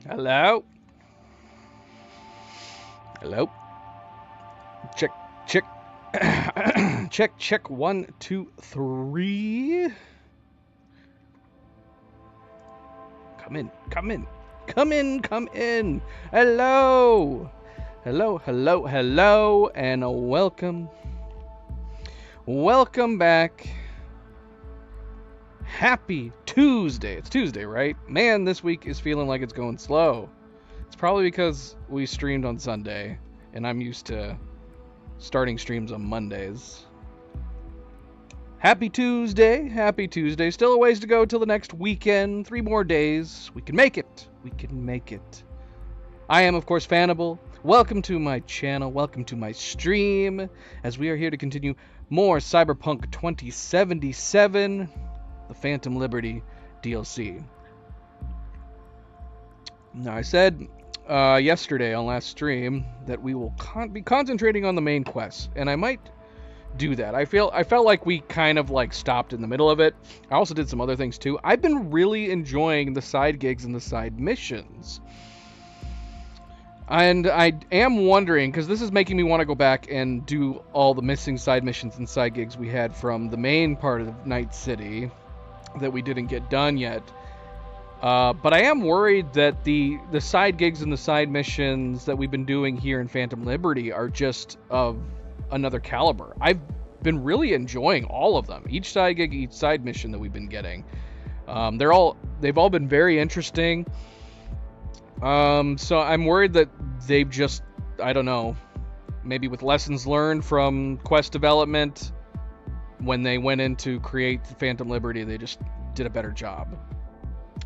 Hello? Hello? Check, check. Check, check. 1, 2, 3. Come in, come in. Come in, come in. Hello. Hello, hello, hello, and welcome. Welcome back. Happy Tuesday. It's Tuesday, right? Man, this week is feeling like it's going slow. It's probably because we streamed on Sunday, and I'm used to starting streams on Mondays. Happy Tuesday. Happy Tuesday. Still a ways to go till the next weekend. 3 more days. We can make it. We can make it. I am, of course, Fanable. Welcome to my channel. Welcome to my stream, as we are here to continue more Cyberpunk 2077, the Phantom Liberty DLC. Now, I said yesterday on last stream that we will be concentrating on the main quest, and I might do that. I felt like we kind of like stopped in the middle of it. I also did some other things too. I've been really enjoying the side gigs and the side missions. And I am wondering, because this is making me want to go back and do all the missing side missions and side gigs we had from the main part of Night City that we didn't get done yet. But I am worried that the side gigs and the side missions that we've been doing here in Phantom Liberty are just of another caliber. I've been really enjoying all of them. Each side gig, each side mission that we've been getting. They've all been very interesting. So I'm worried that they've just, I don't know, maybe with lessons learned from quest development, when they went in to create the Phantom Liberty, they just did a better job.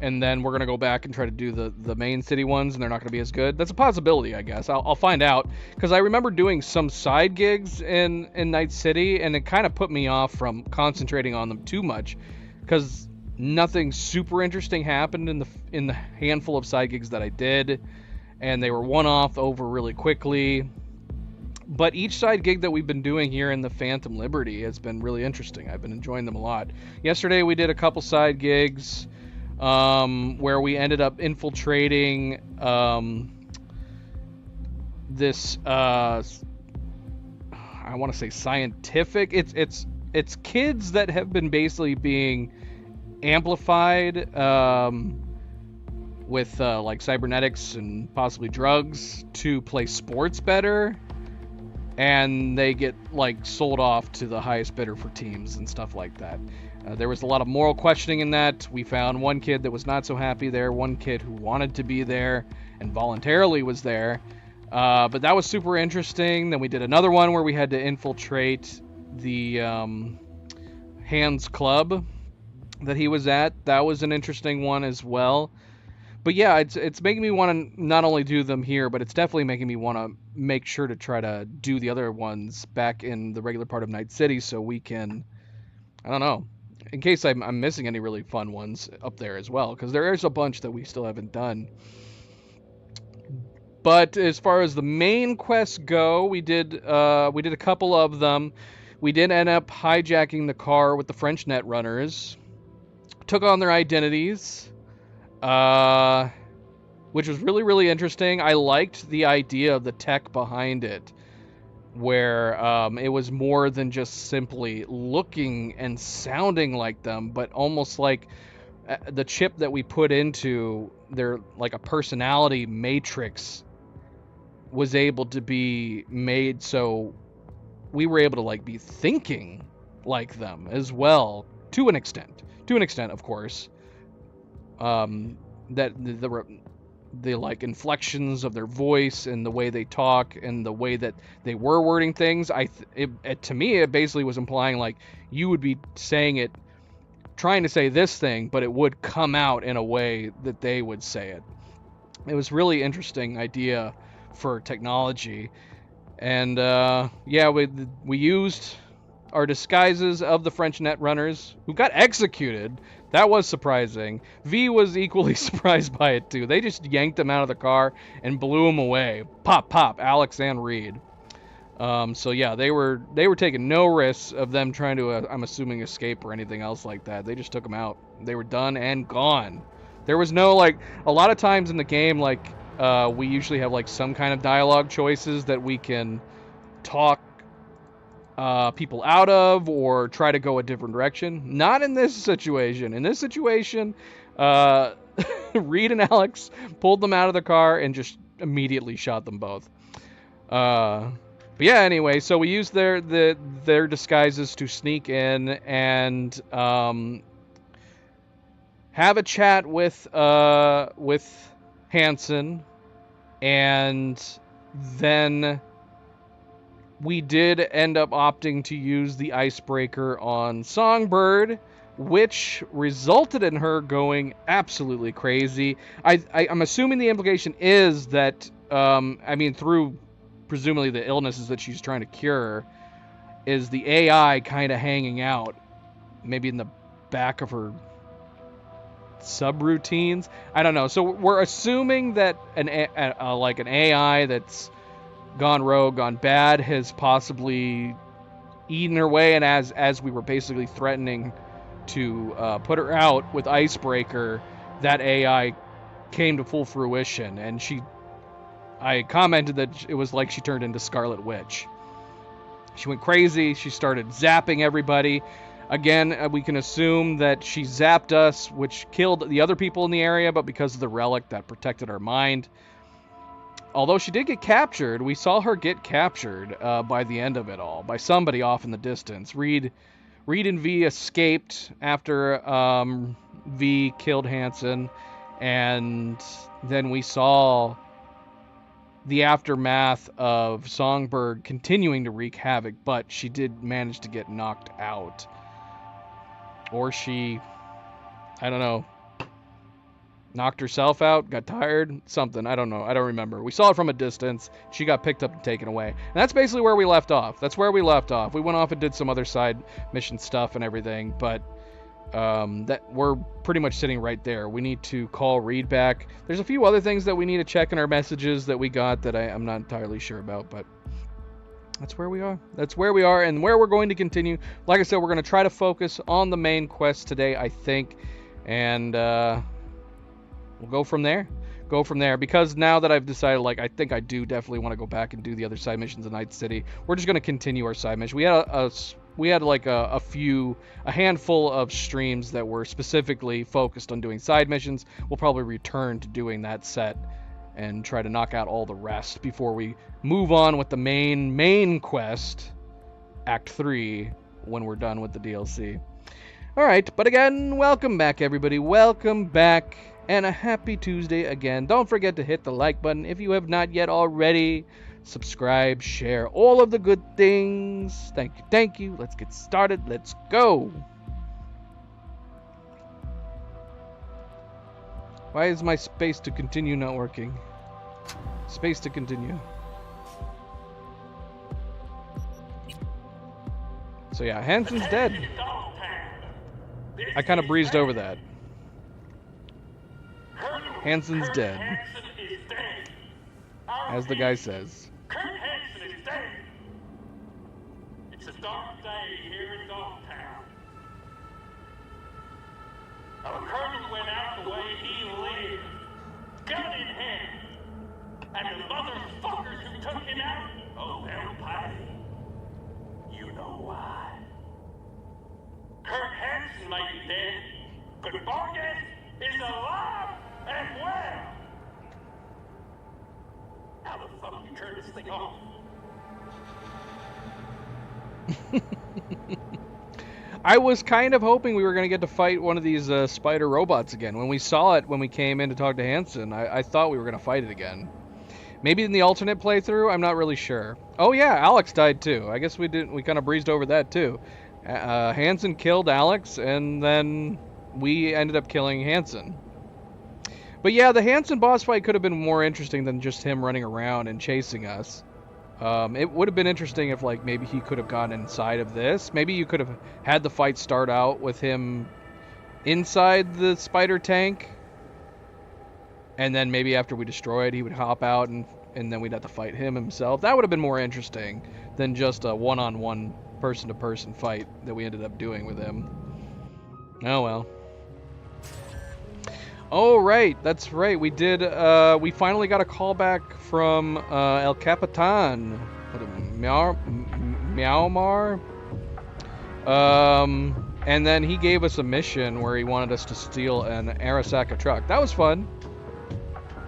And then we're going to go back and try to do the main city ones, and they're not going to be as good. That's a possibility, I guess. I'll find out, because I remember doing some side gigs in Night City, and it kind of put me off from concentrating on them too much, because nothing super interesting happened in the handful of side gigs that I did, and they were one-off over really quickly. But each side gig that we've been doing here in the Phantom Liberty has been really interesting. I've been enjoying them a lot. Yesterday we did a couple side gigs where we ended up infiltrating this I want to say scientific. It's kids that have been basically being amplified with like cybernetics and possibly drugs to play sports better, and they get like sold off to the highest bidder for teams and stuff like that. There was a lot of moral questioning in that. We found one kid that was not so happy there, one kid who wanted to be there and voluntarily was there. But that was super interesting. Then we did another one where we had to infiltrate the Hands Club that he was at. That was an interesting one as well. But yeah, it's making me want to not only do them here, but it's definitely making me want to make sure to try to do the other ones back in the regular part of Night City, so we can, I don't know, in case I'm missing any really fun ones up there as well, because there is a bunch that we still haven't done. But as far as the main quests go, we did a couple of them. We did end up hijacking the car with the French Netrunners, took on their identities, which was really, really interesting. I liked the idea of the tech behind it, where it was more than just simply looking and sounding like them, but almost like the chip that we put into their, like a personality matrix, was able to be made so we were able to like be thinking like them as well, to an extent, of course. That the like inflections of their voice and the way they talk and the way that they were wording things, to me it basically was implying like you would be saying it, trying to say this thing, but it would come out in a way that they would say it. It was really interesting idea for technology. And yeah, we used our disguises of the French Netrunners, who got executed. That was surprising. V was equally surprised by it too. They just yanked him out of the car and blew him away. Pop, pop, Alex and Reed. So yeah, they were taking no risks of them trying to, I'm assuming, escape or anything else like that. They just took him out. They were done and gone. There was no, like, a lot of times in the game, like, we usually have, like, some kind of dialogue choices that we can talk people out of or try to go a different direction. Not in this situation. In this situation, Reed and Alex pulled them out of the car and just immediately shot them both. But yeah, anyway, so we used their disguises to sneak in and have a chat with Hansen, and then we did end up opting to use the icebreaker on Songbird, which resulted in her going absolutely crazy. I'm assuming the implication is that, I mean, through presumably the illnesses that she's trying to cure, is the AI kind of hanging out, maybe in the back of her subroutines. I don't know. So we're assuming that an AI that's gone rogue, gone bad, has possibly eaten her way, and as we were basically threatening to put her out with Icebreaker, that AI came to full fruition, and I commented that it was like she turned into Scarlet Witch. She went crazy, she started zapping everybody. Again, we can assume that she zapped us, which killed the other people in the area, but because of the relic, that protected our mind. Although she did get captured, we saw her get captured by the end of it all, by somebody off in the distance. Reed and V escaped after V killed Hansen, and then we saw the aftermath of Songbird continuing to wreak havoc, but she did manage to get knocked out. Or she, I don't know, knocked herself out, got tired, something. I don't know. I don't remember. We saw it from a distance. She got picked up and taken away. And that's basically where we left off. We went off and did some other side mission stuff and everything, but that we're pretty much sitting right there. We need to call Reed back. There's a few other things that we need to check in our messages that we got that I'm not entirely sure about, but that's where we are. That's where we are and where we're going to continue. Like I said, we're going to try to focus on the main quest today, I think, and we'll go from there. Because now that I've decided, like, I think I do definitely want to go back and do the other side missions in Night City. We're just going to continue our side mission. We had a handful of streams that were specifically focused on doing side missions. We'll probably return to doing that set and try to knock out all the rest before we move on with the main quest, Act 3, when we're done with the DLC. Alright, but again, welcome back, everybody. Welcome back, and a happy Tuesday again. Don't forget to hit the like button if you have not yet already. Subscribe, share, all of the good things. Thank you. Let's get started. Let's go. Why is my space to continue not working? Space to continue. So yeah, Hansen's dead. I kind of breezed over that. Hansen's dead. As the guy says. Kurt Hansen is dead. It's a dark day here in Dogtown. Our colonel went out the way he lived, gun in hand. And the motherfuckers who took him out, oh, they'll pay. You know why. Kurt Hansen may be dead, but Vargas is alive and well. How the fuck you turn this thing off? I was kind of hoping we were going to get to fight one of these spider robots again. When we saw it, when we came in to talk to Hansen, I thought we were going to fight it again. Maybe in the alternate playthrough? I'm not really sure. Oh yeah, Alex died too. I guess we kind of breezed over that too. Hansen killed Alex, and then we ended up killing Hansen. But yeah, the Hansen boss fight could have been more interesting than just him running around and chasing us. It would have been interesting if, like, maybe he could have gone inside of this. Maybe you could have had the fight start out with him inside the spider tank. And then maybe after we destroy it, he would hop out and then we'd have to fight him himself. That would have been more interesting than just a one-on-one, person-to-person fight that we ended up doing with him. Oh well. Oh, right. That's right. We did. We finally got a call back from El Capitan. Myanmar. And then he gave us a mission where he wanted us to steal an Arasaka truck. That was fun.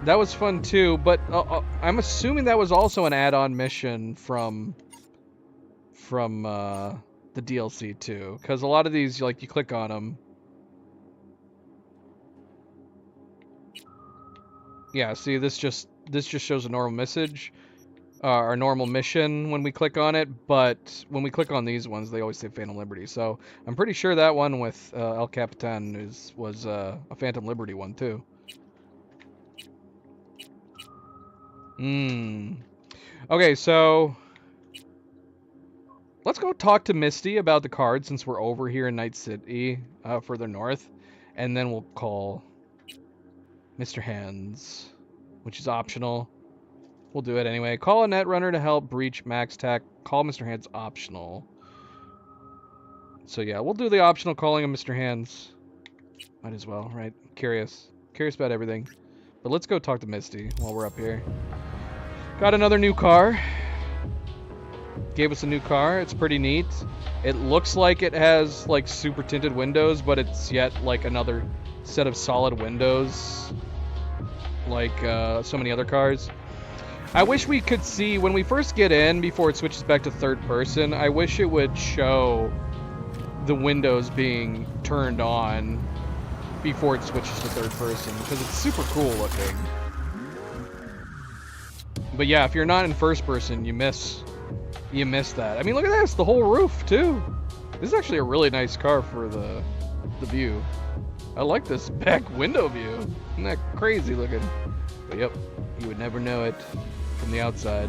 That was fun too. But I'm assuming that was also an add-on mission from the DLC too, because a lot of these, like, you click on them. Yeah, see, this just shows a normal message, our normal mission when we click on it, but when we click on these ones, they always say Phantom Liberty. So I'm pretty sure that one with El Capitan was a Phantom Liberty one too. Okay, so let's go talk to Misty about the card since we're over here in Night City, further north, and then we'll call Mr. Hands, which is optional. We'll do it anyway. Call a Netrunner to help breach Max Tech. Call Mr. Hands optional. So yeah, we'll do the optional calling of Mr. Hands. Might as well, right? Curious about everything. But let's go talk to Misty while we're up here. Got another new car. Gave us a new car. It's pretty neat. It looks like it has like super tinted windows, but it's yet like another set of solid windows, like so many other cars. I wish we could see when we first get in before it switches back to third person. I wish it would show the windows being turned on before it switches to third person, because it's super cool looking. But yeah, if you're not in first person, you miss that. I mean, look at this, the whole roof too. This is actually a really nice car for the view. I like this back window view. Isn't that crazy looking? But yep, you would never know it from the outside.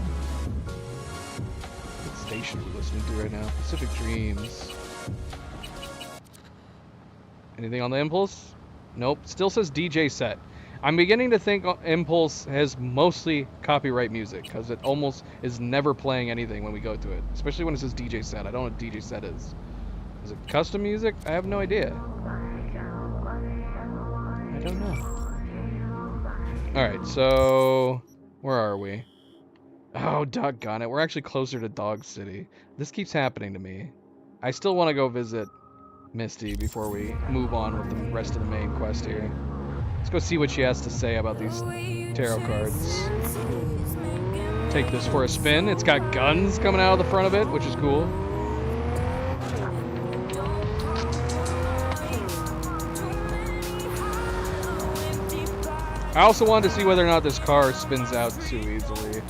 What station are we listening to right now? Pacific Dreams. Anything on the Impulse? Nope. Still says DJ set. I'm beginning to think Impulse has mostly copyright music, because it almost is never playing anything when we go to it. Especially when it says DJ set. I don't know what DJ set is. Is it custom music? I have no idea. I don't know. Alright, so where are we? Oh, doggone it. We're actually closer to Dog City. This keeps happening to me. I still want to go visit Misty before we move on with the rest of the main quest here. Let's go see what she has to say about these tarot cards. Take this for a spin. It's got guns coming out of the front of it, which is cool. I also wanted to see whether or not this car spins out too easily.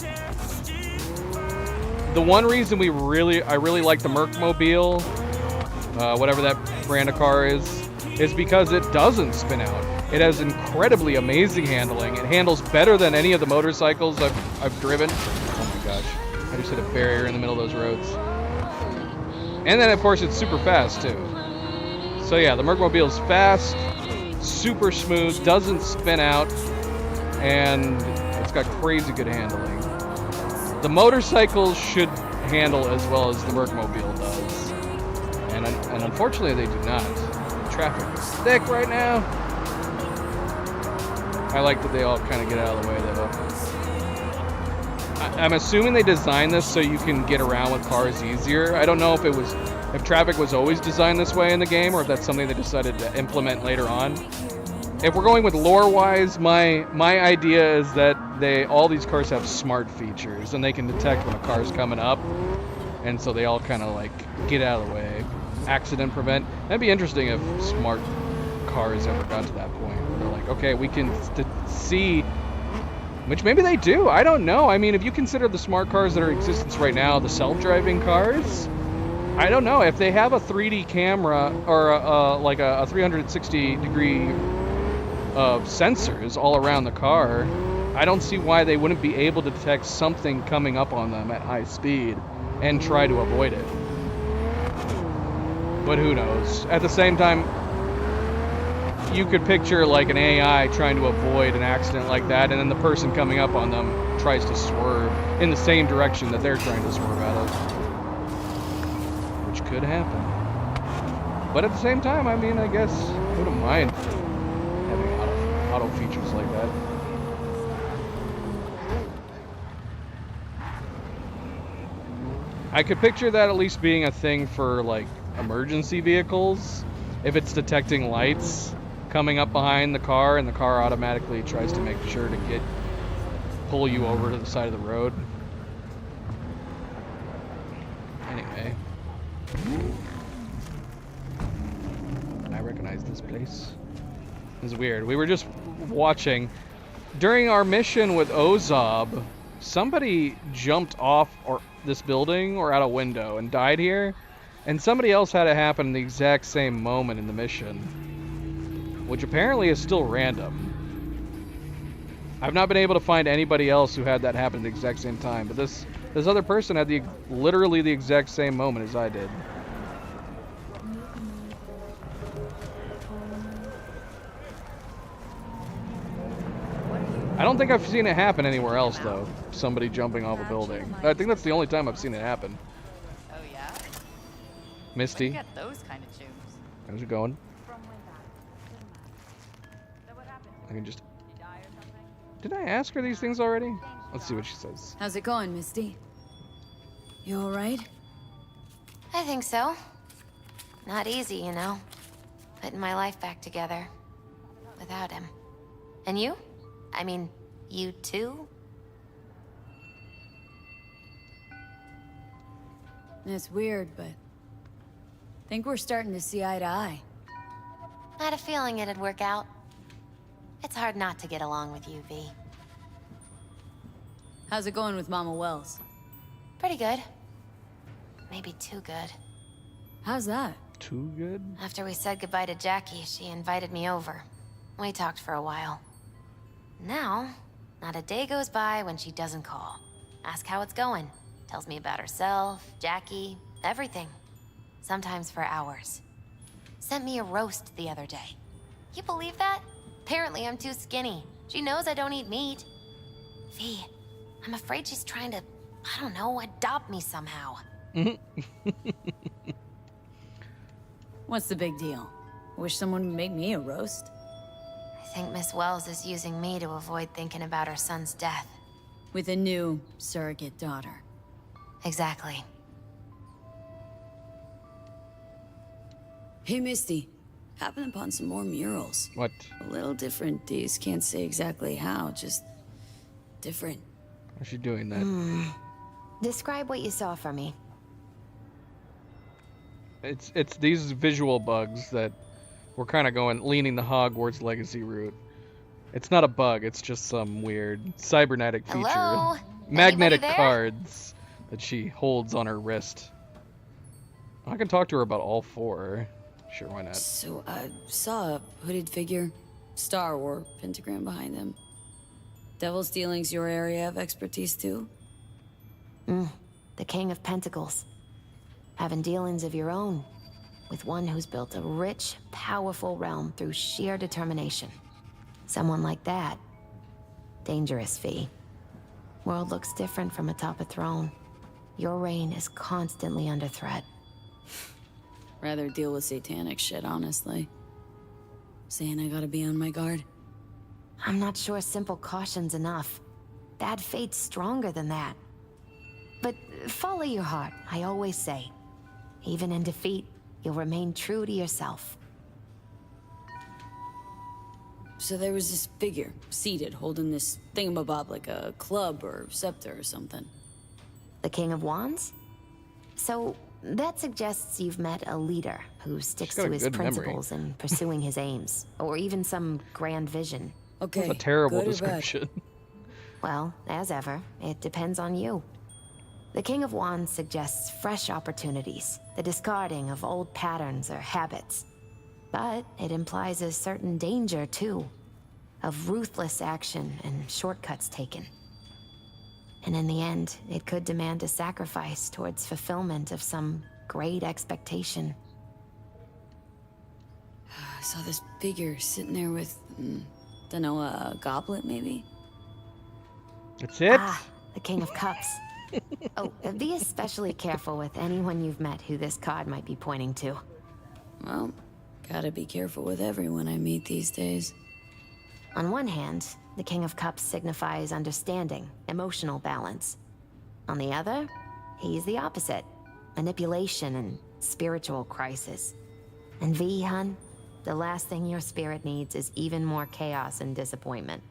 The one reason I really like the Mercmobile, whatever that brand of car is because it doesn't spin out. It has incredibly amazing handling. It handles better than any of the motorcycles I've driven. Oh my gosh, I just hit a barrier in the middle of those roads. And then of course it's super fast too. So yeah, the Mercmobile is fast, super smooth, doesn't spin out, and it's got crazy good handling. The motorcycles should handle as well as the Mercmobile does, and unfortunately they do not. The traffic is thick right now. I like that they all kind of get out of the way though. I'm assuming they designed this so you can get around with cars easier. I don't know if traffic was always designed this way in the game, or if that's something they decided to implement later on. If we're going with lore-wise, my idea is that all these cars have smart features, and they can detect when a car's coming up, and so they all kind of like get out of the way. Accident prevent. That'd be interesting if smart cars ever got to that point where they're like, okay, we can see, which maybe they do. I don't know. I mean, if you consider the smart cars that are in existence right now, the self-driving cars, I don't know if they have a 3D camera or like a 360 degree of sensors all around the car. I don't see why they wouldn't be able to detect something coming up on them at high speed and try to avoid it. But who knows? At the same time, you could picture like an AI trying to avoid an accident like that, and then the person coming up on them tries to swerve in the same direction that they're trying to swerve out of. Which could happen. But at the same time, I mean, I guess I wouldn't mind having auto features like that. I could picture that at least being a thing for like emergency vehicles. If it's detecting lights coming up behind the car and the car automatically tries to make sure to pull you over to the side of the road. Anyway. I recognize this place. It's weird. We were just watching. During our mission with Ozob, somebody jumped off this building or out a window and died here. And somebody else had it happen in the exact same moment in the mission. Which apparently is still random. I've not been able to find anybody else who had that happen at the exact same time. But this other person had literally the exact same moment as I did. I don't think I've seen it happen anywhere else, though. Somebody jumping off a building. I think that's the only time I've seen it happen. Oh, yeah? Misty. Get those kind of tunes. How's it going? I can just... Did I ask her these things already? Let's see what she says. How's it going, Misty? You alright? I think so. Not easy, you know. Putting my life back together. Without him. And you? I mean, you too? It's weird, but... I think we're starting to see eye to eye. I had a feeling it'd work out. It's hard not to get along with you, V. How's it going with Mama Wells? Pretty good. Maybe too good. How's that? Too good? After we said goodbye to Jackie, she invited me over. We talked for a while. Now, not a day goes by when she doesn't call. Ask how it's going. Tells me about herself, Jackie, everything. Sometimes for hours. Sent me a roast the other day. You believe that? Apparently I'm too skinny. She knows I don't eat meat. V, I'm afraid she's trying to, I don't know, adopt me somehow. What's the big deal? Wish someone would make me a roast? I think Miss Wells is using me to avoid thinking about her son's death. With a new surrogate daughter. Exactly. Hey, Misty. Happened upon some more murals. What? A little different, Deez. Can't say exactly how, just... different. Why's she doing that? Describe what you saw for me. It's these visual bugs that we're kind of leaning the Hogwarts Legacy route. It's not a bug, it's just some weird cybernetic feature. Hello? Magnetic Anybody there? cards that she holds on her wrist. I can talk to her about all four. Sure, why not? So, I saw a hooded figure. Star or pentagram behind them. Devil's Dealing's your area of expertise, too? The King of Pentacles. Having dealings of your own. With one who's built a rich, powerful realm through sheer determination. Someone like that. Dangerous, V. World looks different from atop a throne. Your reign is constantly under threat. Rather deal with satanic shit, honestly. Saying I gotta be on my guard. I'm not sure simple caution's enough. Bad fate's stronger than that. But follow your heart, I always say. Even in defeat, you'll remain true to yourself. So there was this figure, seated, holding this thingamabob like a club or scepter or something. The King of Wands? So, that suggests you've met a leader who sticks got to a his good memory. principles and pursuing his aims, or even some grand vision. Okay, That's a terrible good or bad? description. Well, as ever, it depends on you. The King of Wands suggests fresh opportunities, the discarding of old patterns or habits. But it implies a certain danger, too, of ruthless action and shortcuts taken. And in the end, it could demand a sacrifice towards fulfillment of some great expectation. I saw this figure sitting there with, dunno, a goblet maybe? That's it? Ah, the King of Cups. Oh, be especially careful with anyone you've met who this card might be pointing to. Well, gotta be careful with everyone I meet these days. On one hand, the King of Cups signifies understanding, emotional balance. On the other, he's the opposite. Manipulation and spiritual crisis. And V, hun, the last thing your spirit needs is even more chaos and disappointment.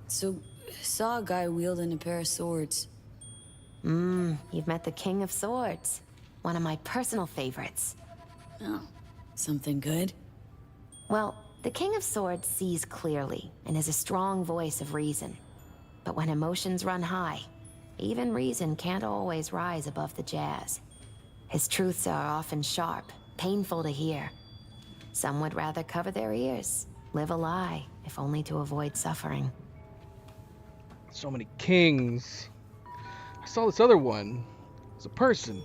So, saw a guy wielding a pair of swords. You've met the King of Swords. One of my personal favorites. Oh, something good? Well, the King of Swords sees clearly and is a strong voice of reason. But when emotions run high, even reason can't always rise above the jazz. His truths are often sharp, painful to hear. Some would rather cover their ears, live a lie, if only to avoid suffering. So many kings. I saw this other one. It's a person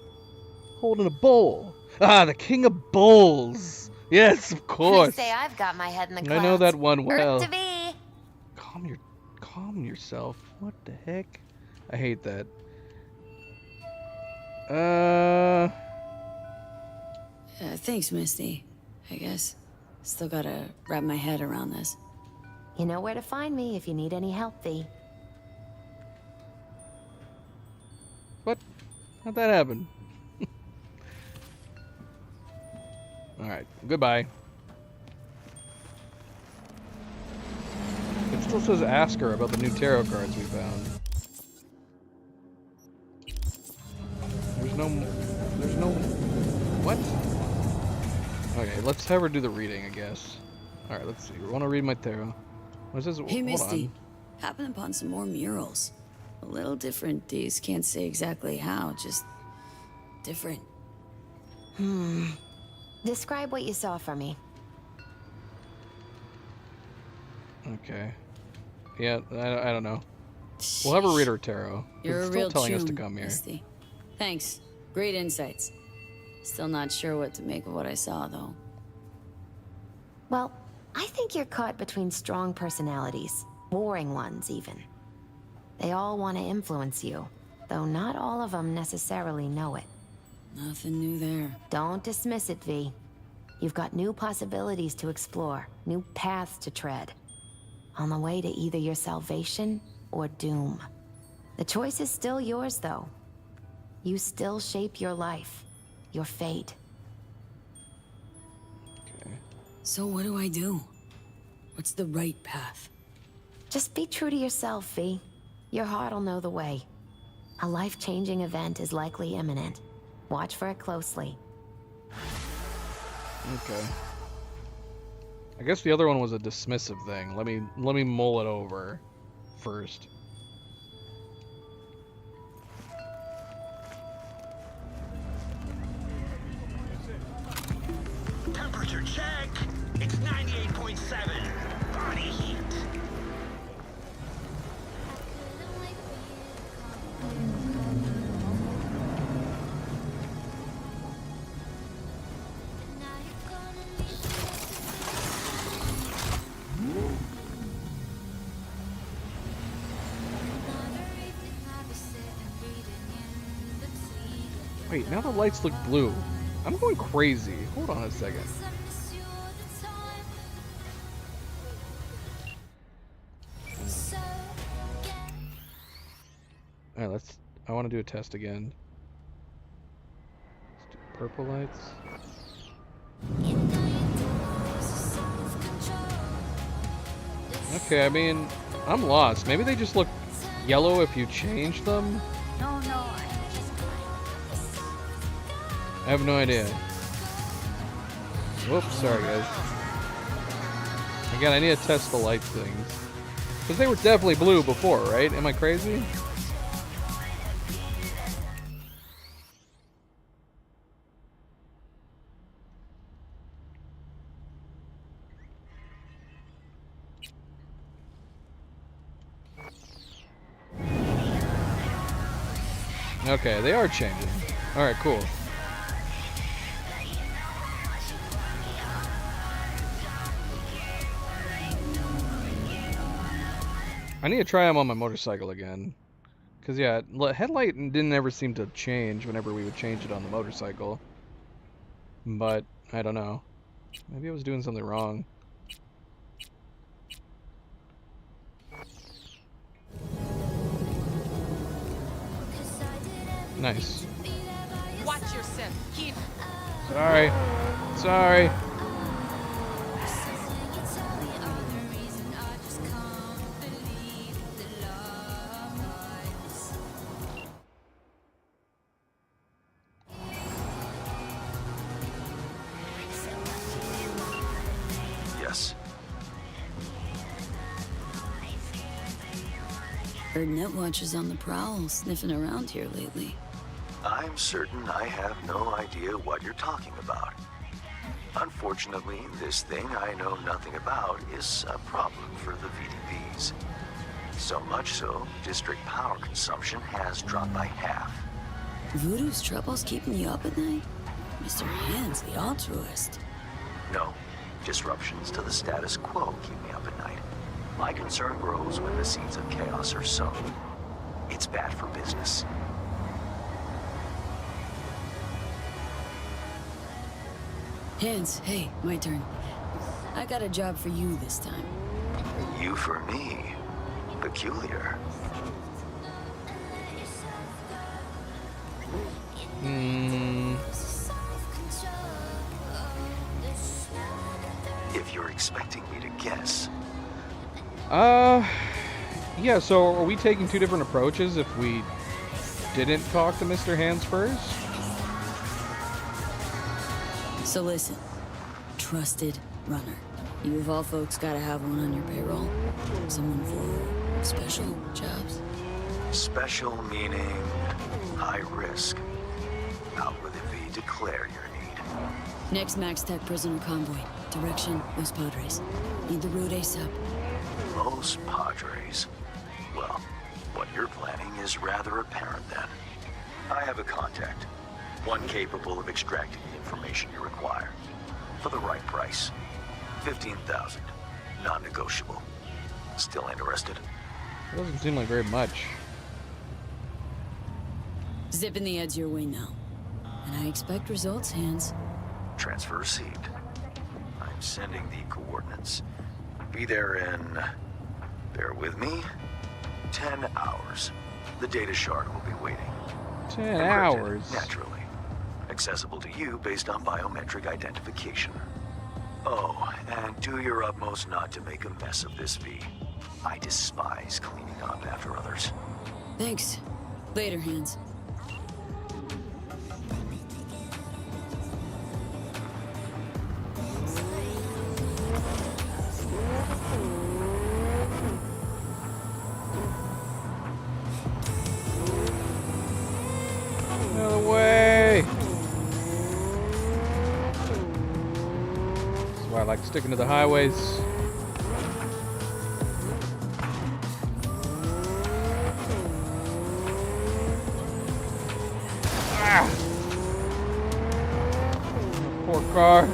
holding a bowl. Ah, the King of Bowls. Yes, of course. Say I've got my head in the clouds. I know that one well. Earth to be. Calm yourself. What the heck? I hate that. Thanks, Misty. I guess. Still gotta wrap my head around this. You know where to find me if you need any help, V. What? How'd that happen? Alright, goodbye. It still says ask her about the new tarot cards we found. There's no... What? Okay, let's have her do the reading, I guess. Alright, let's see. We want to read my tarot. What is this? Hey, Hold Misty. on. Happened upon some more murals. A little different, Deez. Can't say exactly how, just different. Describe what you saw for me. Okay. Yeah, I don't know. We'll have her read her tarot. 'Cause You're it's a still real telling us to chum, come here. Misty. Thanks. Great insights. Still not sure what to make of what I saw, though. Well, I think you're caught between strong personalities, warring ones even. They all want to influence you, though not all of them necessarily know it. Nothing new there. Don't dismiss it, V. You've got new possibilities to explore, new paths to tread. On the way to either your salvation or doom. The choice is still yours, though. You still shape your life, your fate. Okay. So what do I do? What's the right path? Just be true to yourself, V. Your heart'll know the way. A life-changing event is likely imminent. Watch for it closely. Okay. I guess the other one was a dismissive thing. Let me mull it over first. Temperature check. It's 98.7. Body heat. Wait, now the lights look blue. I'm going crazy. Hold on a second. Alright, I want to do a test again. Let's do purple lights. Okay, I mean, I'm lost. Maybe they just look yellow if you change them? I have no idea. Whoops, sorry guys. Again, I need to test the light things. Because they were definitely blue before, right? Am I crazy? Okay, they are changing. Alright, cool. I need to try them on my motorcycle again. Because, yeah, headlight didn't ever seem to change whenever we would change it on the motorcycle. But, I don't know. Maybe I was doing something wrong. Nice. Watch yourself, kid. Sorry. Sorry. Yes. Heard Netwatch on the prowl, sniffing around here lately. I'm certain I have no idea what you're talking about. Unfortunately, this thing I know nothing about is a problem for the VDPs. So much so, district power consumption has dropped by half. Voodoo's troubles keeping you up at night? Mr. Hands, the altruist. No, disruptions to the status quo keep me up at night. My concern grows when the seeds of chaos are sown. It's bad for business. Hands, hey, my turn. I got a job for you this time. You for me. Peculiar. If you're expecting me to guess. Yeah, so are we taking two different approaches if we didn't talk to Mr. Hands first? So listen, trusted runner. You of all folks gotta have one on your payroll. Someone for special jobs. Special meaning high risk. How would it be? Declare your need. Next Max Tech prisoner convoy. Direction, Los Padres. Need the route ASAP. Los Padres. Well, what you're planning is rather apparent then. I have a contact. One capable of extracting the information you require. For the right price. 15,000. Non-negotiable. Still interested? It doesn't seem like very much. Zipping the ads your way now. And I expect results, Hands. Transfer received. I'm sending the coordinates. Be there in... bear with me. 10 hours. The data shard will be waiting. 10 Encrypted, hours? Naturally. Accessible to you based on biometric identification. Oh, and do your utmost not to make a mess of this, V. I despise cleaning up after others. Thanks. Later, Hands. No way! That's why I like sticking to the highways. Ah! Poor car.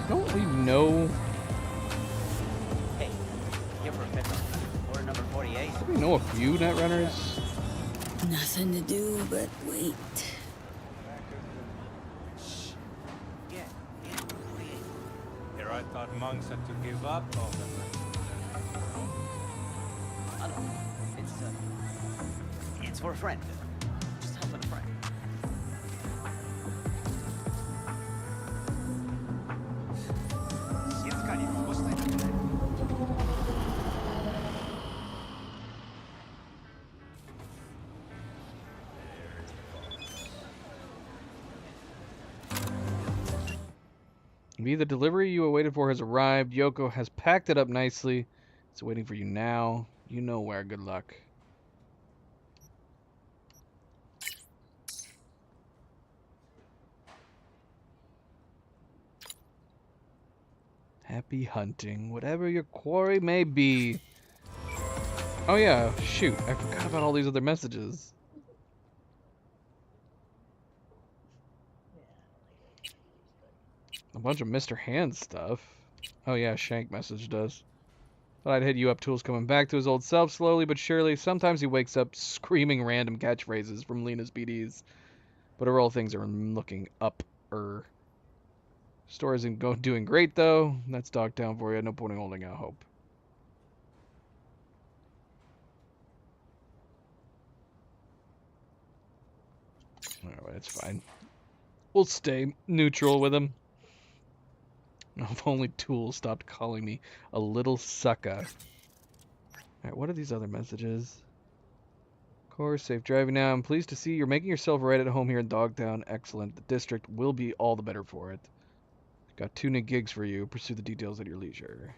Don't we know? Hey, here for a pickup. Order number 48. Don't we know a few Netrunners? Nothing to do but wait. Yeah, 48. Here I thought monks had to give up all the I don't know. It's for a friend. Just helping a friend. V, the delivery you awaited for has arrived. Yoko has packed it up nicely. It's waiting for you now. You know where. Good luck. Happy hunting, whatever your quarry may be. Oh yeah, shoot, I forgot about all these other messages. A bunch of Mr. Hand stuff. Oh yeah, Shank messaged us. Thought I'd hit you up. Tool's coming back to his old self slowly but surely. Sometimes he wakes up screaming random catchphrases from Lena's BDs. But overall things are looking up-er. Store isn't doing great though. That's Dogtown for you. No point in holding out hope. Alright, it's fine. We'll stay neutral with him. If only Tool stopped calling me a little sucker. Alright, what are these other messages? Of course, safe driving now. I'm pleased to see you're making yourself right at home here in Dogtown. Excellent. The district will be all the better for it. Got 2 new gigs for you. Pursue the details at your leisure.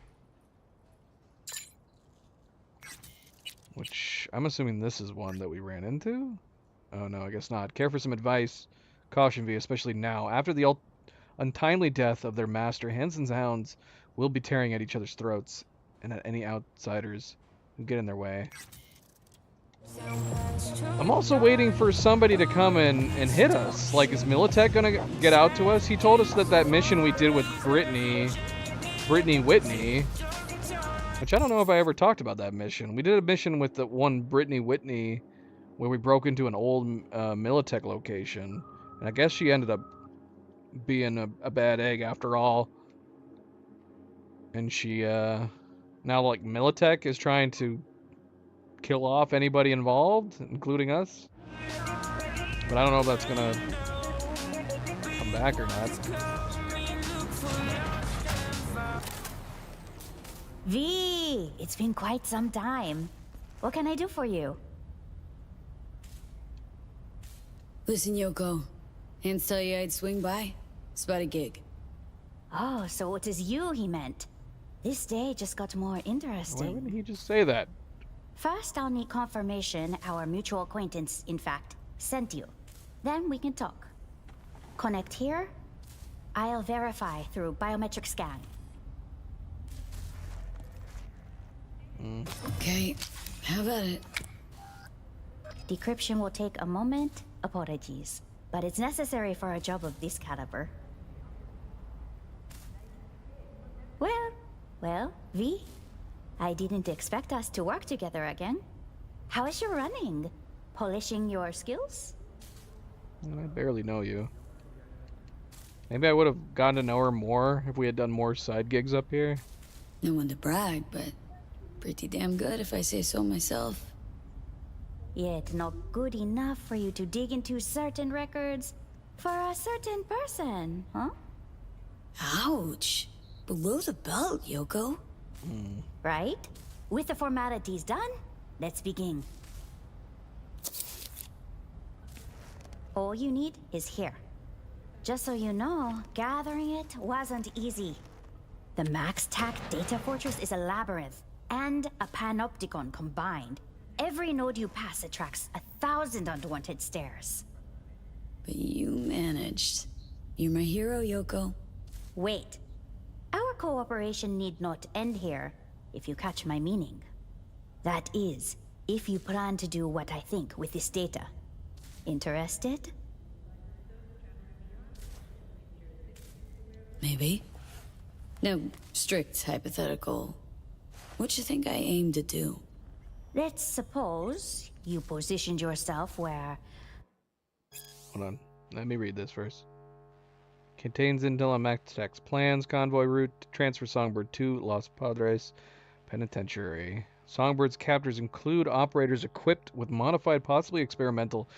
Which, I'm assuming this is one that we ran into? Oh no, I guess not. Care for some advice. Caution V, especially now. After the untimely death of their master, Hansen's hounds will be tearing at each other's throats and at any outsiders who get in their way. I'm also waiting for somebody to come in and hit us. Like, is Militech gonna get out to us? He told us that mission we did with Brittany Whitney, which I don't know if I ever talked about that mission. We did a mission with the one Brittany Whitney where we broke into an old Militech location. And I guess she ended up being a bad egg after all. And she, now like Militech is trying to kill off anybody involved, including us. But I don't know if that's gonna come back or not. V, it's been quite some time. What can I do for you? Listen, Yoko. Hands tell you I'd swing by. It's about a gig. Oh, so it is you he meant. This day just got more Why interesting. wouldn't he just say that? First, I'll need confirmation our mutual acquaintance, in fact, sent you. Then we can talk. Connect here. I'll verify through biometric scan. Okay, how about it? Decryption will take a moment. Apologies. But it's necessary for a job of this caliber. Well, V, I didn't expect us to work together again. How is your running? Polishing your skills? I barely know you. Maybe I would have gotten to know her more if we had done more side gigs up here. No one to brag, but pretty damn good if I say so myself. Yet not good enough for you to dig into certain records for a certain person, huh? Ouch. Below the belt, Yoko. Right? With the formalities done, let's begin. All you need is here. Just so you know, gathering it wasn't easy. The MaxTac data fortress is a labyrinth and a panopticon combined. Every node you pass attracts 1,000 unwanted stares. But you managed. You're my hero, Yoko. Wait. Our cooperation need not end here, if you catch my meaning. That is, if you plan to do what I think with this data. Interested? Maybe. No strict hypothetical. What you think I aim to do? Let's suppose you positioned yourself where... Hold on. Let me read this first. Contains intel on MaxTac's plans, convoy route to transfer Songbird to Los Padres Penitentiary. Songbird's captors include operators equipped with modified, possibly experimental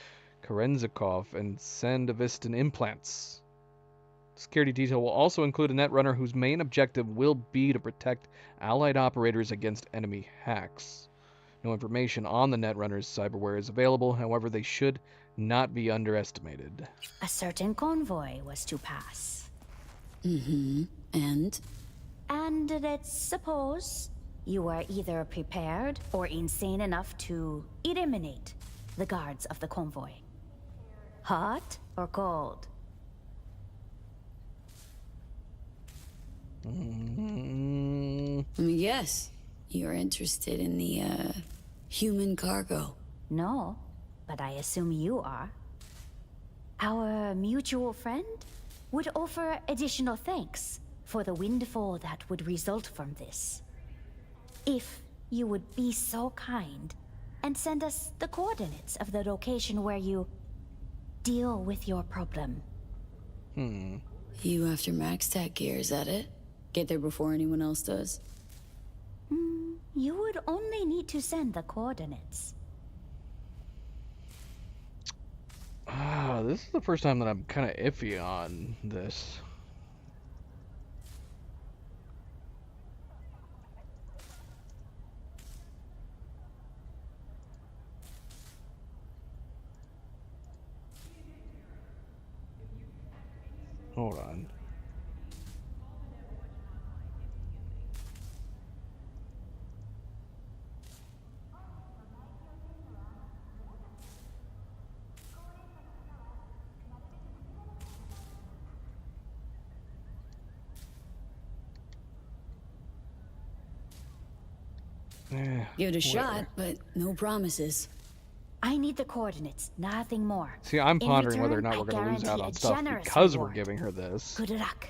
Kerenzikov and Sandevistan implants. Security detail will also include a netrunner whose main objective will be to protect Allied operators against enemy hacks. No information on the netrunner's cyberware is available, however, they should not be underestimated. a certain convoy was to pass. Mm-hmm. And? And let's suppose you were either prepared or insane enough to eliminate the guards of the convoy. Hot or cold? Yes, you're interested in the, human cargo. No, but I assume you are. Our mutual friend would offer additional thanks for the windfall that would result from this. If you would be so kind and send us the coordinates of the location where you deal with your problem. You after MaxTac gear, is that it? Get there before anyone else does? You would only need to send the coordinates. This is the first time that I'm kind of iffy on this. Hold on. Give it a shot, but no promises. I need the coordinates, nothing more. See, I'm In pondering whether or return, not we're I going to lose out guarantee on a stuff generous because we're reward. giving her this. Good luck.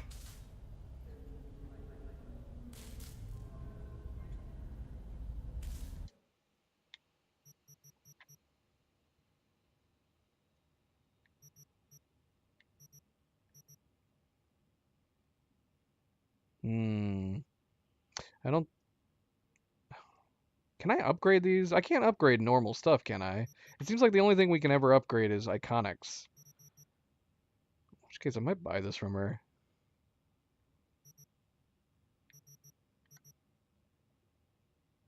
I don't... Can I upgrade these? I can't upgrade normal stuff, can I? It seems like the only thing we can ever upgrade is iconics. In which case, I might buy this from her.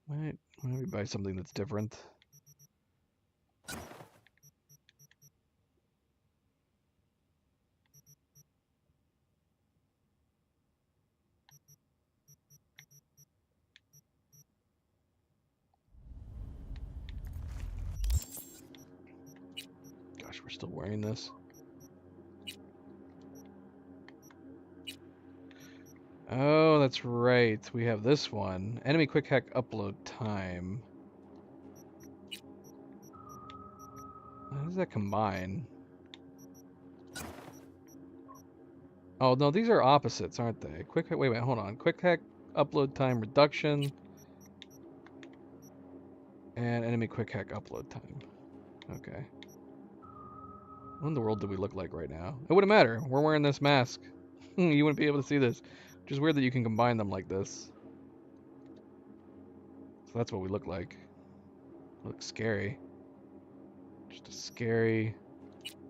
Might maybe buy something that's different. Gosh, we're still wearing this. Oh, that's right. We have this one. Enemy quick hack upload time. How does that combine? Oh, no, these are opposites, aren't they? Quick hack, wait, hold on. Quick hack upload time reduction. And enemy quick hack upload time. Okay. What in the world do we look like right now? It wouldn't matter. We're wearing this mask. You wouldn't be able to see this. Which is weird that you can combine them like this. So that's what we look like. Looks scary. Just a scary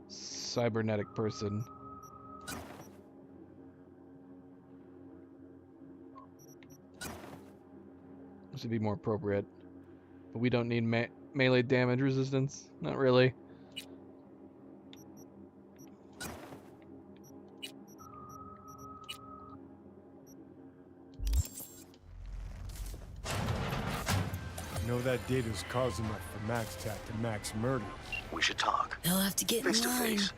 cybernetic person. This would be more appropriate. But we don't need melee damage resistance. Not really. You know that data's cause enough for MaxTac to max murder. We should talk. They'll have to get Face in to line. face.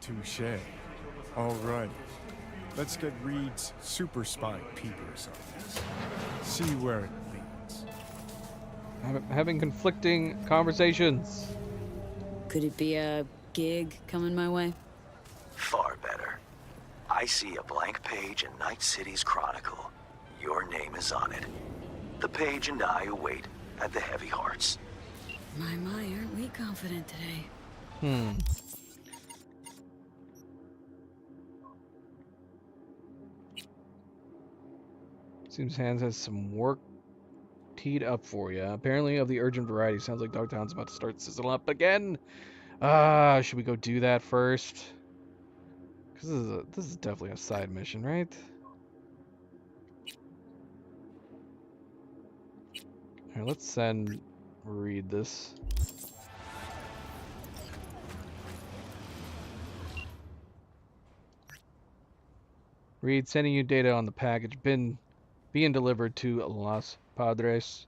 Touche. All right. Let's get Reed's super spy peepers on this. See where it leads. Having conflicting conversations. Could it be a gig coming my way? Far better. I see a blank page in Night City's Chronicle. Your name is on it. The page and I await at the Heavy Hearts. My, aren't we confident today? Seems Hans has some work teed up for you. Apparently of the urgent variety. Sounds like Dogtown's about to start sizzle up again. Should we go do that first? Because this is definitely a side mission, right? Alright, let's send Reed this. Reed, sending you data on the package being delivered to Las Padres,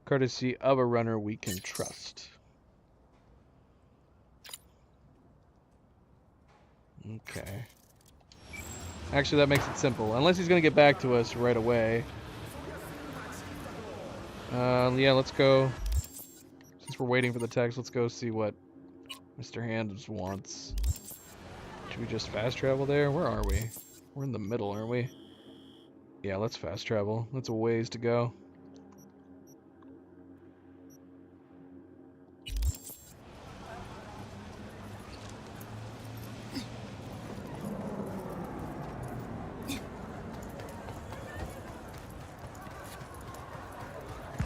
courtesy of a runner we can trust. Okay. Actually, that makes it simple. Unless he's going to get back to us right away. Yeah, let's go. Since we're waiting for the text, let's go see what Mr. Hands wants. Should we just fast travel there? Where are we? We're in the middle, aren't we? Yeah, let's fast travel. That's a ways to go.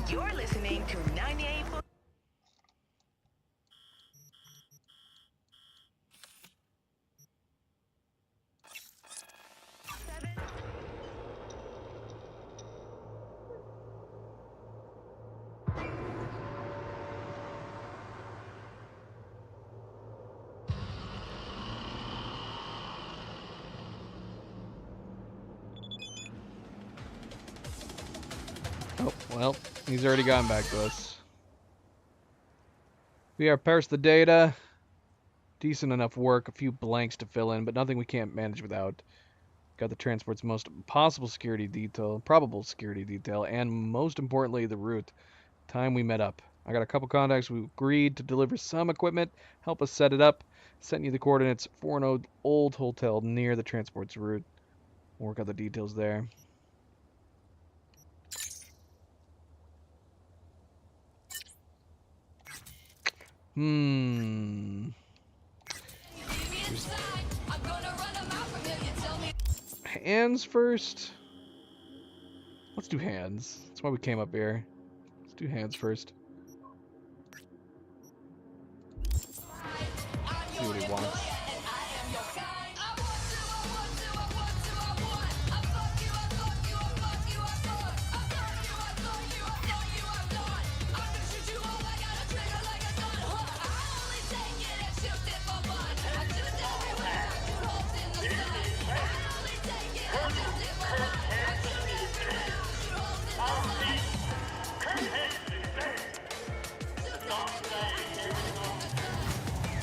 You're listening to 98. Oh, well, he's already gotten back to us. We are parsed the data. Decent enough work, a few blanks to fill in, but nothing we can't manage without. Got the transport's most possible security detail, probable security detail, and most importantly, the route. Time we met up. I got a couple contacts who agreed to deliver some equipment, help us set it up. Sent you the coordinates for an old hotel near the transport's route. We'll work out the details there. Hands first. Let's do hands. That's why we came up here. Let's do hands first. See what he wants.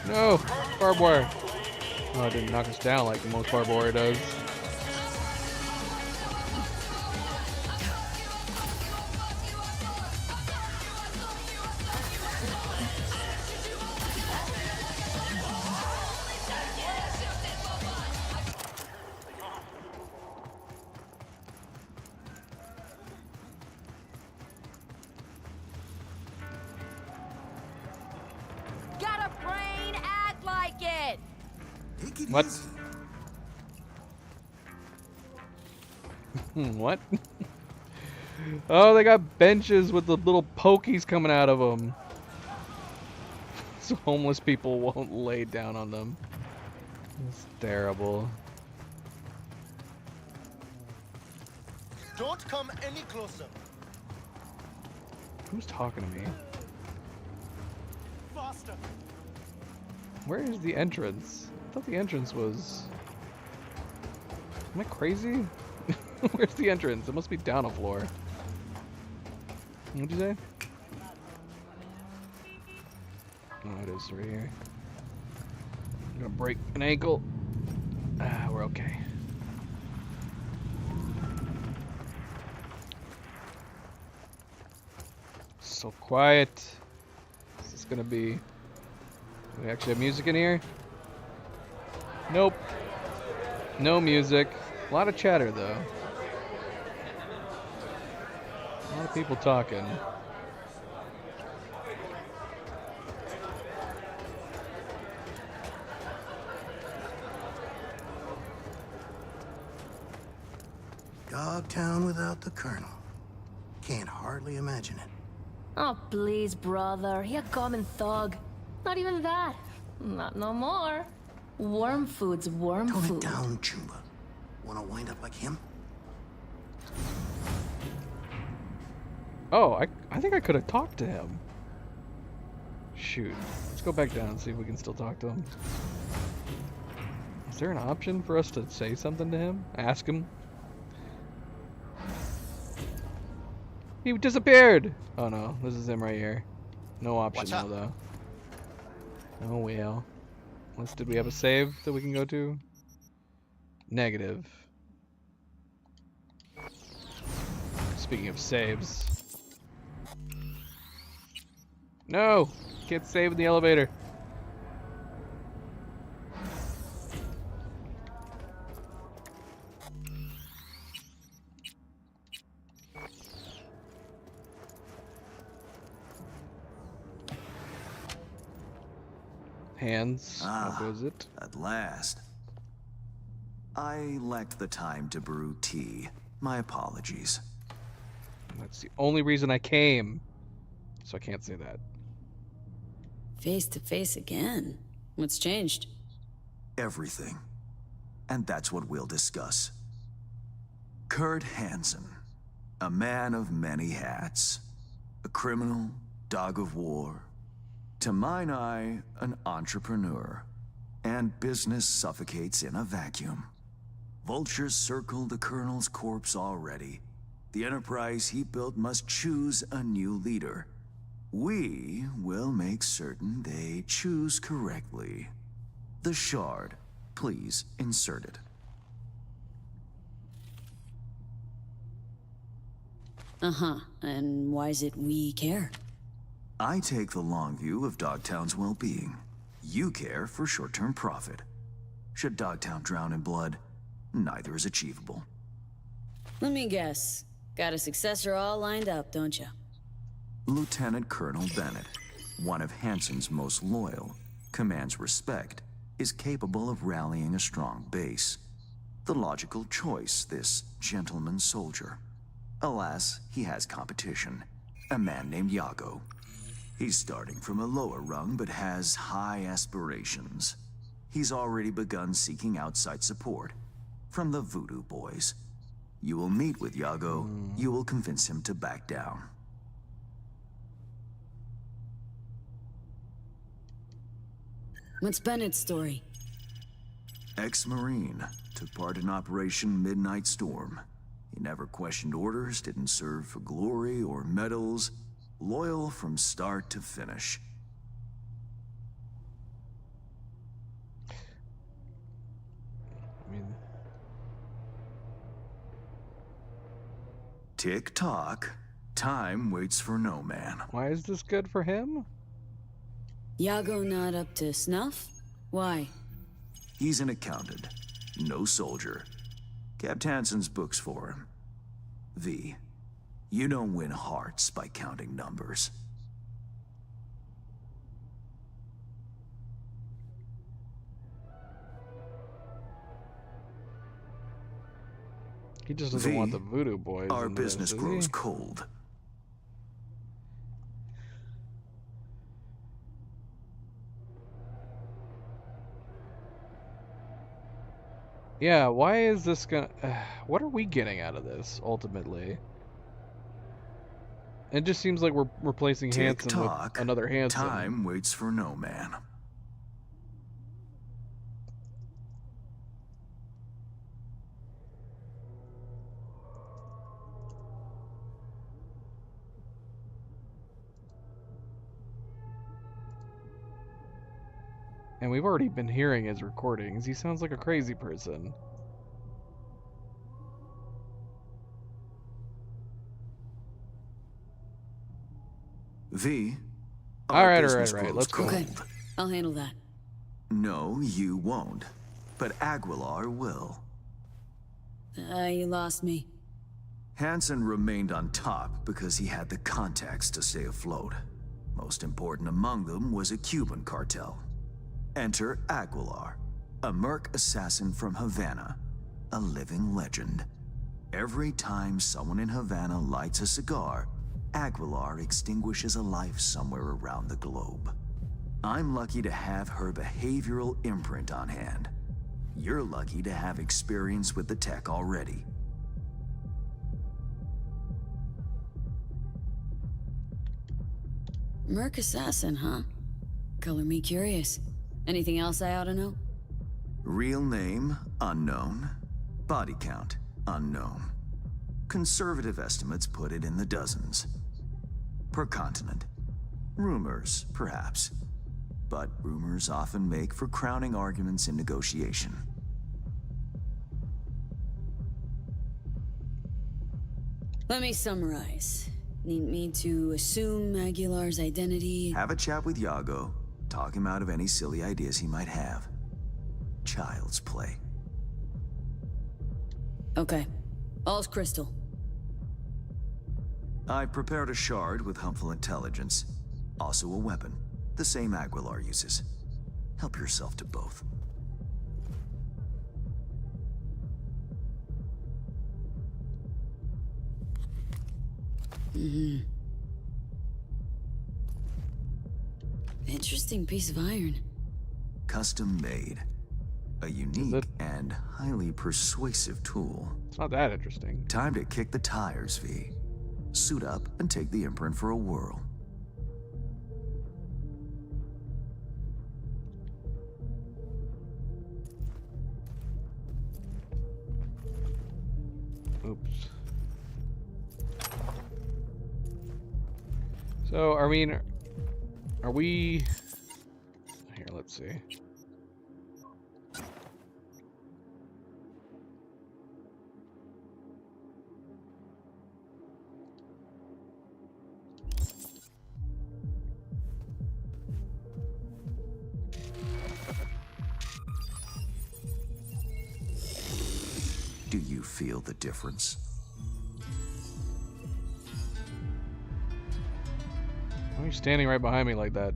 No! Barbed wire! Oh, it didn't knock us down like most barbed wire does. Got a brain? Act like it! What? What? Oh, they got benches with the little pokies coming out of them. So homeless people won't lay down on them. It's terrible. Don't come any closer. Who's talking to me? Faster. Where is the entrance? I thought the entrance was... Am I crazy? Where's the entrance? It must be down a floor. What'd you say? Oh, it is right here. I'm gonna break an ankle. Ah, we're okay. So quiet. Is this gonna be... Do we actually have music in here? Nope. No music. A lot of chatter though. A lot of people talking. Dogtown without the Colonel. Can't hardly imagine it. Oh, please, brother. You common thug. Not even that. Not no more. Worm food's worm Tone food. it down, Chuba. Wanna wind up like him? Oh, I think I could have talked to him. Shoot. Let's go back down and see if we can still talk to him. Is there an option for us to say something to him? Ask him? He disappeared! Oh no, this is him right here. No option What's up? though. Oh well. Did we have a save that we can go to? Negative. Speaking of saves. No! Can't save in the elevator. Hands. What was it? At last. I lacked the time to brew tea. My apologies. That's the only reason I came. So I can't say that. Face to face again. What's changed? Everything. And that's what we'll discuss. Kurt Hansen. A man of many hats. A criminal, dog of war. To mine eye, an entrepreneur. And business suffocates in a vacuum. Vultures circle the Colonel's corpse already. The enterprise he built must choose a new leader. We will make certain they choose correctly. The Shard, please insert it. Uh-huh. And why is it we care? I take the long view of Dogtown's well-being. You care for short-term profit. Should Dogtown drown in blood, neither is achievable. Let me guess. Got a successor all lined up, don't you? Lieutenant Colonel Bennett, one of Hansen's most loyal, commands respect, is capable of rallying a strong base. The logical choice, this gentleman soldier. Alas, he has competition. A man named Yago. He's starting from a lower rung, but has high aspirations. He's already begun seeking outside support from the Voodoo Boys. You will meet with Yago. You will convince him to back down. What's Bennett's story? Ex-Marine, took part in Operation Midnight Storm. He never questioned orders, didn't serve for glory or medals. Loyal from start to finish. Tick-tock. Time waits for no man. Why is this good for him? Yago not up to snuff? Why? He's an accountant, no soldier. Kept Hansen's books for him. V, you don't win hearts by counting numbers. He just doesn't want the Voodoo Boys. Our in this, business does grows he? cold. Yeah, why is this gonna... what are we getting out of this, ultimately? It just seems like we're replacing Hansen with another Hansen. Time waits for no man. And we've already been hearing his recordings. He sounds like a crazy person. V. All right. Let's go. Okay, I'll handle that. No, you won't. But Aguilar will. You lost me. Hansen remained on top because he had the contacts to stay afloat. Most important among them was a Cuban cartel. Enter Aguilar, a merc assassin from Havana, a living legend. Every time someone in Havana lights a cigar, Aguilar extinguishes a life somewhere around the globe. I'm lucky to have her behavioral imprint on hand. You're lucky to have experience with the tech already. Merc assassin, huh? Color me curious. Anything else I ought to know? Real name, unknown. Body count, unknown. conservative estimates put it in the dozens. Per continent. Rumors, perhaps. But rumors often make for crowning arguments in negotiation. Let me summarize. Need me to assume Aguilar's identity? Have a chat with Yago. Talk him out of any silly ideas he might have. Child's play. Okay. All's crystal. I prepared a shard with helpful intelligence. Also a weapon. The same Aguilar uses. Help yourself to both. Interesting piece of iron. Custom made. A unique and highly persuasive tool. It's not that interesting. Time to kick the tires, V. Suit up and take the imprint for a whirl. Oops. So, I mean, are we... Here, let's see. Do you feel the difference? Why are you standing right behind me like that?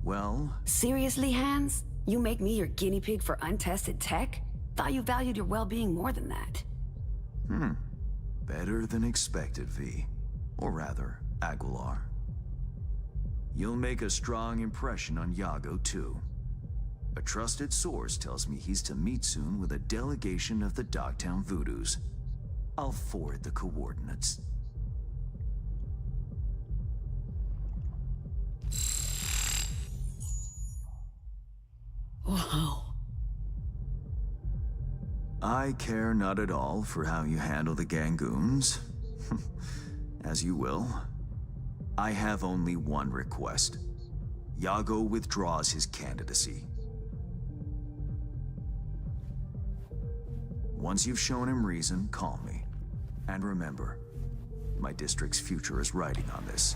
Well... Seriously, Hans? You make me your guinea pig for untested tech? Thought you valued your well-being more than that. Better than expected, V. Or rather, Aguilar. You'll make a strong impression on Yago, too. A trusted source tells me he's to meet soon with a delegation of the Dogtown Voodoos. I'll forward the coordinates. Wow. I care not at all for how you handle the Gangoons. As you will. I have only one request. Yago withdraws his candidacy. Once you've shown him reason, call me. And remember, my district's future is riding on this.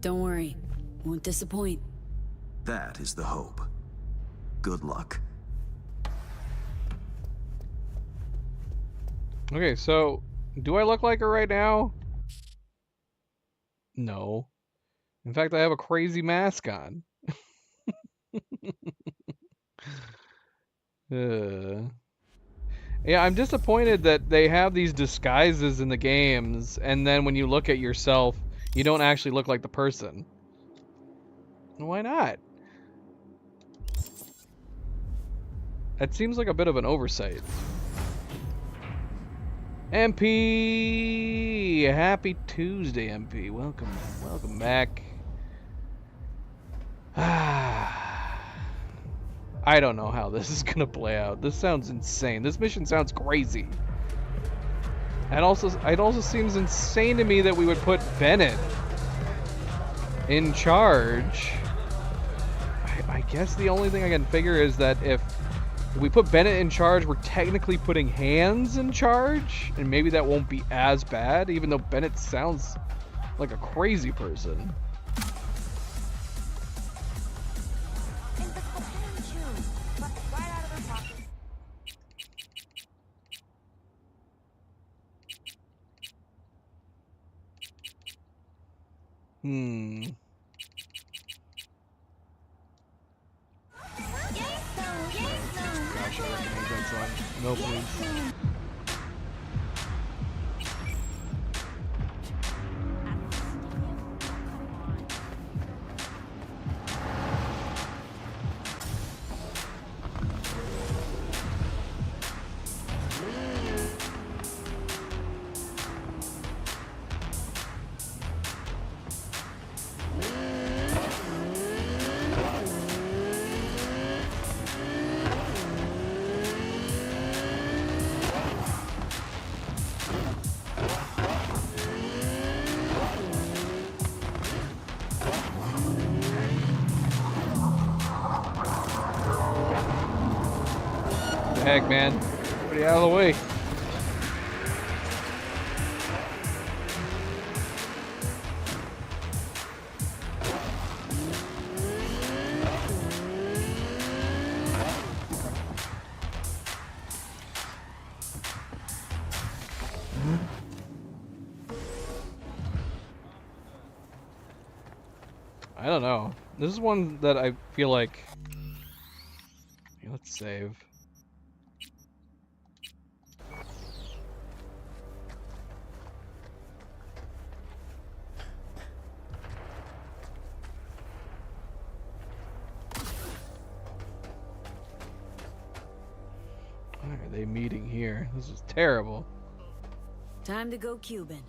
Don't worry. Won't disappoint. That is the hope. Good luck. Okay, so, do I look like her right now? No. In fact, I have a crazy mask on. Yeah, I'm disappointed that they have these disguises in the games, and then when you look at yourself, you don't actually look like the person. Why not? That seems like a bit of an oversight. MP! Happy Tuesday, MP. Welcome back. I don't know how this is gonna play out. This sounds insane. This mission sounds crazy. And also, it also seems insane to me that we would put Bennett in charge. I guess the only thing I can figure is that if we put Bennett in charge, we're technically putting Hans in charge, and maybe that won't be as bad, even though Bennett sounds like a crazy person. Gosh, I recognize that song. No, please. the heck, man? Get out of the way. I don't know. This is one that I feel like... Let's save. Why are they meeting here? This is terrible. Time to go Cuban.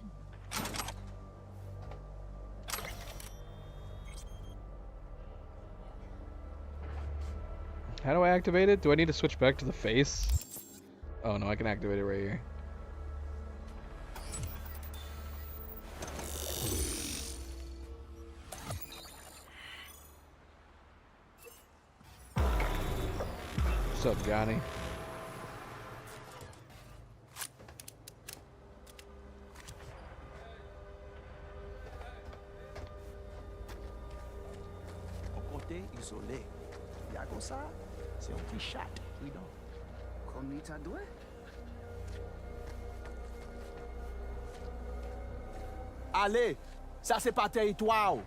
How do I activate it? Do I need to switch back to the face? Oh no, I can activate it right here. What's up, Johnny? Côté isolé. Y'a comme ça, c'est un petit chat qui dort. Comme il t'a doué? Allez, ça c'est pas territoire.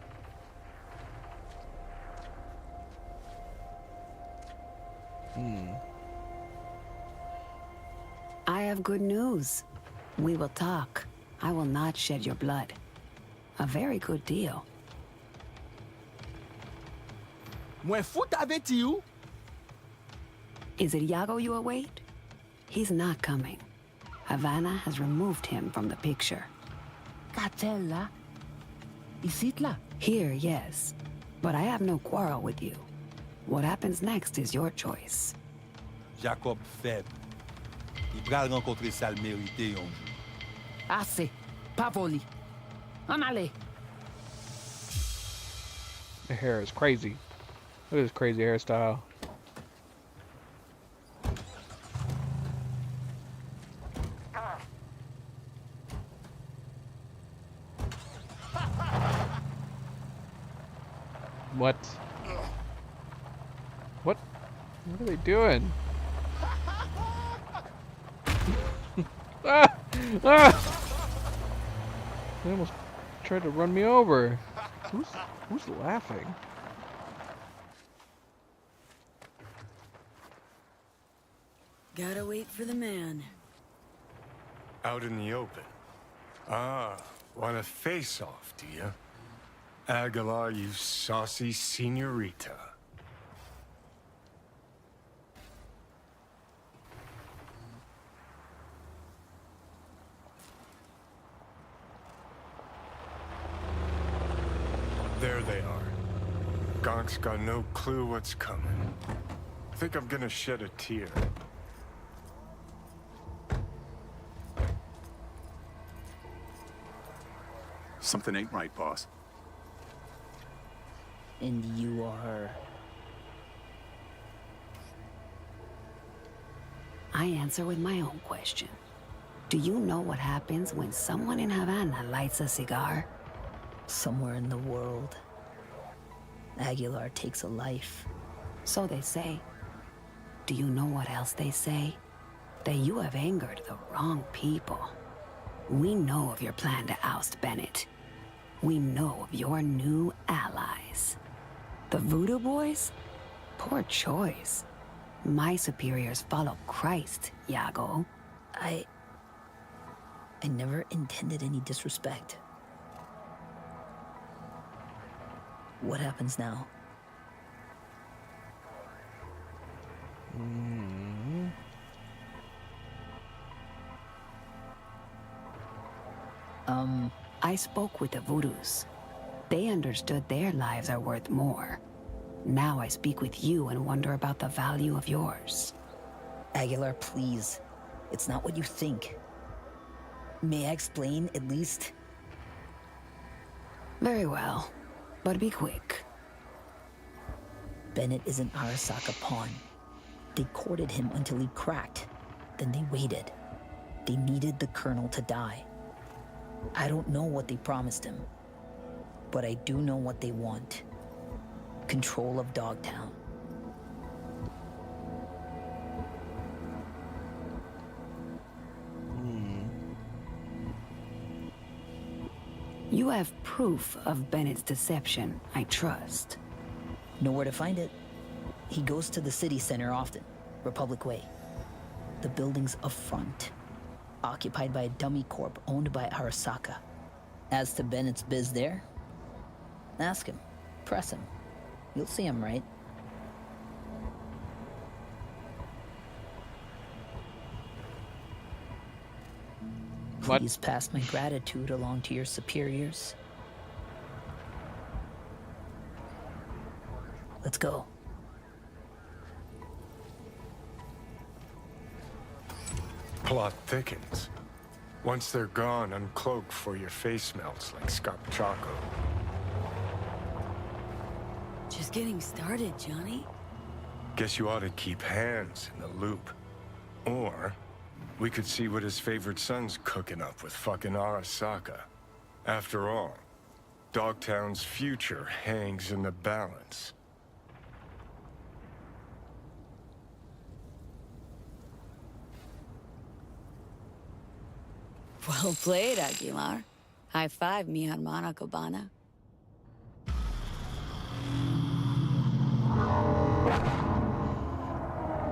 I have good news. We will talk. I will not shed your blood. A very good deal. Mwen fout avec you. Is it Iago you await? He's not coming. Havana has removed him from the picture. Catella. Isitla. Here, yes. But I have no quarrel with you. What happens next is your choice. Jacob faible. Il pral rencontrer sale mérité un jour. Assez. Pavoli. En allez. The hair is crazy. Look at this crazy hairstyle. What? What? What are they doing? Ah! Ah! They almost tried to run me over. Who's laughing? Gotta wait for the man. Out in the open. Ah, want a face-off, do you? Aguilar, you saucy senorita. There they are. Gonk's got no clue what's coming. I think I'm gonna shed a tear. Something ain't right, boss. And you are... I answer with my own question. Do you know what happens when someone in Havana lights a cigar? Somewhere in the world, Aguilar takes a life. So they say. Do you know what else they say? That you have angered the wrong people. We know of your plan to oust Bennett. We know of your new allies. The Voodoo Boys? Poor choice. My superiors follow Christ, Iago. I never intended any disrespect. What happens now? I spoke with the Voodoos. They understood their lives are worth more. Now I speak with you and wonder about the value of yours. Aguilar, please. It's not what you think. May I explain, at least? Very well, but be quick. Bennett isn't Arasaka pawn. They courted him until he cracked. Then they waited. They needed the Colonel to die. I don't know what they promised him, but I do know what they want. Control of Dogtown. You have proof of Bennett's deception, I trust. Know where to find it. He goes to the city center often, Republic Way. The building's a front, occupied by a dummy corp owned by Arasaka. As to Bennett's biz there, ask him, press him. You'll see him, right? What? Please pass my gratitude along to your superiors. Let's go. Plot thickens. Once they're gone, uncloak before your face melts like Scott Choco. Just getting started, Johnny. Guess you ought to keep hands in the loop. Or we could see what his favorite son's cooking up with fucking Arasaka. After all, Dogtown's future hangs in the balance. Well played, Aguilar. High five, mi hermana Cubana.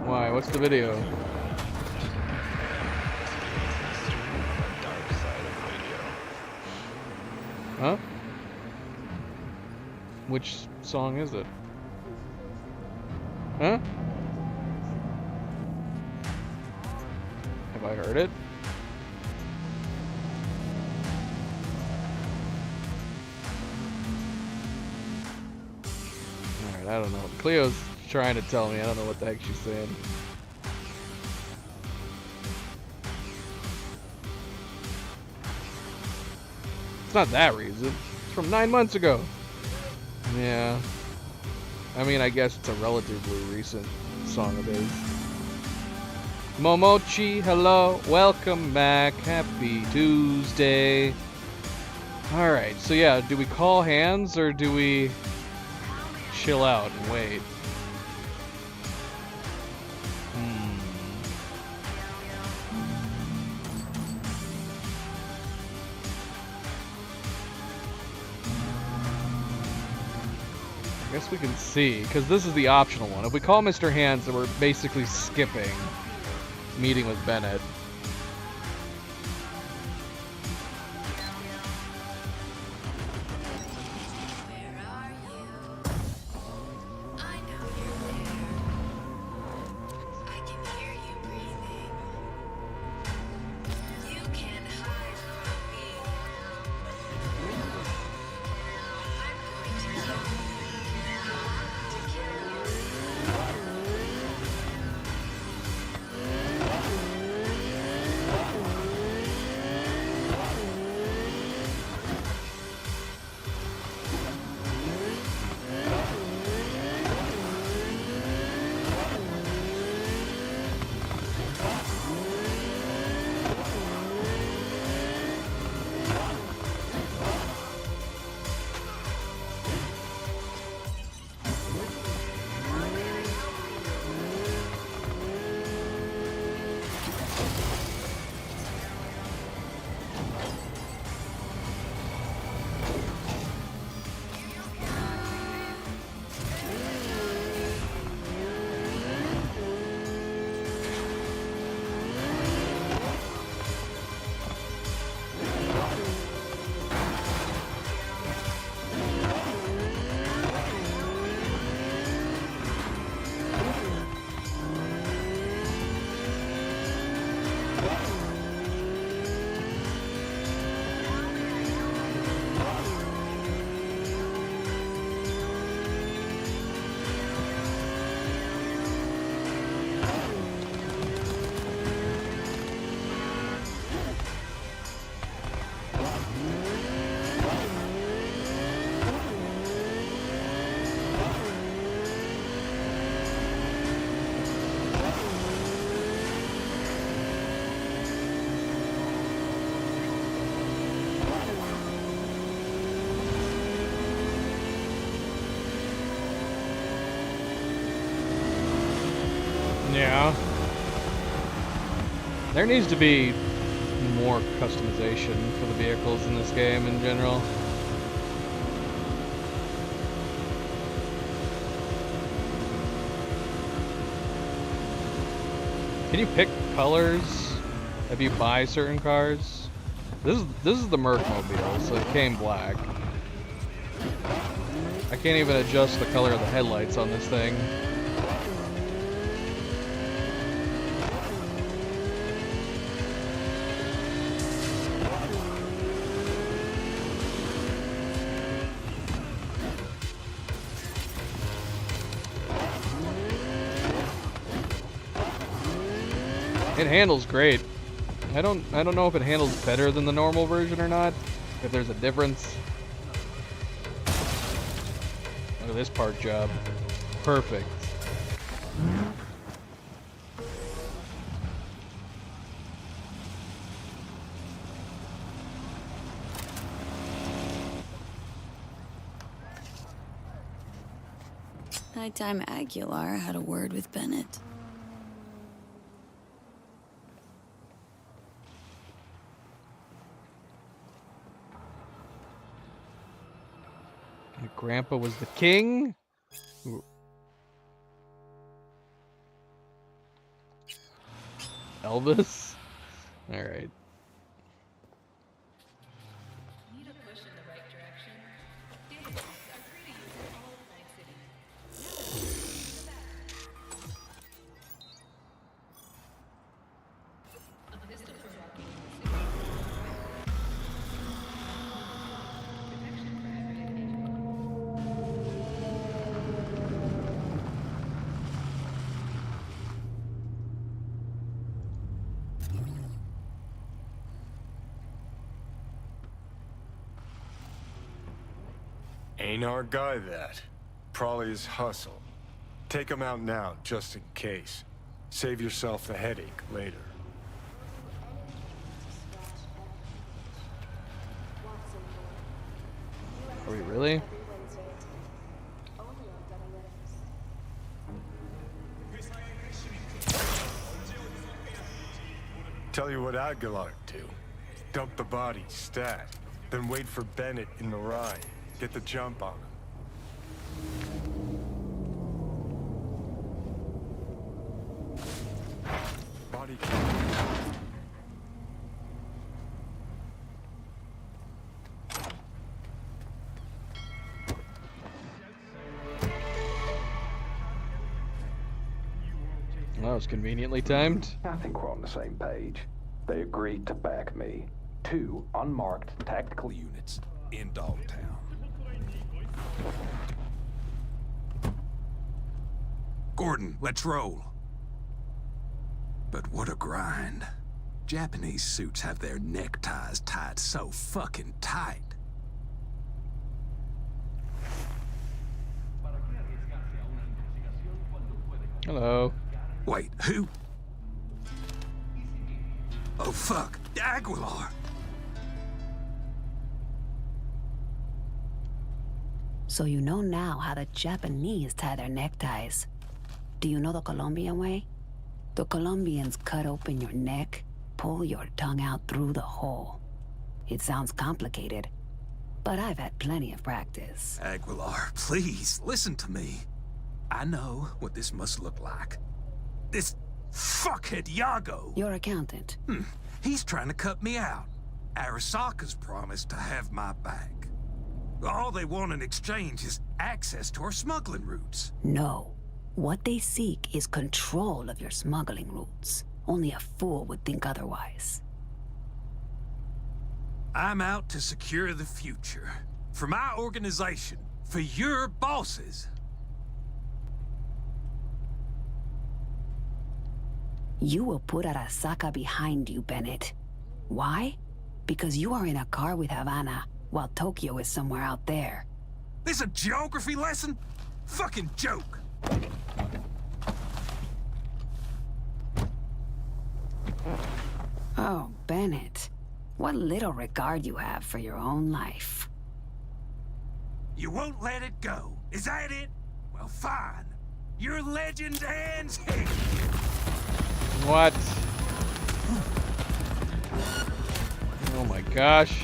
Why? What's the video? Huh? Which song is it? Huh? Have I heard it? Alright, I don't know. Cleo's trying to tell me. I don't know what the heck she's saying. It's not that reason. It's from 9 months ago. Yeah. I mean, I guess it's a relatively recent song of his. Momochi, hello. Welcome back. Happy Tuesday. Alright, so yeah, do we call hands or do we chill out and wait? I guess we can see, because this is the optional one. If we call Mr. Hands, then we're basically skipping meeting with Bennett. Yeah. There needs to be more customization for the vehicles in this game in general. Can you pick colors if you buy certain cars? This is the Mercmobile, so it came black. I can't even adjust the color of the headlights on this thing. It handles great. I don't know if it handles better than the normal version or not. If there's a difference. Look at this park job. Perfect. Nighttime Aguilar had a word with Bennett. Your grandpa was the king? Ooh. Elvis? Alright. Ain't our guy that. Probably his hustle. Take him out now, just in case. Save yourself the headache later. Are we really? Tell you what Aguilar do. Dump the body, stat. Then wait for Bennett in the ride. Get the jump on him. Body That was conveniently timed. I think we're on the same page. They agreed to back me. 2 unmarked tactical units in Dogtown. Gordon, let's roll. But what a grind. Japanese suits have their neckties tied so fucking tight. Hello. Wait, who? Oh fuck, Aguilar. So you know now how the Japanese tie their neckties. Do you know the Colombian way? The Colombians cut open your neck, pull your tongue out through the hole. It sounds complicated, but I've had plenty of practice. Aguilar, please, listen to me. I know what this must look like. This fuckhead Yago. Your accountant. He's trying to cut me out. Arasaka's promised to have my back. All they want in exchange is access to our smuggling routes. No. What they seek is control of your smuggling routes. Only a fool would think otherwise. I'm out to secure the future. For my organization. For your bosses. You will put Arasaka behind you, Bennett. Why? Because you are in a car with Havana, while Tokyo is somewhere out there. This a geography lesson? Fucking joke. Oh, Bennett. What little regard you have for your own life. You won't let it go. Is that it? Well, fine. Your legend ends here. What? Oh my gosh.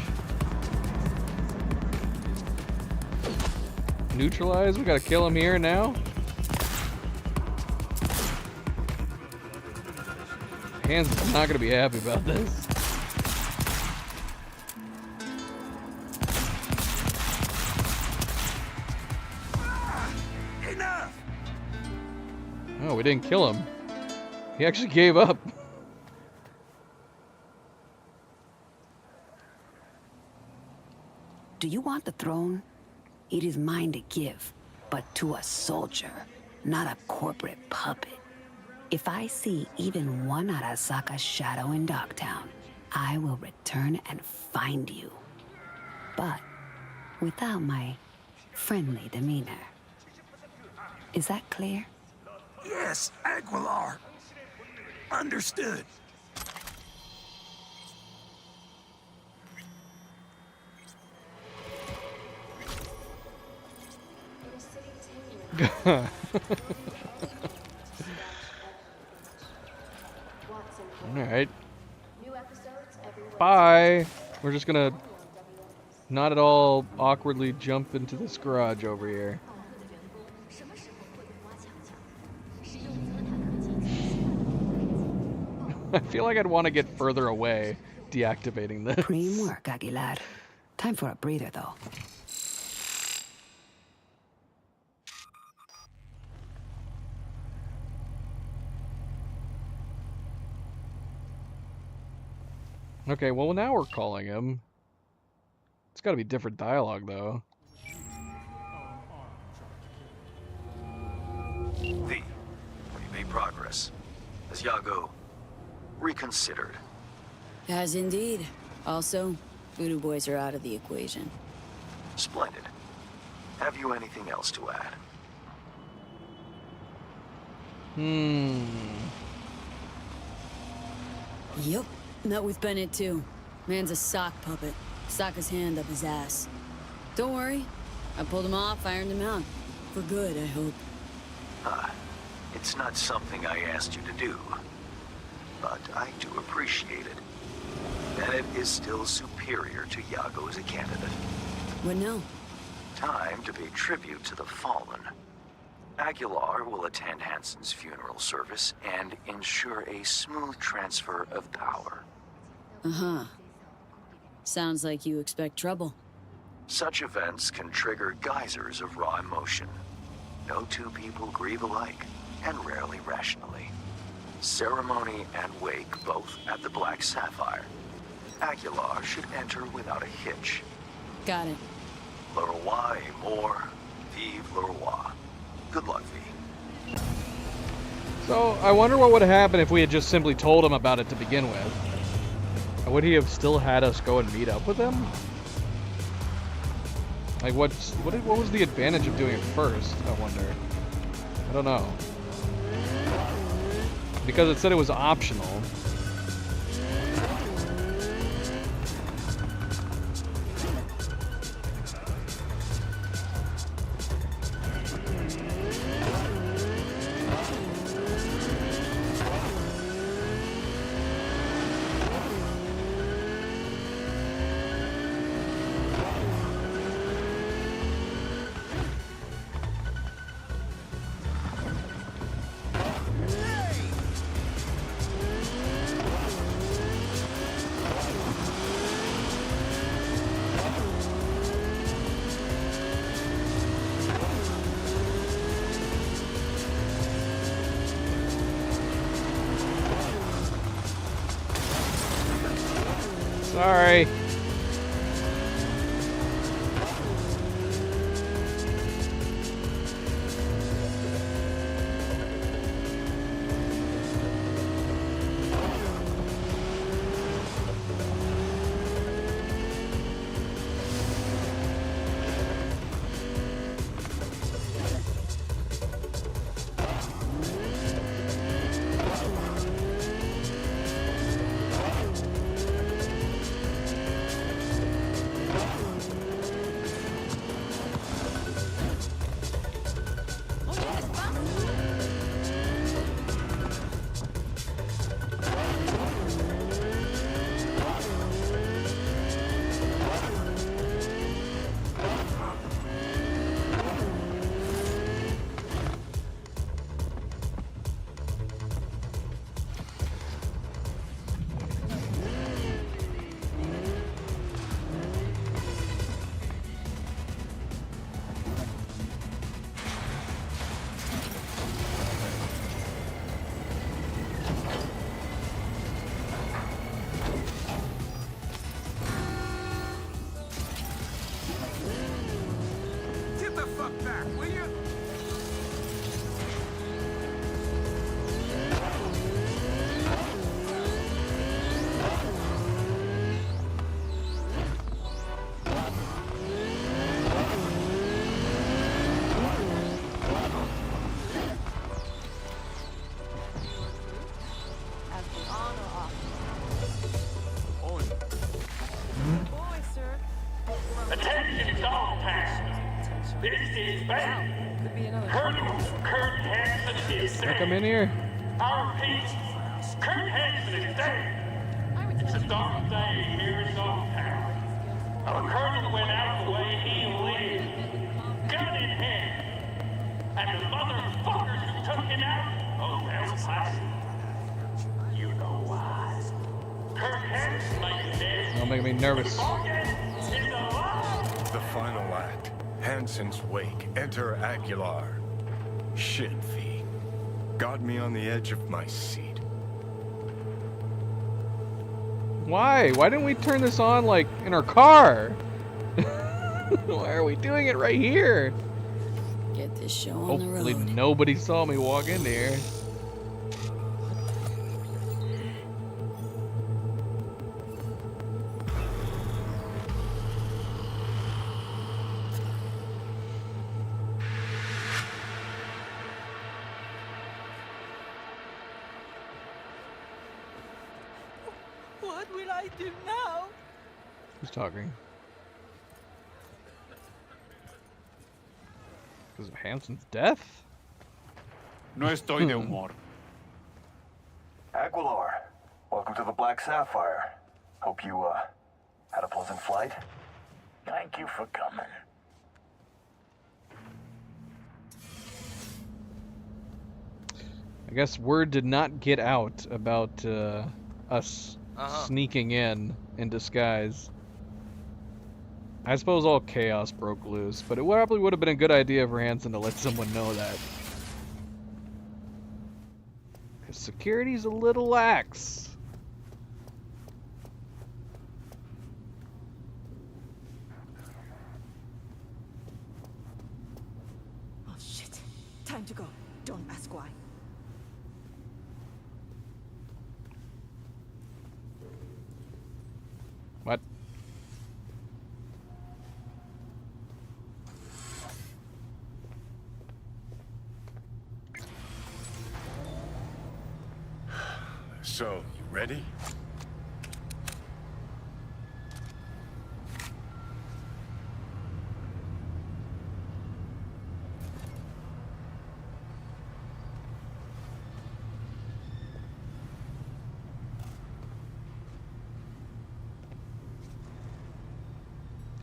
Neutralize? We gotta kill him here now? Hands is not gonna be happy about this. Enough! Oh, we didn't kill him. He actually gave up. Do you want the throne? It is mine to give, but to a soldier, not a corporate puppet. If I see even one Arasaka shadow in Dogtown, I will return and find you. But without my friendly demeanor. Is that clear? Yes, Aguilar. Understood. Alright. Bye! We're just gonna not at all awkwardly jump into this garage over here. I feel like I'd want to get further away deactivating this. Cream work, Aguilar. Time for a breather, though. Okay, well now we're calling him. It's gotta be different dialogue, though. V, we made progress. Has Yago reconsidered? Has indeed. Also, Voodoo Boys are out of the equation. Splendid. Have you anything else to add? Yep, met with Bennett too. Man's a sock puppet. Sock his hand up his ass. Don't worry, I pulled him off, ironed him out. For good, I hope. It's not something I asked you to do, but I do appreciate it. Bennett is still superior to Yago as a candidate. What now? Time to pay tribute to the fallen. Aguilar will attend Hansen's funeral service and ensure a smooth transfer of power. Uh-huh. Sounds like you expect trouble. Such events can trigger geysers of raw emotion. No two people grieve alike, and rarely rationally. Ceremony and wake both at the Black Sapphire. Aguilar should enter without a hitch. Got it. Le roi est mort, vive le roi. Good luck, V. So, I wonder what would have happened if we had just simply told him about it to begin with. Would he have still had us go and meet up with him? Like, what was the advantage of doing it first, I wonder? I don't know. Because it said it was optional. Sorry. will you? Attention, Dogtown. This is Ben. Colonel Kurt Hansen is Can I dead. come in here? Our peace. Kurt Hansen is dead. It's a dark day here in Dogtown. Our colonel went out the way he lived, gun in hand. And the motherfuckers who took him out, oh, they'll pass. You know why. Kurt Hansen makes dead. Don't make me nervous. The final act. Hansen's wake. Enter Aguilar. Shit, V. Got me on the edge of my seat. Why? Why didn't we turn this on, like, in our car? Why are we doing it right here? Get this show on the Hopefully road. nobody saw me walk in here. What will I do now? Who's talking? Because of Hansen's death? No estoy de humor. Aguilar, welcome to the Black Sapphire. Hope you, had a pleasant flight. Thank you for coming. I guess word did not get out about us sneaking in disguise. I suppose all chaos broke loose, but it probably would have been a good idea for Hansen to let someone know that. Because security's a little lax. Oh shit. Time to go. Don't ask why. What? So, you ready?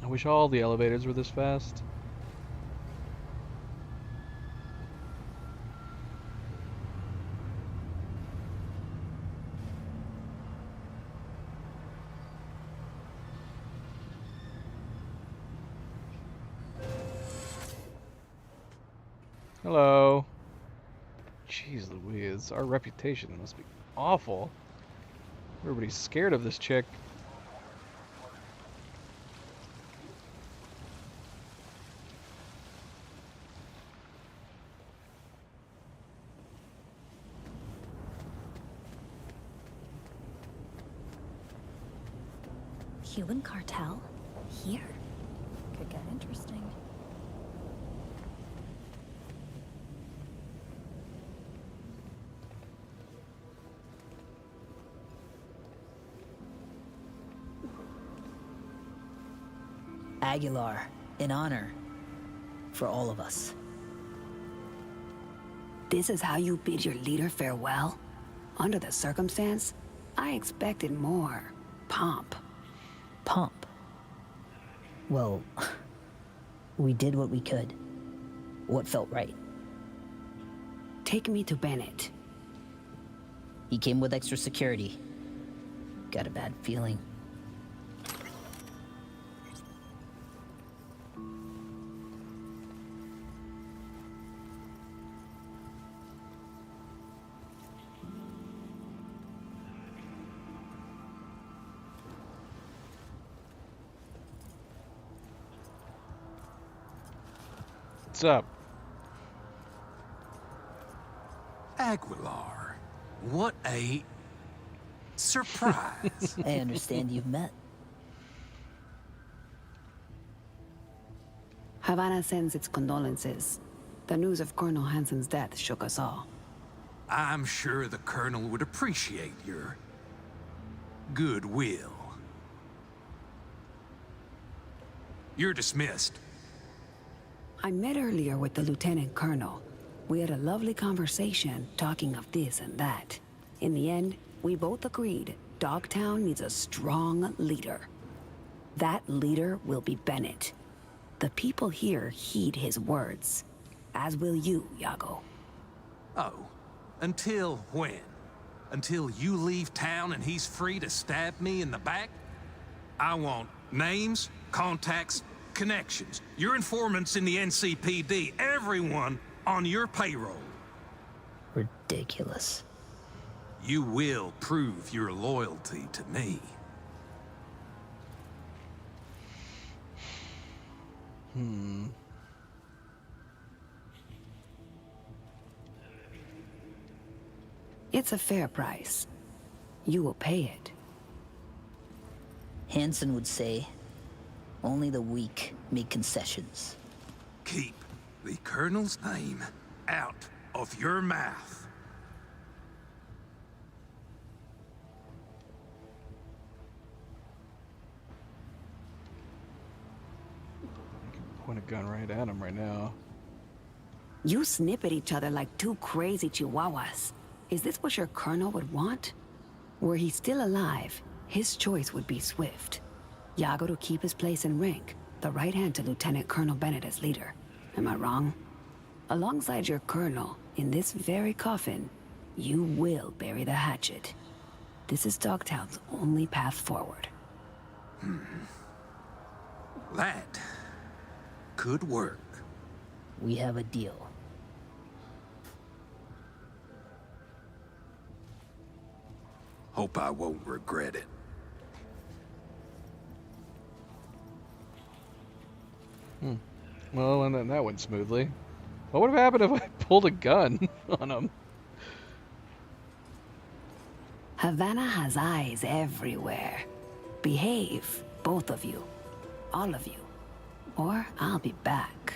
I wish all the elevators were this fast. Hello. Jeez Louise, our reputation must be awful. Everybody's scared of this chick. Cuban cartel? Here? Could get interesting. Aguilar, in honor. For all of us. This is how you bid your leader farewell? Under the circumstance, I expected more pomp. Pomp? Well, we did what we could. What felt right. Take me to Bennett. He came with extra security. Got a bad feeling. What's up? Aguilar. What a surprise. I understand you've met. Havana sends its condolences. The news of Colonel Hansen's death shook us all. I'm sure the Colonel would appreciate your goodwill. You're dismissed. I met earlier with the Lieutenant Colonel. We had a lovely conversation, talking of this and that. In the end, we both agreed Dogtown needs a strong leader. That leader will be Bennett. The people here heed his words, as will you, Yago. Oh, until when? Until you leave town and he's free to stab me in the back? I want names, contacts, connections, your informants in the NCPD, everyone on your payroll. Ridiculous. You will prove your loyalty to me. It's a fair price. You will pay it. Hansen would say, only the weak make concessions. Keep the Colonel's name out of your mouth. Point a gun right at him right now. You snip at each other like two crazy chihuahuas. Is this what your colonel would want? Were he still alive, his choice would be swift. Yago to keep his place in rank, the right hand to Lieutenant Colonel Bennett as leader. Am I wrong? Alongside your colonel, in this very coffin, you will bury the hatchet. This is Dogtown's only path forward. That could work. We have a deal. Hope I won't regret it. Well, and then that went smoothly. What would have happened if I pulled a gun on him? Havana has eyes everywhere. Behave, both of you. All of you. Or I'll be back.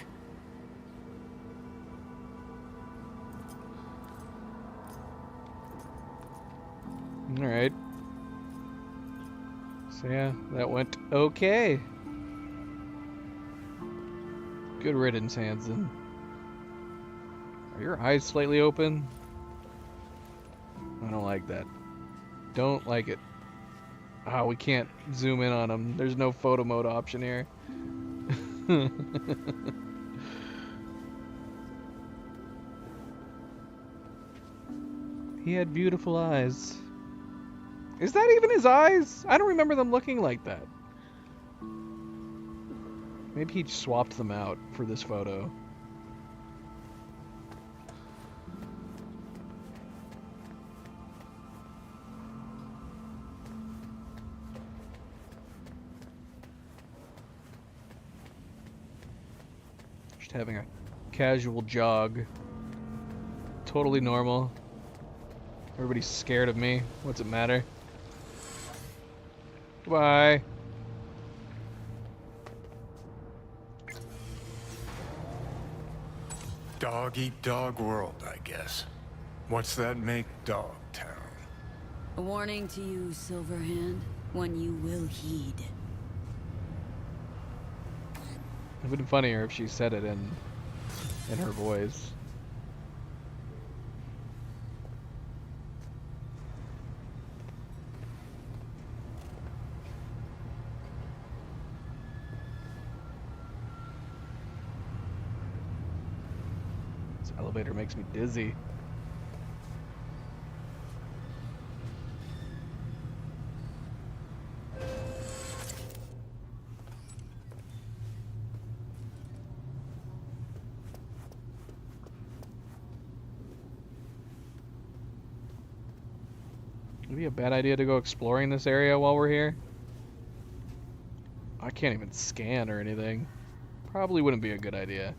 Alright. So yeah, that went okay. Good riddance, Hansen. Are your eyes slightly open? I don't like that. Don't like it. Ah, we can't zoom in on him. There's no photo mode option here. He had beautiful eyes. Is that even his eyes? I don't remember them looking like that. Maybe he swapped them out for this photo. Just having a casual jog. Totally normal. Everybody's scared of me. What's it matter? Goodbye. Dog-eat-dog world, I guess. What's that make Dogtown? A warning to you, Silverhand. One you will heed. It would have been funnier if she said it in her voice. This elevator makes me dizzy. Would it be a bad idea to go exploring this area while we're here? I can't even scan or anything. Probably wouldn't be a good idea.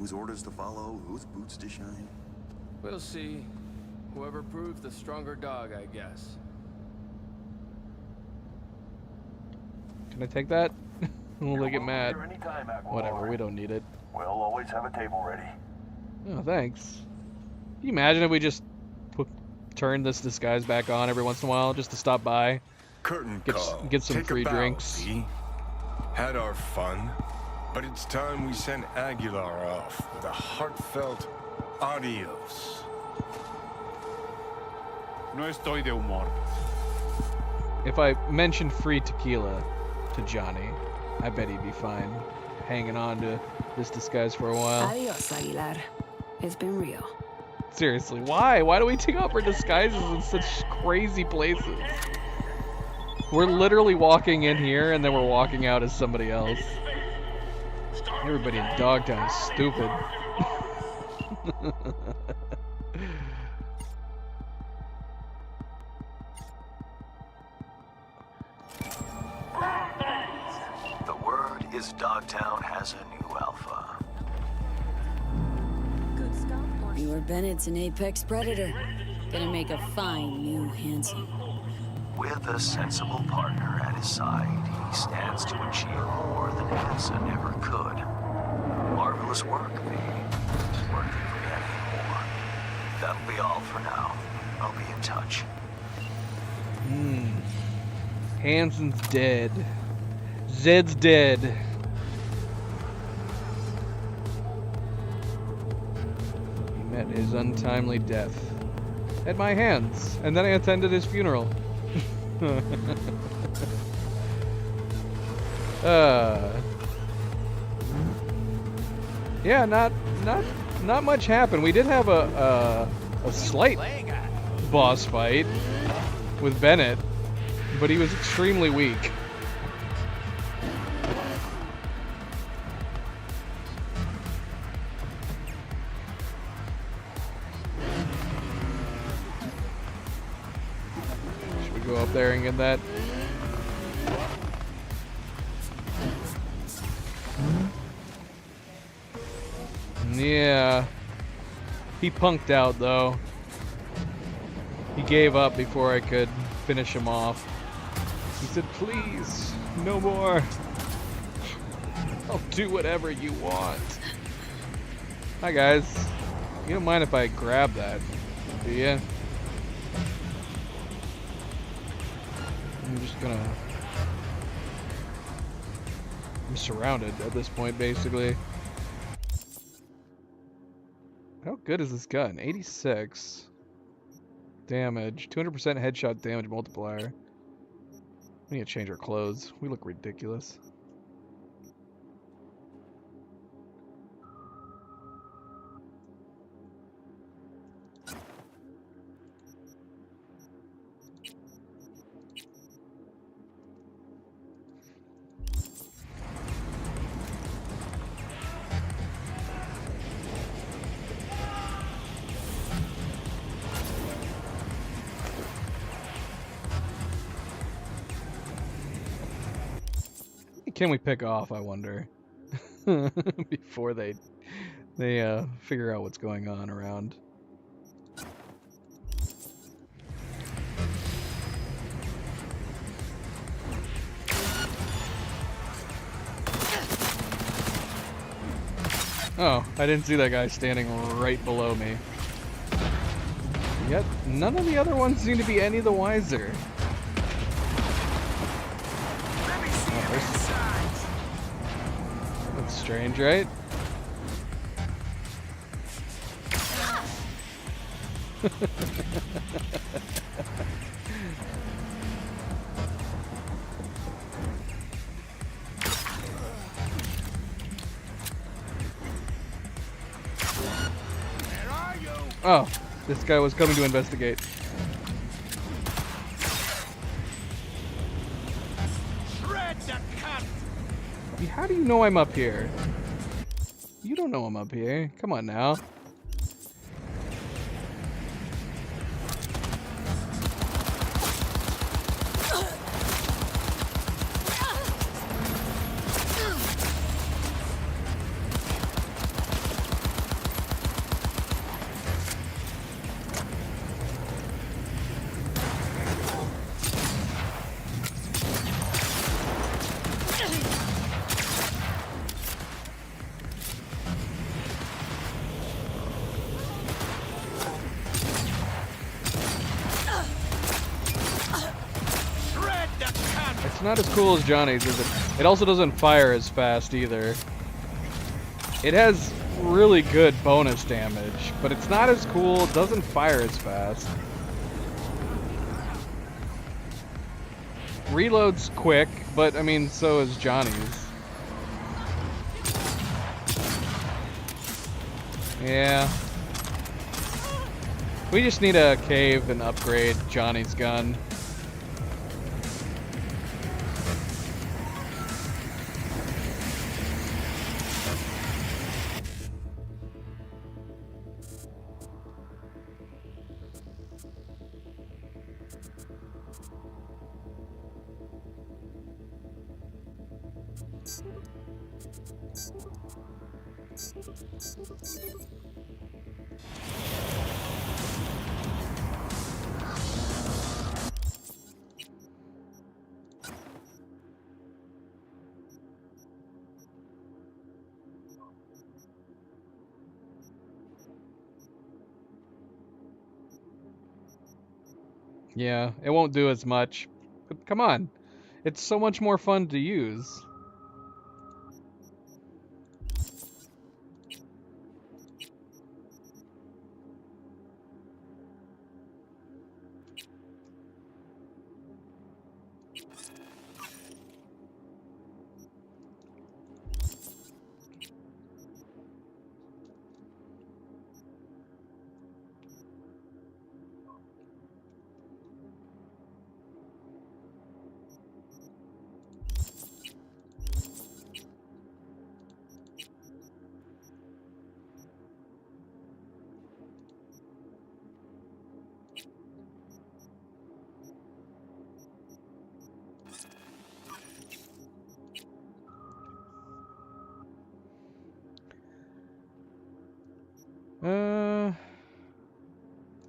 Whose orders to follow, whose boots to shine? We'll see. Whoever proves the stronger dog, I guess. Can I take that? Will they get mad? Whatever, we don't need it. We'll always have a table ready. Oh, thanks. Can you imagine if we just turn this disguise back on every once in a while just to stop by? Curtain get, call. get some Take free a bow, drinks. V. Had our fun, but it's time we sent Aguilar off with a heartfelt adios. No estoy de humor. If I mentioned free tequila to Johnny, I bet he'd be fine hanging on to this disguise for a while. Adios, Aguilar. It's been real. Seriously, why? Why do we take off our disguises in such crazy places? We're literally walking in here and then we're walking out as somebody else. Everybody in Dogtown is stupid. The word is Dogtown has a new alpha. You are Bennett's an apex predator. Gonna make a fine new Hanson. With a sensible partner at his side, he stands to achieve more than Hanson ever could. Marvelous work, V. Working for me anymore. That'll be all for now. I'll be in touch. Hanson's dead. Zed's dead. He met his untimely death at my hands, and then I attended his funeral. Yeah, not much happened. We did have a slight boss fight with Bennett, but he was extremely weak. Should we go up there and get that? Yeah. He punked out though. He gave up before I could finish him off. He said, please, no more. I'll do whatever you want. Hi guys. You don't mind if I grab that, do ya? I'm just gonna... I'm surrounded at this point, basically. How good is this gun? 86 damage, 200% headshot damage multiplier. We need to change our clothes. We look ridiculous. Can we pick off, I wonder, before they figure out what's going on around. Oh, I didn't see that guy standing right below me. Yet, none of the other ones seem to be any the wiser. That's strange, right? Oh, this guy was coming to investigate. How do you know I'm up here? You don't know I'm up here. Come on now. It's not as cool as Johnny's, is it? It also doesn't fire as fast either. It has really good bonus damage, but it's not as cool. It doesn't fire as fast. Reload's quick, but I mean, so is Johnny's. Yeah. We just need a cave and upgrade Johnny's gun. Yeah, it won't do as much. But come on. It's so much more fun to use.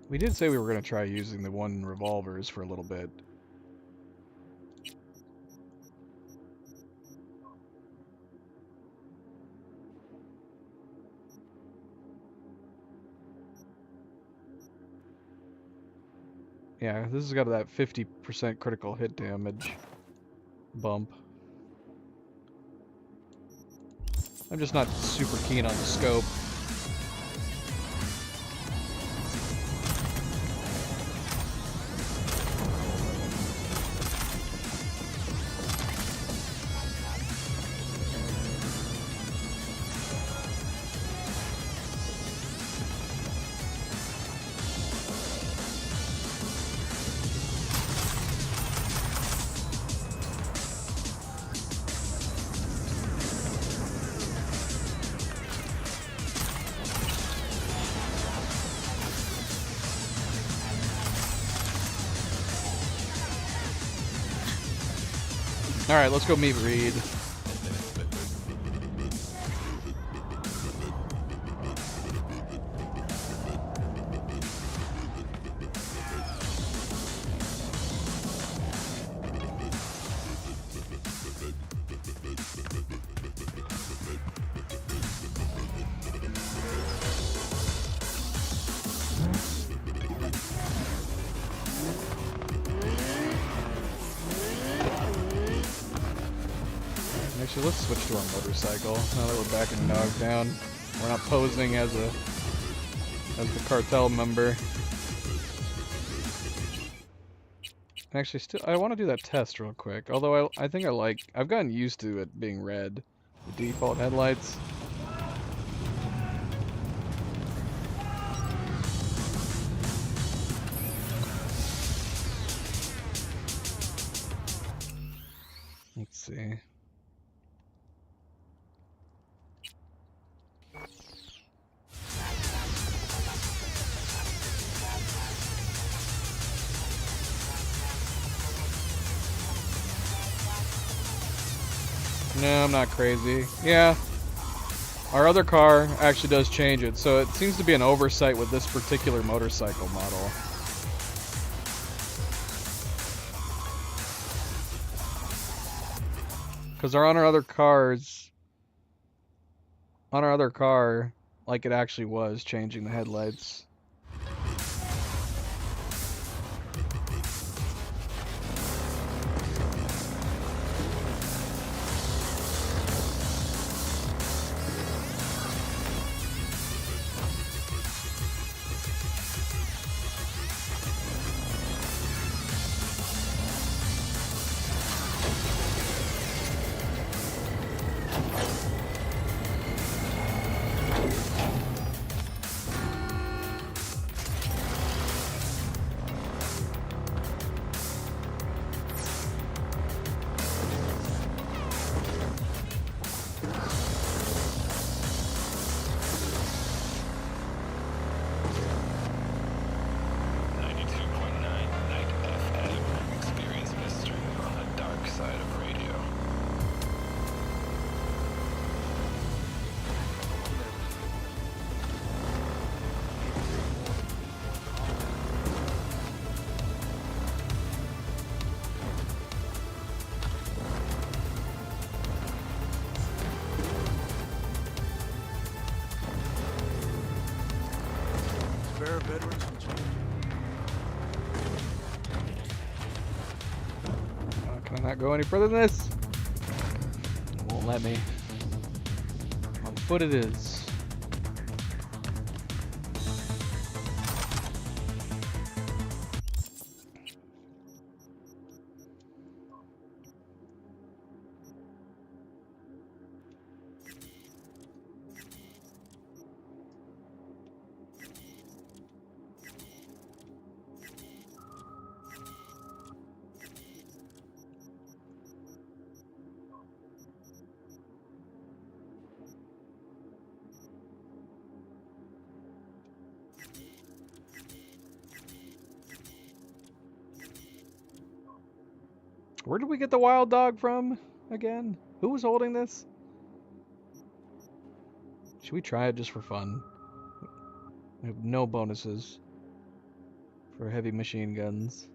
We did say we were going to try using the one revolvers for a little bit. Yeah, this has got that 50% critical hit damage bump. I'm just not super keen on the scope. Alright, let's go meet Reed. Actually, let's switch to our motorcycle now that we're back in Dogtown. We're not posing as the cartel member. Actually, I want to do that test real quick. Although I think I've gotten used to it being red, the default headlights. Let's see. No, I'm not crazy. Yeah. Our other car actually does change it, so it seems to be an oversight with this particular motorcycle model. Because on our other car, like it actually was changing the headlights. Can I not go any further than this? It won't let me. On foot it is. Where did we get the wild dog from again? Who was holding this? Should we try it just for fun? We have no bonuses for heavy machine guns.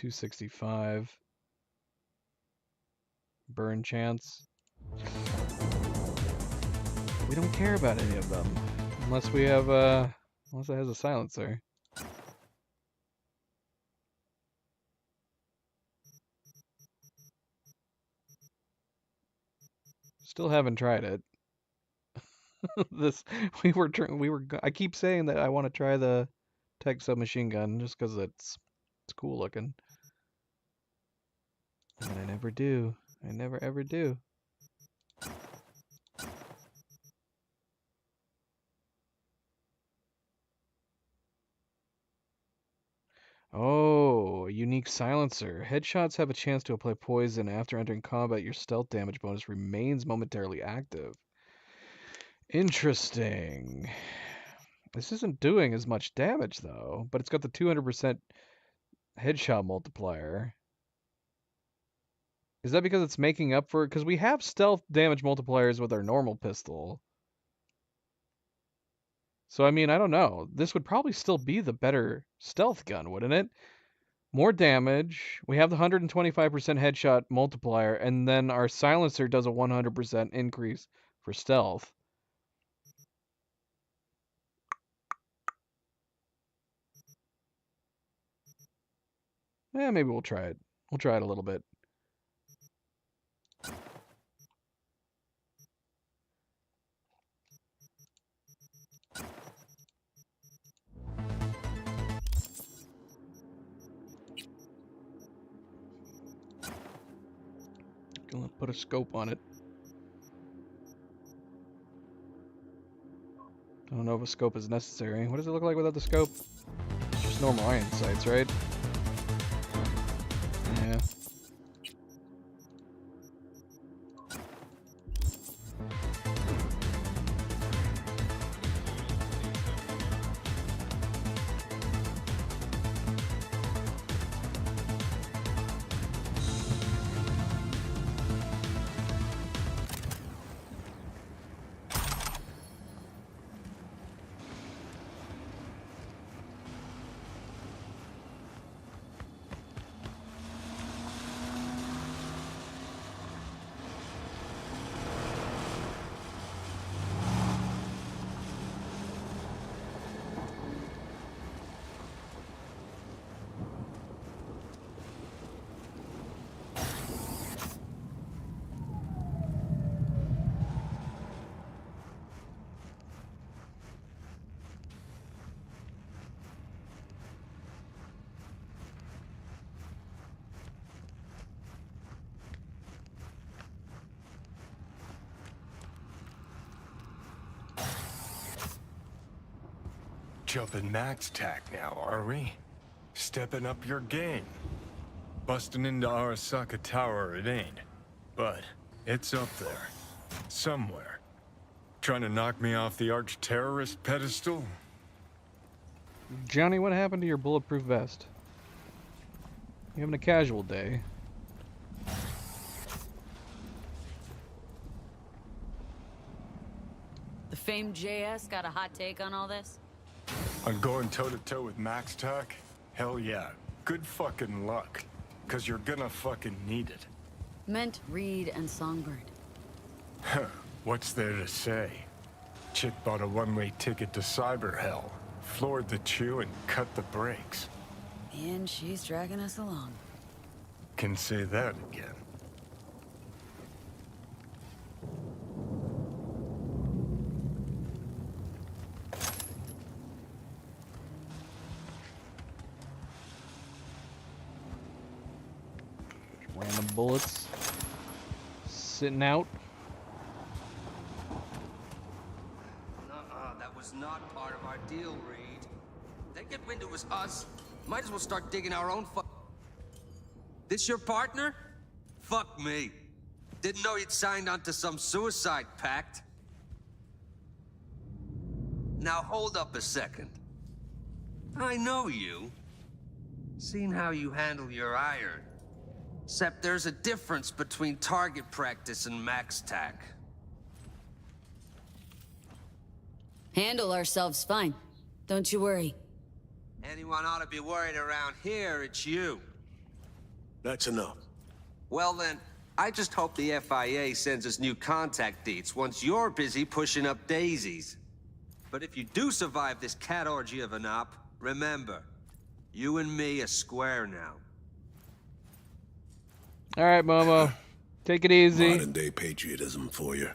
$265. Burn chance. We don't care about any of them. Unless we have unless it has a silencer. Still haven't tried it. I keep saying that I want to try the Tech submachine gun just because it's cool looking. And I never do. I never ever do. Oh, a unique silencer. Headshots have a chance to apply poison after entering combat. Your stealth damage bonus remains momentarily active. Interesting. This isn't doing as much damage though, but it's got the 200% headshot multiplier. Is that because it's making up for it? Because we have stealth damage multipliers with our normal pistol. So, I mean, I don't know. This would probably still be the better stealth gun, wouldn't it? More damage. We have the 125% headshot multiplier, and then our silencer does a 100% increase for stealth. Yeah, maybe we'll try it. We'll try it a little bit. Gonna put a scope on it. I don't know if a scope is necessary. What does it look like without the scope? Just normal iron sights, right? Yeah. Jumping max tack now, are we? Stepping up your game. Busting into Arasaka Tower it ain't. But it's up there. Somewhere. Trying to knock me off the arch-terrorist pedestal? Johnny, what happened to your bulletproof vest? You having a casual day? The famed JS got a hot take on all this? On going toe-to-toe with Max Tack? Hell yeah. Good fucking luck. Cause you're gonna fucking need it. Meant Reed and Songbird. Huh. What's there to say? Chick bought a one-way ticket to cyber hell, floored the chew and cut the brakes. And she's dragging us along. Can say that again. Random bullets sitting out. That was not part of our deal, Reed. They get wind it was us. Might as well start digging our own This your partner? Fuck me. Didn't know you'd signed onto some suicide pact. Now hold up a second. I know you. Seen how you handle your iron. Except there's a difference between target practice and max tack. Handle ourselves fine. Don't you worry. Anyone ought to be worried around here, it's you. That's enough. Well then, I just hope the FIA sends us new contact dates once you're busy pushing up daisies. But if you do survive this cat orgy of an op, remember, you and me are square now. All right, Momo. Take it easy. Modern-day patriotism for you.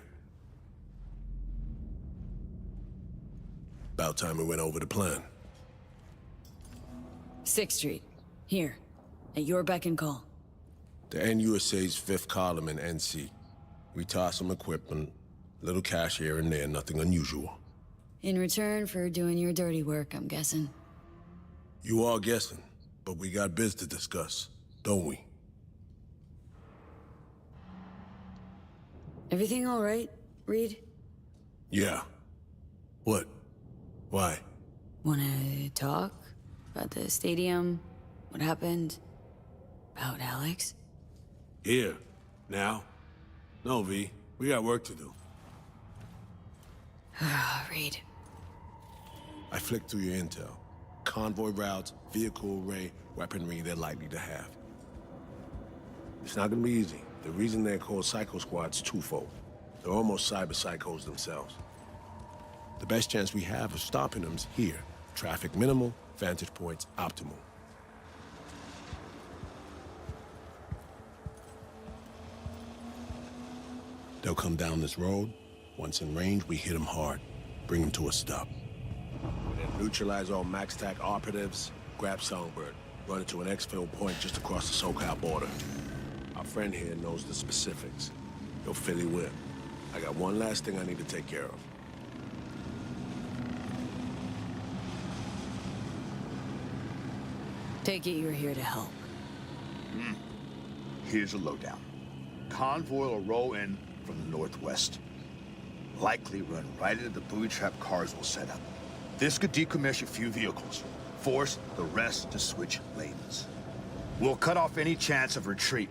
About time we went over the plan. 6th Street. Here. At your beck and call. The NUSA's 5th column in NC. We toss some equipment, little cash here and there, nothing unusual. In return for doing your dirty work, I'm guessing. You are guessing, but we got biz to discuss, don't we? Everything all right, Reed? Yeah. What? Why? Wanna talk? About the stadium? What happened? About Alex? Here. Now? No, V. We got work to do. Reed. I flicked through your intel. Convoy routes, vehicle array, weaponry they're likely to have. It's not gonna be easy. The reason they're called Psycho Squad's twofold. They're almost cyber psychos themselves. The best chance we have of stopping them's here. Traffic minimal, vantage points optimal. They'll come down this road. Once in range, we hit them hard. Bring them to a stop. We then neutralize all Max Tack operatives, grab Songbird, run it to an exfil point just across the SoCal border. Our friend here knows the specifics. He'll fill you in. I got one last thing I need to take care of. Take it you're here to help. Here's a lowdown. Convoy will roll in from the northwest. Likely run right into the booby trap cars we'll set up. This could decommission a few vehicles. Force the rest to switch lanes. We'll cut off any chance of retreat.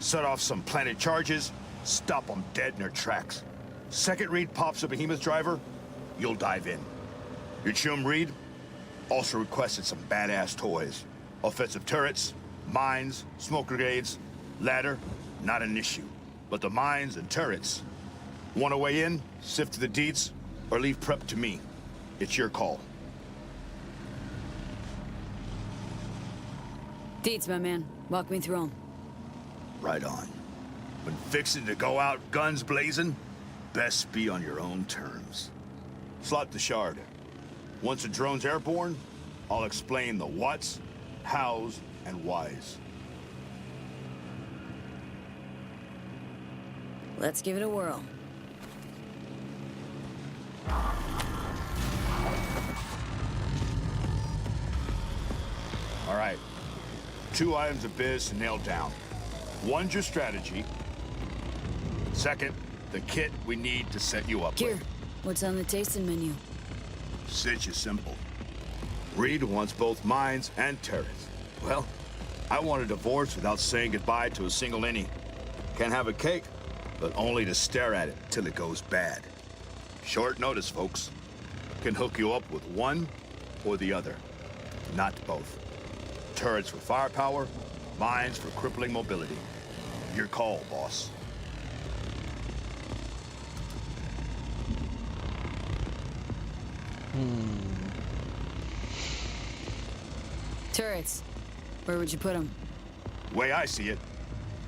Set off some planted charges, stop them dead in their tracks. Second Reed pops a behemoth driver, you'll dive in. Your chum Reed also requested some badass toys. Offensive turrets, mines, smoke grenades, ladder, not an issue. But the mines and turrets. Want to weigh in, sift to the deets, or leave prep to me? It's your call. Deets, my man. Walk me through 'em. Right on. When fixing to go out guns blazing, best be on your own terms. Slot the shard. Once the drone's airborne, I'll explain the whats, hows, and whys. Let's give it a whirl. All right. 2 items of biz to nail down. One's your strategy. Second, the kit we need to set you up Here, with. what's on the tasting menu? Sitch is simple. Reed wants both mines and turrets. Well, I want a divorce without saying goodbye to a single innie. Can't have a cake, but only to stare at it till it goes bad. Short notice, folks. Can hook you up with one or the other, not both. Turrets for firepower, mines for crippling mobility. Your call, boss. Turrets. Where would you put them? Way I see it,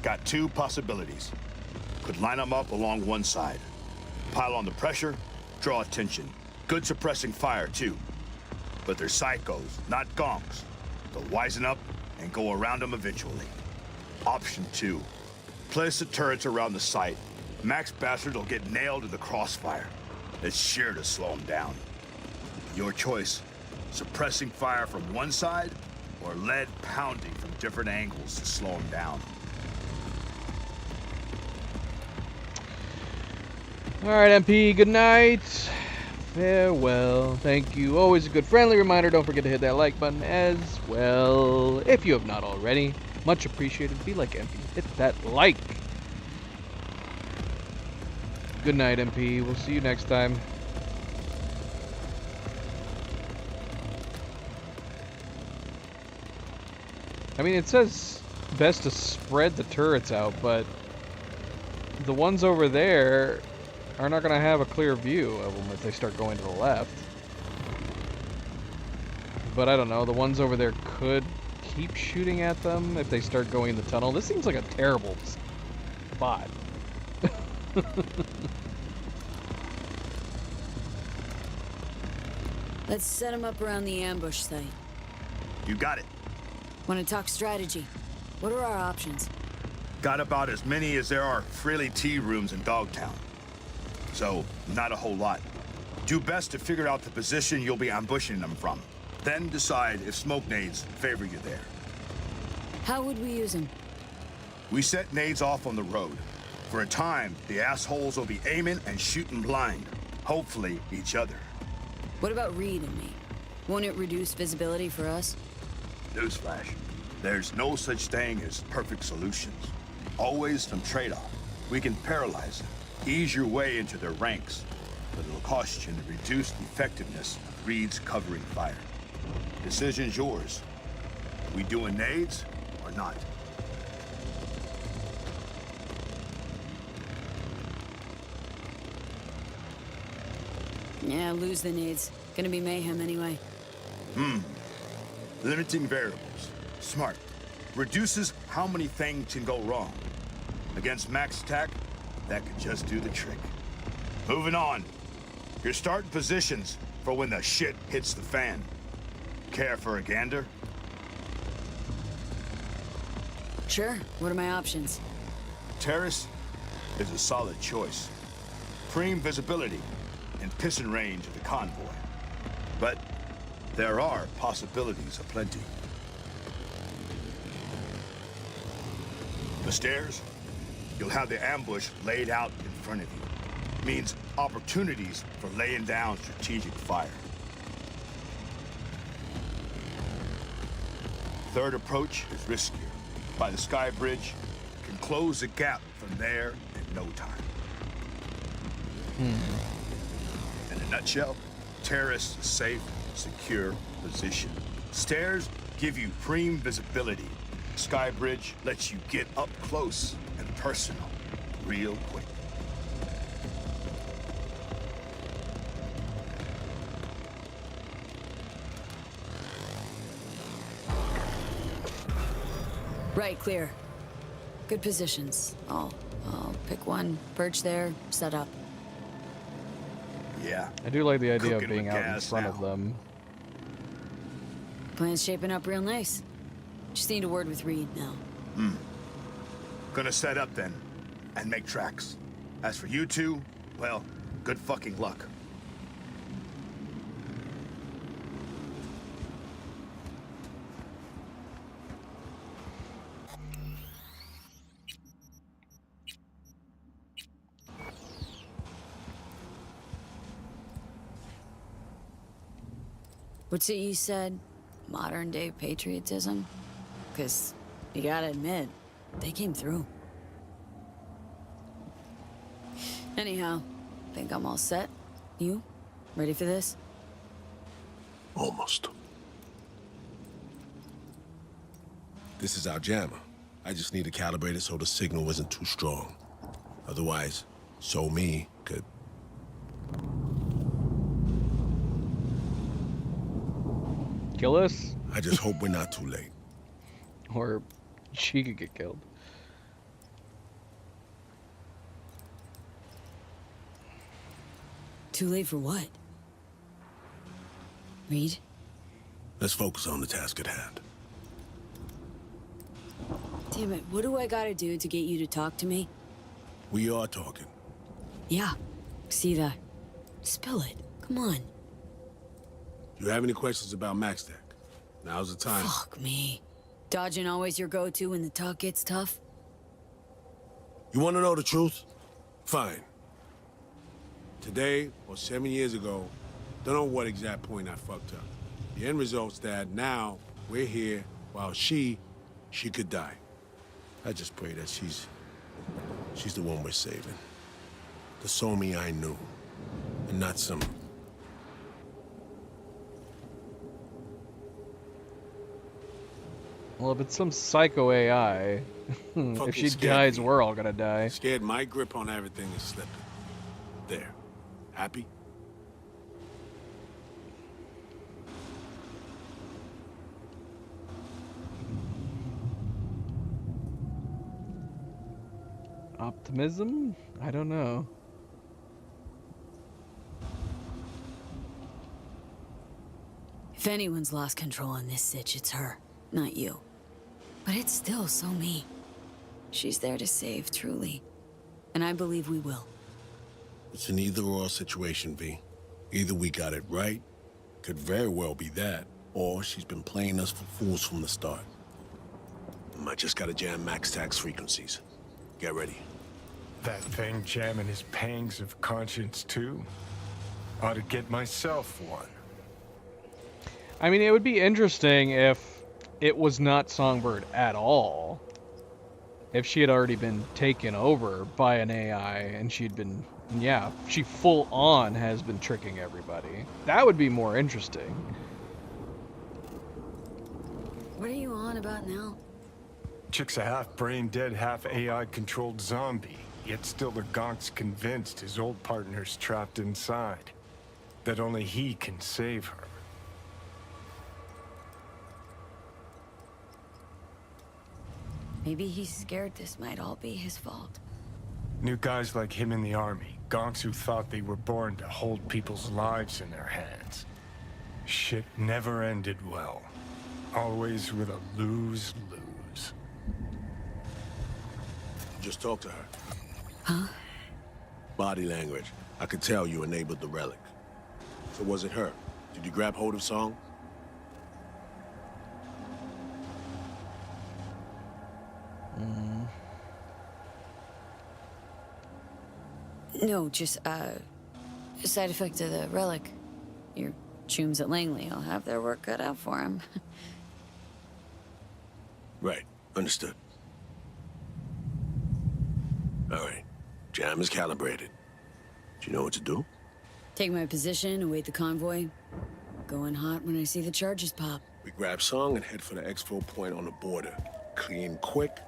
got two possibilities. Could line them up along one side. Pile on the pressure, draw attention. Good suppressing fire, too. But they're psychos, not gonks. They'll wisen up and go around them eventually. Option 2. Place the turrets around the site. Max Bastard will get nailed in the crossfire. It's sure to slow him down. Your choice. Suppressing fire from one side, or lead pounding from different angles to slow him down. Alright, MP, good night. Farewell. Thank you. Always a good friendly reminder. Don't forget to hit that like button as well, if you have not already. Much appreciated. Be like MP. Hit that like. Good night, MP. We'll see you next time. I mean, it says best to spread the turrets out, but the ones over there are not going to have a clear view of them if they start going to the left. But I don't know, the ones over there could keep shooting at them if they start going in the tunnel. This seems like a terrible spot. Let's set them up around the ambush site. You got it. Want to talk strategy? What are our options? Got about as many as there are Freely tea rooms in Dogtown. So, not a whole lot. Do best to figure out the position you'll be ambushing them from. Then decide if smoke nades favor you there. How would we use them? We set nades off on the road. For a time, the assholes will be aiming and shooting blind. Hopefully, each other. What about Reed and me? Won't it reduce visibility for us? Newsflash. There's no such thing as perfect solutions. Always some trade-off. We can paralyze them, ease your way into their ranks, but it'll cost you the reduced effectiveness of Reed's covering fire. Decision's yours. We doing nades or not? Yeah, lose the nades. Gonna be mayhem anyway. Limiting variables. Smart. Reduces how many things can go wrong. Against max attack, that could just do the trick. Moving on. You're starting positions for when the shit hits the fan. Care for a gander? Sure. What are my options? Terrace is a solid choice. Prime visibility and pissing range of the convoy. But there are possibilities aplenty. The stairs, you'll have the ambush laid out in front of you. Means opportunities for laying down strategic fire. Third approach is riskier. By the sky bridge, can close the gap from there in no time. In a nutshell, terrace is safe, secure position. Stairs give you prime visibility. Sky bridge lets you get up close and personal, real quick. Right, clear. Good positions. I'll pick one, perch there, set up. Yeah. I do like the idea of Cooking being with out in gas front now. of them. Plan's shaping up real nice. Just need a word with Reed now. Gonna set up then, and make tracks. As for you two, well, good fucking luck. What's it you said? Modern day patriotism? 'Cause you gotta admit, they came through. Anyhow, think I'm all set. You? Ready for this? Almost. This is our jammer. I just need to calibrate it so the signal isn't too strong. Otherwise, So Me could... Kill us? I just hope we're not too late. Or she could get killed. Too late for what? Reed? Let's focus on the task at hand. Damn it, what do I gotta do to get you to talk to me? We are talking. Yeah, see that. Spill it, come on. You have any questions about MaxTech? Now's the time. Fuck me. Dodging always your go-to when the talk gets tough? You want to know the truth? Fine. Today, or 7 years ago, don't know what exact point I fucked up. The end result's that now we're here while she could die. I just pray that she's the one we're saving. The Somi I knew, and not some... Well, if it's some psycho AI, if she dies, we're all gonna die. Scared my grip on everything is slipping. There. Happy? Optimism? I don't know. If anyone's lost control in this sitch, it's her, not you. But it's still so me. She's there to save, truly. And I believe we will. It's an either-or situation, V. Either we got it right, could very well be that, or she's been playing us for fools from the start. I just gotta jam MaxTech's frequencies. Get ready. That thing jamming his pangs of conscience too? Ought to get myself one. I mean, it would be interesting if it was not Songbird at all. If she had already been taken over by an AI and she'd been, yeah, she full on has been tricking everybody. That would be more interesting. What are you on about now? Chick's a half brain dead, half AI controlled zombie. Yet still the Gonk's convinced his old partner's trapped inside. That only he can save her. Maybe he's scared this might all be his fault. New guys like him in the army. Gonks who thought they were born to hold people's lives in their hands. Shit never ended well. Always with a lose-lose. Just talk to her. Huh? Body language. I could tell you enabled the relic. So was it her? Did you grab hold of Song? No, just, side effect of the relic. Your chooms at Langley will have their work cut out for him. Right. Understood. All right. Jam is calibrated. Do you know what to do? Take my position, await the convoy. Go in hot when I see the charges pop. We grab Song and head for the exfil point on the border. Clean quick,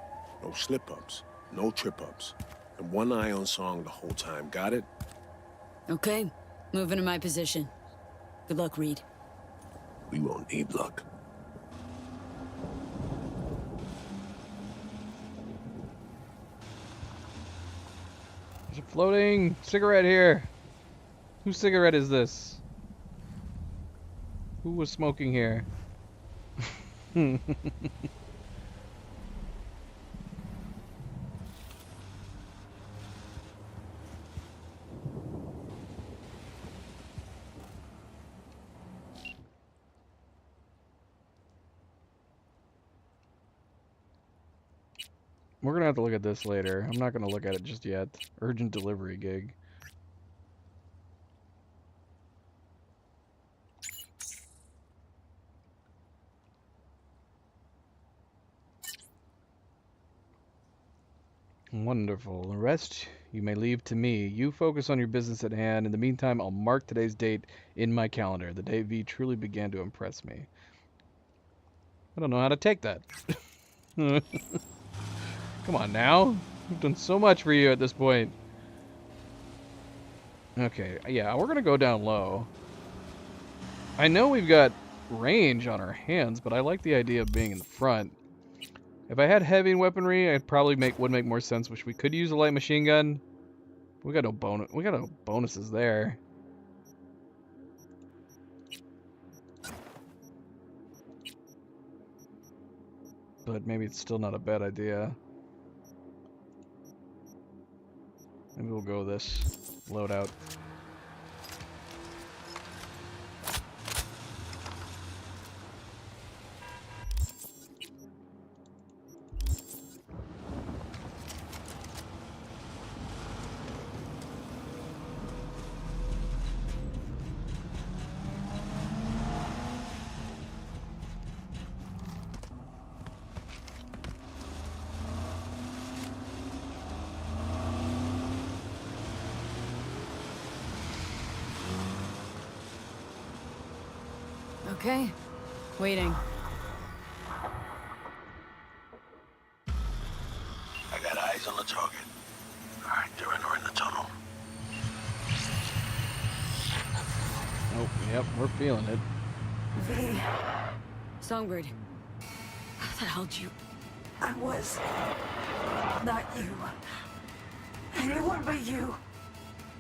no slip-ups, no trip-ups. And one eye on Song the whole time, got it? Okay, moving to my position. Good luck, Reed. We won't need luck. There's a floating cigarette here. Whose cigarette is this? Who was smoking here? We're gonna have to look at this later. I'm not gonna look at it just yet. Urgent delivery gig. Wonderful. The rest you may leave to me. You focus on your business at hand. In the meantime, I'll mark today's date in my calendar. The day V truly began to impress me. I don't know how to take that. Come on now. I've done so much for you at this point. Okay, yeah, we're gonna go down low. I know we've got range on our hands, but I like the idea of being in the front. If I had heavy weaponry, I'd probably would make more sense, which we could use a light machine gun. We got no bonuses there. But maybe it's still not a bad idea. Maybe we'll go with this loadout. Okay, waiting. I got eyes on the target. Alright, they're in the tunnel. Oh, yep, we're feeling it. V. Songbird. How the hell did you... I was... not you. Anyone but you.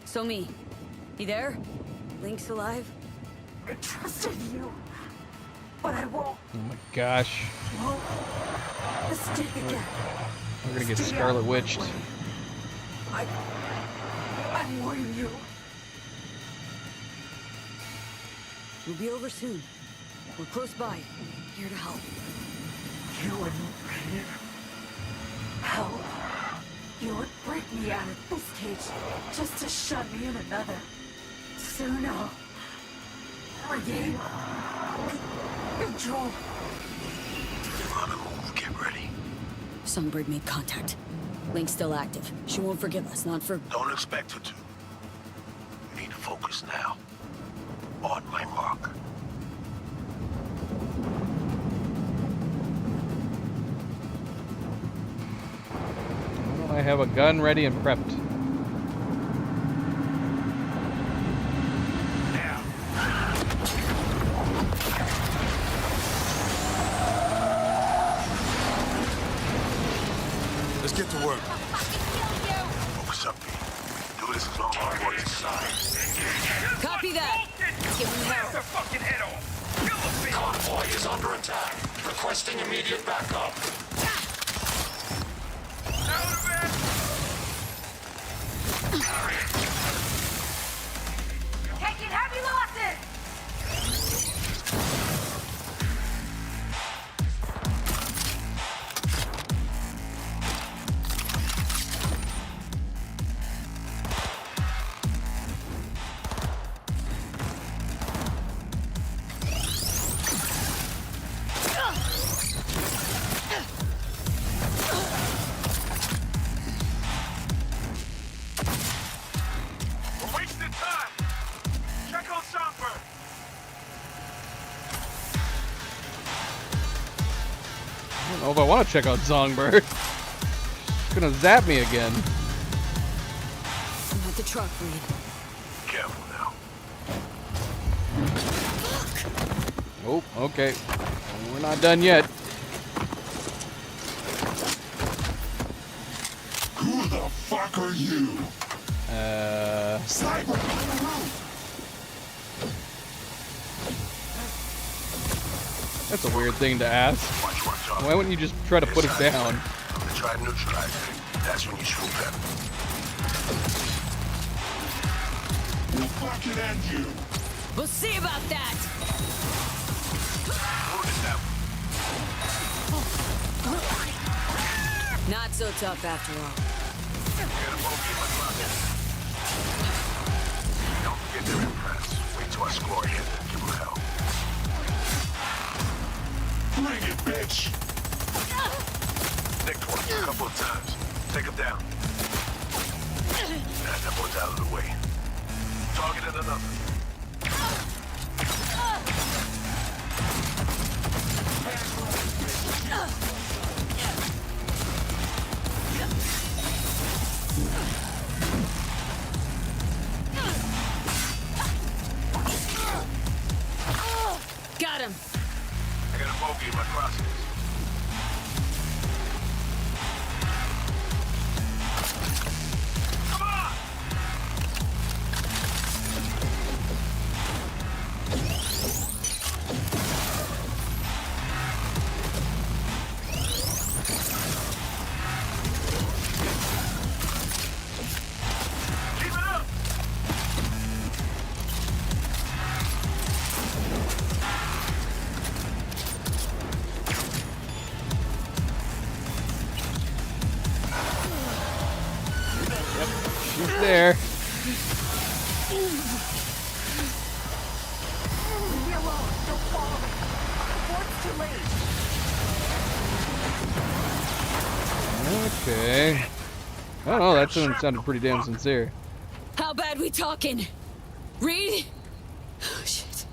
So me. You there? Link's alive? I trusted you. But I won't. Oh my gosh. Won't mistake again. We're gonna get Stay Scarlet out of my Witched. way. I warn you. We'll be over soon. We're close by. Here to help. You wouldn't here. Help. You would break me out of this cage just to shove me in another. Soon I'll regain control. On the move, get ready. Songbird made contact. Link's still active. She won't forgive us, not for... Don't expect her to. We need to focus now. On my mark. Why don't I have a gun ready and prepped? Let's get to work. Focus up, B. Do this as long as I work inside. Copy that. Let's give him help. Fucking head off. Convoy is under attack. Requesting immediate backup. Taking heavy losses! We're wasting time. Check on Songbird. I don't know if I want to check out Songbird. She's gonna zap me again. I'm at the truck, Reed. Careful now. Oh, okay. We're not done yet. Who the fuck are you? Cyber on the roof. That's a weird thing to ask. Why wouldn't you just try to put us down? Try to neutralize it. That's when you swoop them. We'll fucking end you. We'll see about that. Not so tough after all. Don't forget they're impressed. Wait till I score hit and give them hell. Bring it, bitch. Nicked one a couple of times. Take a One down. That one's out of the way. Targeted another. Got him. I got a bogey in my crosshairs. There. Okay. I don't know, that sounded pretty damn sincere. How bad we talking? Reed? Oh, shit.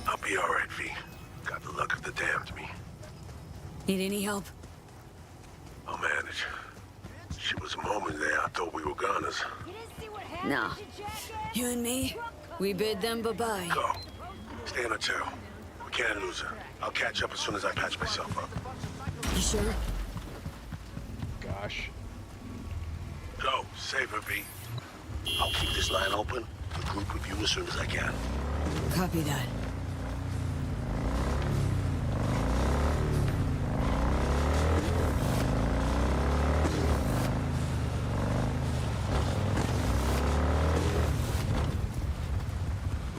I'll be alright, V. Got the luck of the damned me. Need any help? I'll manage. Shit was a moment there, I thought we were goners. No. You and me, we bid them bye-bye. Go. Stay on the tail. We can't lose her. I'll catch up as soon as I patch myself up. You sure? Gosh. Go. Save her, V. I'll keep this line open. Regroup with you as soon as I can. Copy that.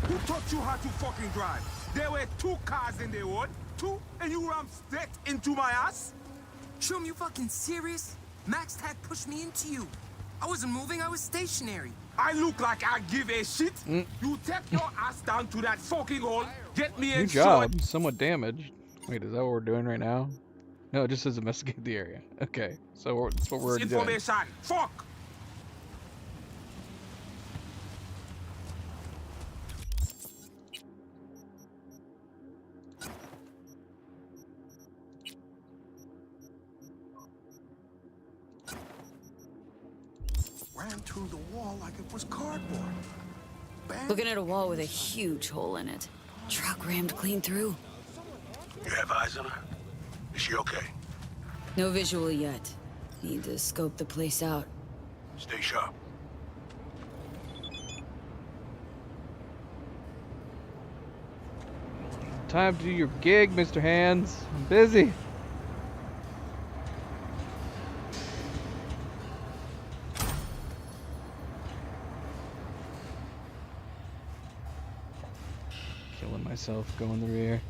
Who taught you how to fucking drive? There were 2 cars in the road, 2, and you rammed straight into my ass? Chum, you fucking serious? Max Tack pushed me into you. I wasn't moving, I was stationary. I look like I give a shit? You take your ass down to that fucking hole, get me New in job. Somewhat damaged. Wait, is that what we're doing right now? No, it just says investigate the area. Okay, so that's what we're doing. information. Fuck! Ran through the wall like it was cardboard. Looking at a wall with a huge hole in it. Truck rammed clean through. You have eyes on her? Is she okay? No visual yet. Need to scope the place out. Stay sharp. Time to do your gig, Mr. Hands. I'm busy. Killing myself going the rear.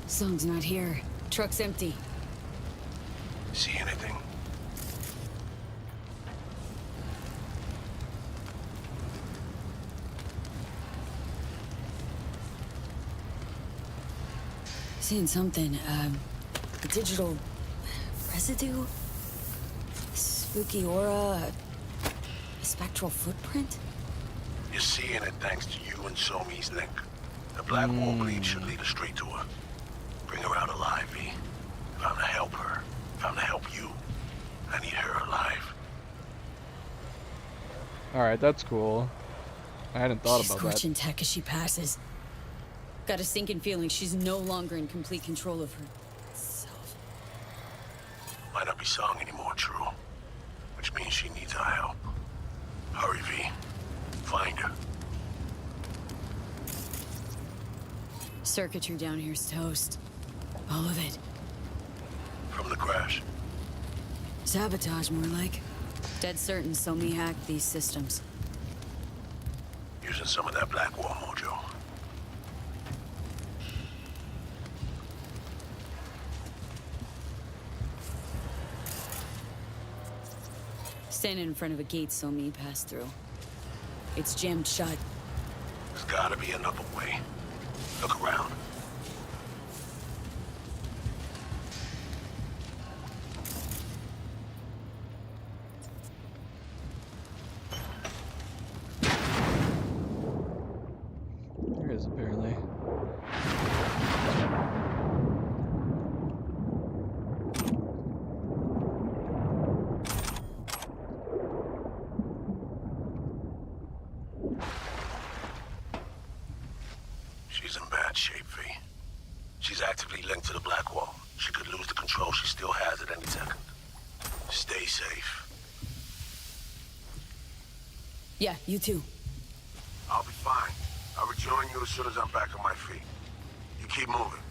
Song's not here. Truck's empty. See anything? Seeing something. A digital residue? Spooky aura? A spectral footprint? You're seeing it thanks to you and Somi's link. The black wall bleed should lead us straight to her. Bring her out alive, V. If I'm to help her, if I'm to help you, I need her alive. Alright, that's cool. I hadn't thought She's about scorching that. tech as she passes. Got a sinking feeling she's no longer in complete control of herself. Might not be Song anymore, true. Which means she needs our help. Hurry, V. Find her. Circuitry down here's toast. All of it. From the crash. Sabotage, more like. Dead certain Somi hacked these systems. Using some of that Blackwall mojo. Standing in front of a gate Somi passed through. It's jammed shut. There's gotta be another way. Look around. There is, apparently. She's in bad shape, V. She's actively linked to the Blackwall. She could lose the control she still has at any second. Stay safe. Yeah, you too. I'll be fine. I'll rejoin you as soon as I'm back on my feet. You keep moving.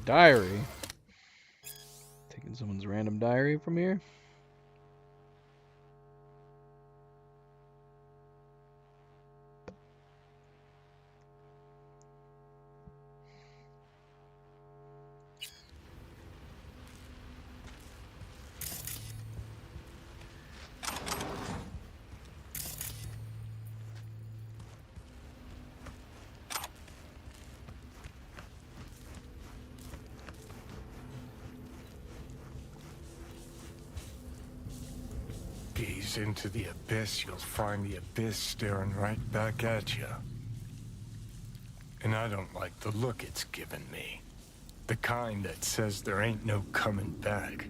Diary. Taking someone's random diary from here. Gaze into the abyss, you'll find the abyss staring right back at you. And I don't like the look it's given me. The kind that says there ain't no coming back.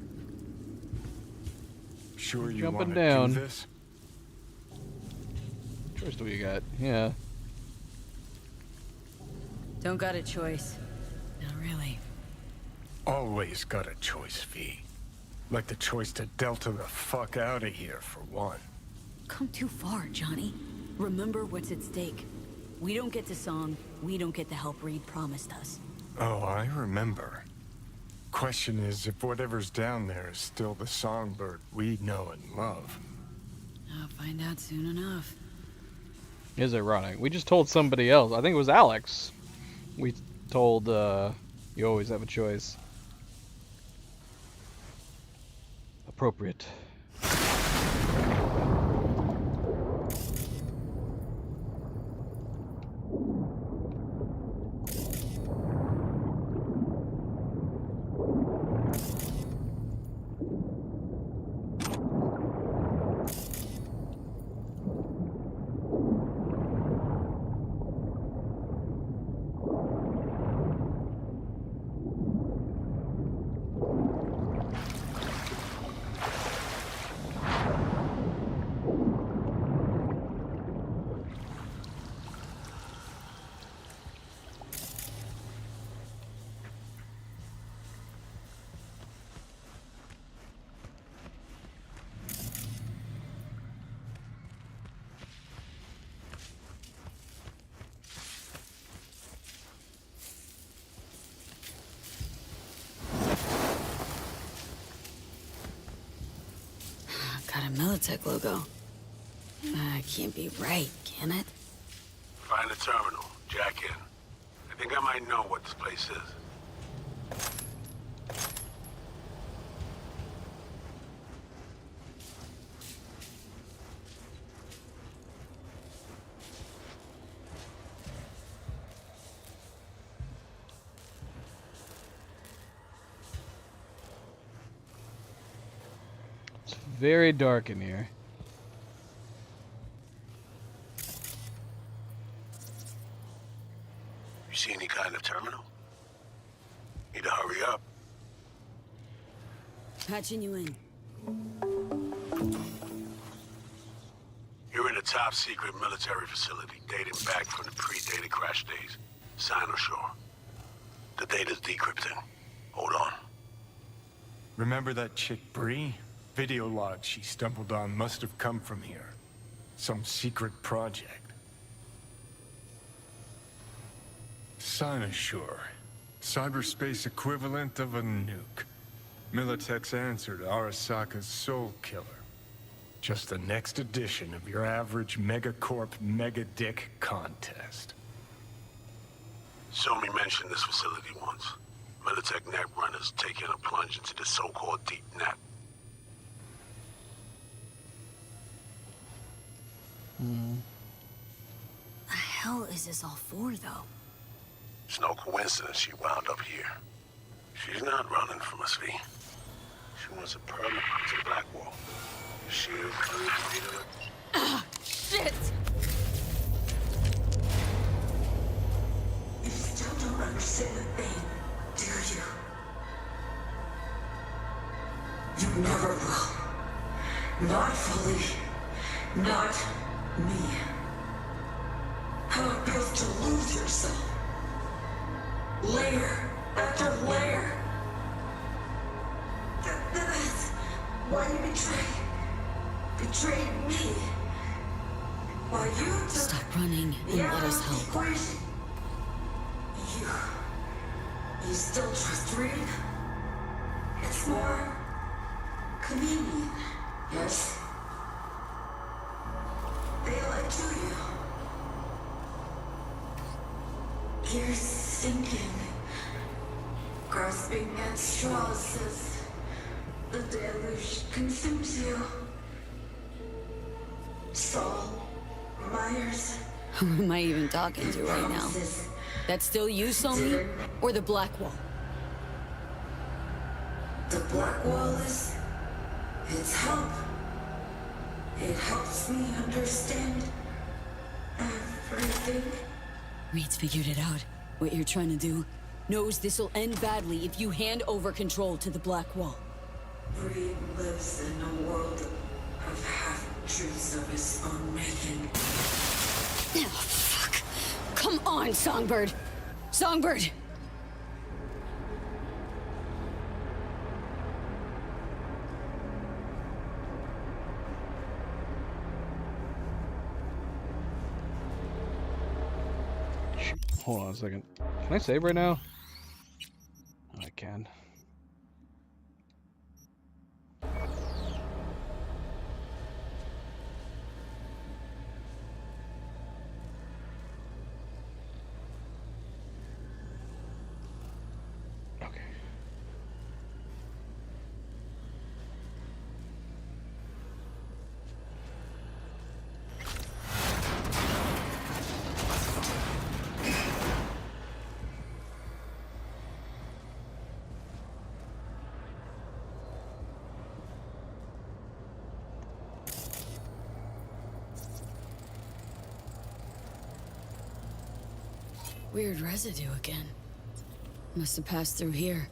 Sure you want Jumping to down. do this? Choice do we got? Yeah. Don't got a choice. Not really. Always got a choice, V. Like the choice to Delta the fuck out of here, for one. Come too far, Johnny. Remember what's at stake. We don't get to Song, we don't get the help Reed promised us. Oh, I remember. Question is if whatever's down there is still the songbird we know and love. I'll find out soon enough. It is ironic. We just told somebody else. I think it was Alex. We told, you always have a choice. Appropriate. got a Militech logo. That can't be right, can it? Find the terminal. Jack in. I think I might know what this place is. It's very dark in here. You see any kind of terminal? Need to hurry up. Patching you in. You're in a top-secret military facility dating back from the pre-data crash days. Sinosure. The data's decrypting. Hold on. Remember that chick Bree? Video logs she stumbled on must have come from here. Some secret project. Sinosure. Cyberspace equivalent of a nuke. Militech's answer to Arasaka's Soul Killer. Just the next edition of your average Megacorp Mega-Dick contest. Somi mentioned this facility once. Militech net runners taking a plunge into the so-called deep net. The hell is this all for, though? It's no coincidence she wound up here. She's not running from us, V. She wants a permit to the Blackwall. She'll Ah, shit! You still don't understand the pain, do you? You never will. Not fully. Not me. How it feels to lose yourself. Layer after layer. That's why you betrayed me. Why you took Stop running and let us help. equation. You still trust Reed? It's more convenient, yes? They lied to you. You're sinking, grasping at straws as the deluge consumes you. Saul, Myers. Who am I even talking to right now? That's still you, Somi? Or the Blackwall? The Blackwall is... it's help. It helps me understand everything. Reed's figured it out. What you're trying to do. Knows this'll end badly if you hand over control to the Blackwall. Reed lives in a world of half-truths of his own making. Oh, fuck. Come on, Songbird! Songbird! Hold on a second. Can I save right now? I can. Okay. Weird residue again. Must have passed through here.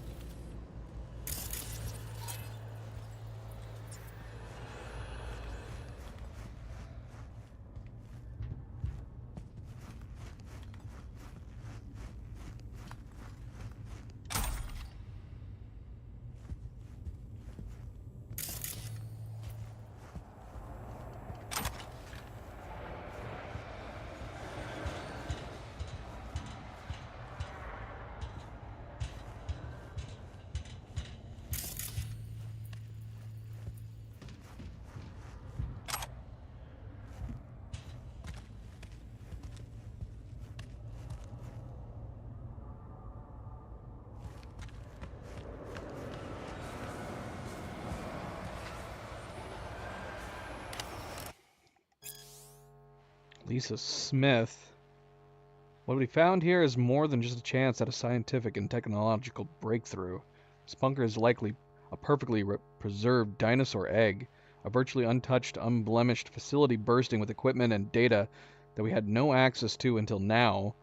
Lisa Smith. What we found here is more than just a chance at a scientific and technological breakthrough. This bunker is likely a perfectly preserved dinosaur egg, a virtually untouched, unblemished facility bursting with equipment and data that we had no access to until now.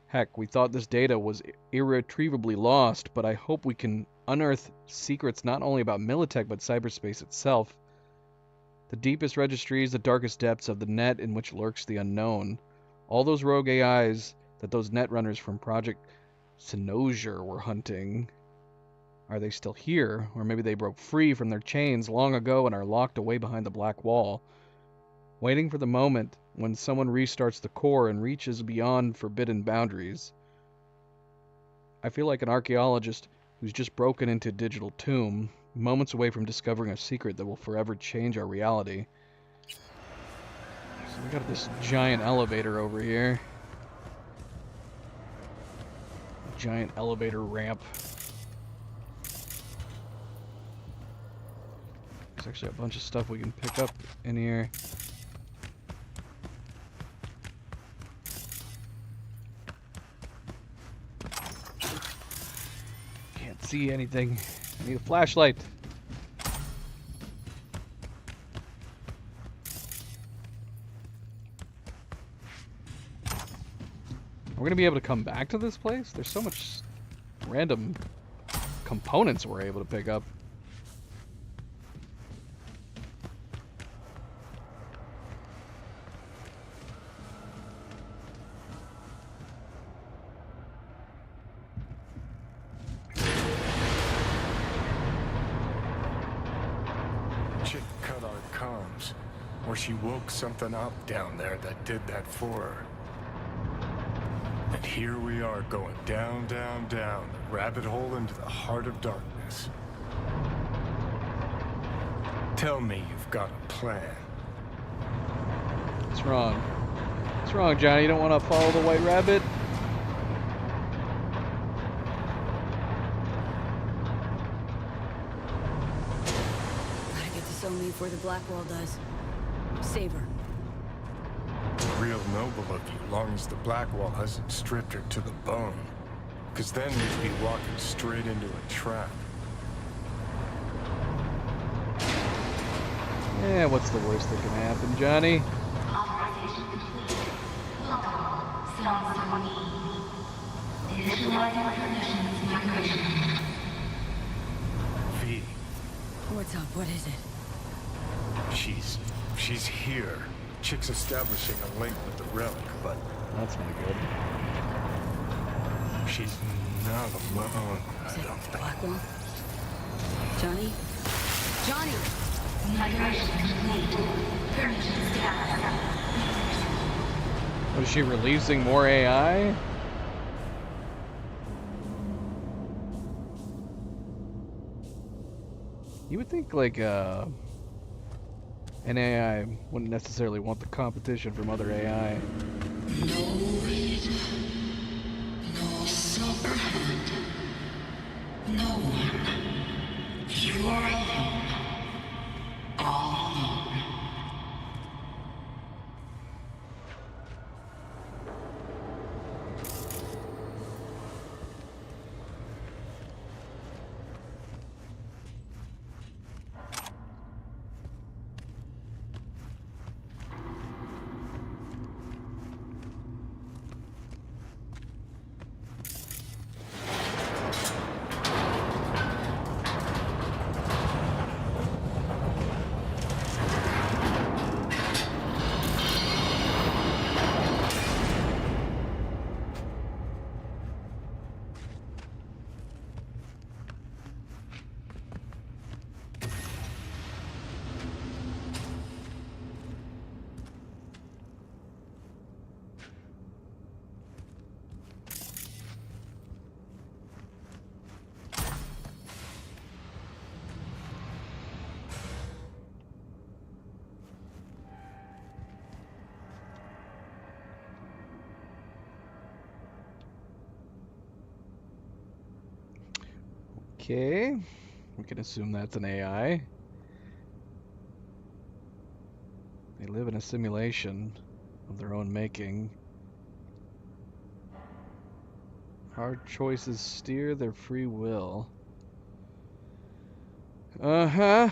Heck, we thought this data was irretrievably lost, but I hope we can unearth secrets not only about Militech but cyberspace itself. The deepest registries, the darkest depths of the net in which lurks the unknown. All those rogue AIs that those netrunners from Project Cynosure were hunting. Are they still here? Or maybe they broke free from their chains long ago and are locked away behind the black wall, waiting for the moment when someone restarts the core and reaches beyond forbidden boundaries. I feel like an archaeologist who's just broken into a digital tomb, moments away from discovering a secret that will forever change our reality. So we got this giant elevator over here. Giant elevator ramp. There's actually a bunch of stuff we can pick up in here. Can't see anything. I need a flashlight. We're gonna be able to come back to this place? There's so much random components we're able to pick up. Or she woke something up down there that did that for her. And here we are going down, down, down, the rabbit hole into the heart of darkness. Tell me you've got a plan. What's wrong? What's wrong, Johnny? You don't want to follow the white rabbit? Gotta get to Somi before the Blackwall does. Save her. Real noble of you, long as the Blackwall hasn't stripped her to the bone. Because then we'd be walking straight into a trap. Yeah, what's the worst that can happen, Johnny? Authorization complete. Welcome, Somi. Initializing recognition migration. V. What's up? What is it? She's here. Chick's establishing a link with the relic, but... That's not good. She's not alone. Is it the Blackwall? Johnny? Johnny! Migration complete. Permission status. What, is she releasing more AI? You would think, like, an AI wouldn't necessarily want the competition from other AI. No read. No silver hand. No one. You are alone. All alone. Okay, we can assume that's an AI. They live in a simulation. of their own making. Hard choices steer their free will. Uh-huh.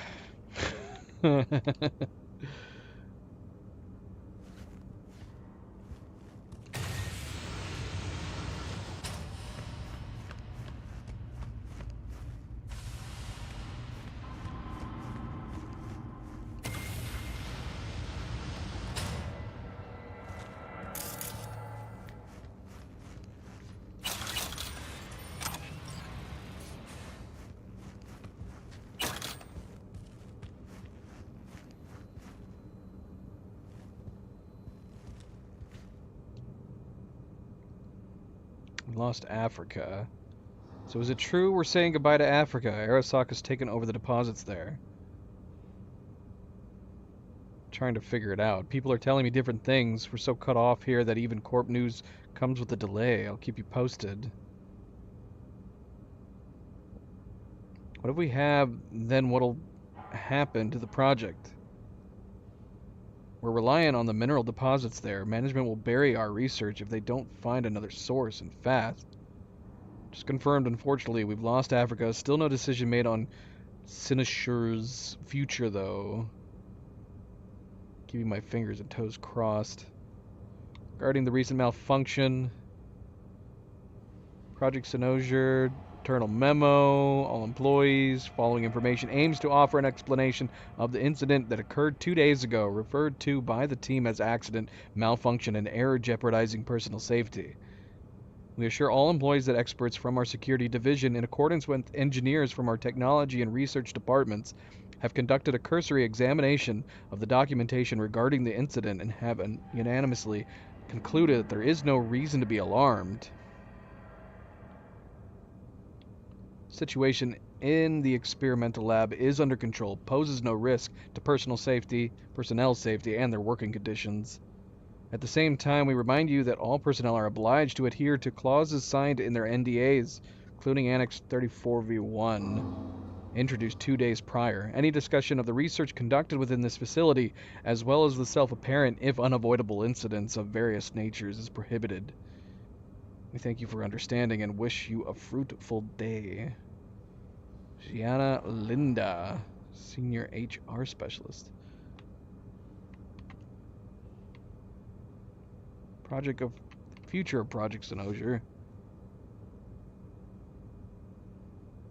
Lost Africa. So is it true we're saying goodbye to Africa? Arasaka's taken over the deposits there. Trying to figure it out. People are telling me different things. We're so cut off here that even Corp news comes with a delay. I'll keep you posted. What if we have, then what'll happen to the project? We're reliant on the mineral deposits there. Management will bury our research if they don't find another source, and fast. Just confirmed, unfortunately, we've lost Africa. Still no decision made on Sinisher's future, though. Keeping my fingers and toes crossed. Regarding the recent malfunction, Project Sinosier, internal memo, all employees, following information aims to offer an explanation of the incident that occurred 2 days ago, referred to by the team as accident, malfunction, and error jeopardizing personal safety. We assure all employees that experts from our security division, in accordance with engineers from our technology and research departments, have conducted a cursory examination of the documentation regarding the incident and have unanimously concluded that there is no reason to be alarmed. Situation in the experimental lab is under control, poses no risk to personnel safety, and their working conditions. At the same time, we remind you that all personnel are obliged to adhere to clauses signed in their NDAs, including Annex 34V1, introduced 2 days prior. Any discussion of the research conducted within this facility, as well as the self-apparent, if unavoidable, incidents of various natures, is prohibited. We thank you for understanding and wish you a fruitful day. Gianna Linda, Senior HR Specialist. Future of Project Sinosier.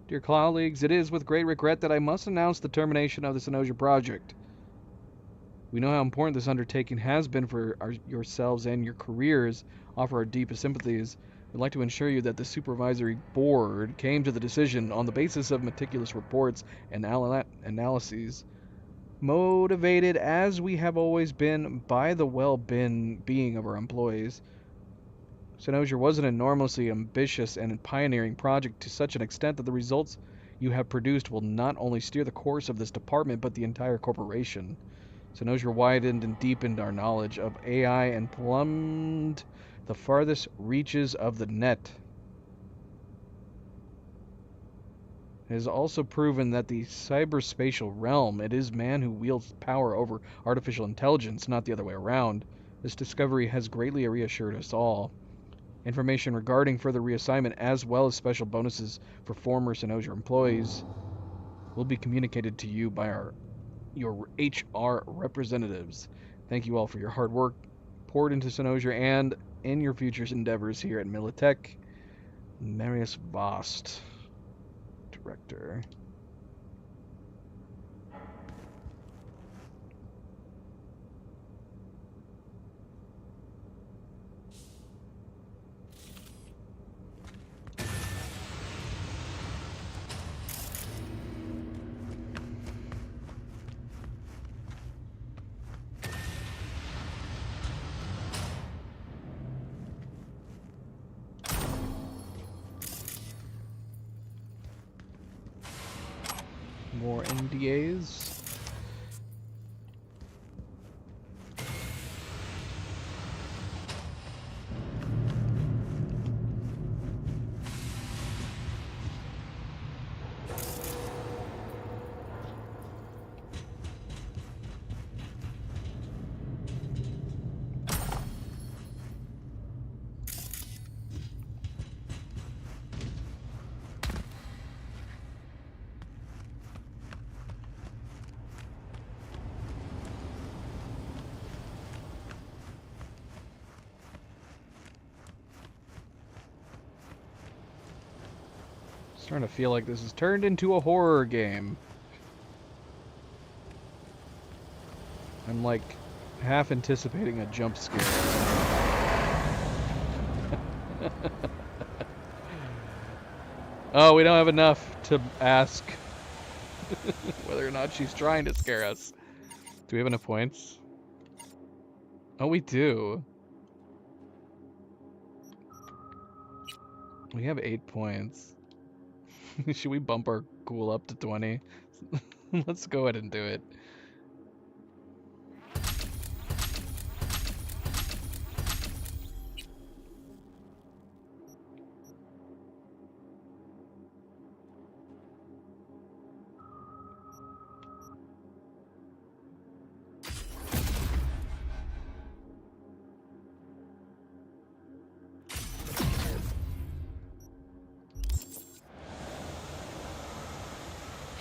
Dear colleagues, it is with great regret that I must announce the termination of the Sinosier project. We know how important this undertaking has been for yourselves and your careers, offer our deepest sympathies. We'd like to ensure you that the supervisory board came to the decision on the basis of meticulous reports and analyses, motivated as we have always been by the well-being of our employees. Sinosier was an enormously ambitious and pioneering project to such an extent that the results you have produced will not only steer the course of this department but the entire corporation. Sinosier widened and deepened our knowledge of AI and plumbed the farthest reaches of the net. It has also proven that the cyberspatial realm, it is man who wields power over artificial intelligence, not the other way around. This discovery has greatly reassured us all. Information regarding further reassignment as well as special bonuses for former Sinosier employees will be communicated to you by your HR representatives. Thank you all for your hard work poured into Sinosier and in your future endeavors here at Militech. Marius Vost, Director. More NDAs. Starting to feel like this has turned into a horror game. I'm like half anticipating a jump scare. Oh, we don't have enough to ask whether or not she's trying to scare us. Do we have enough points? Oh, we do. We have 8 points. Should we bump our cool up to 20? Let's go ahead and do it.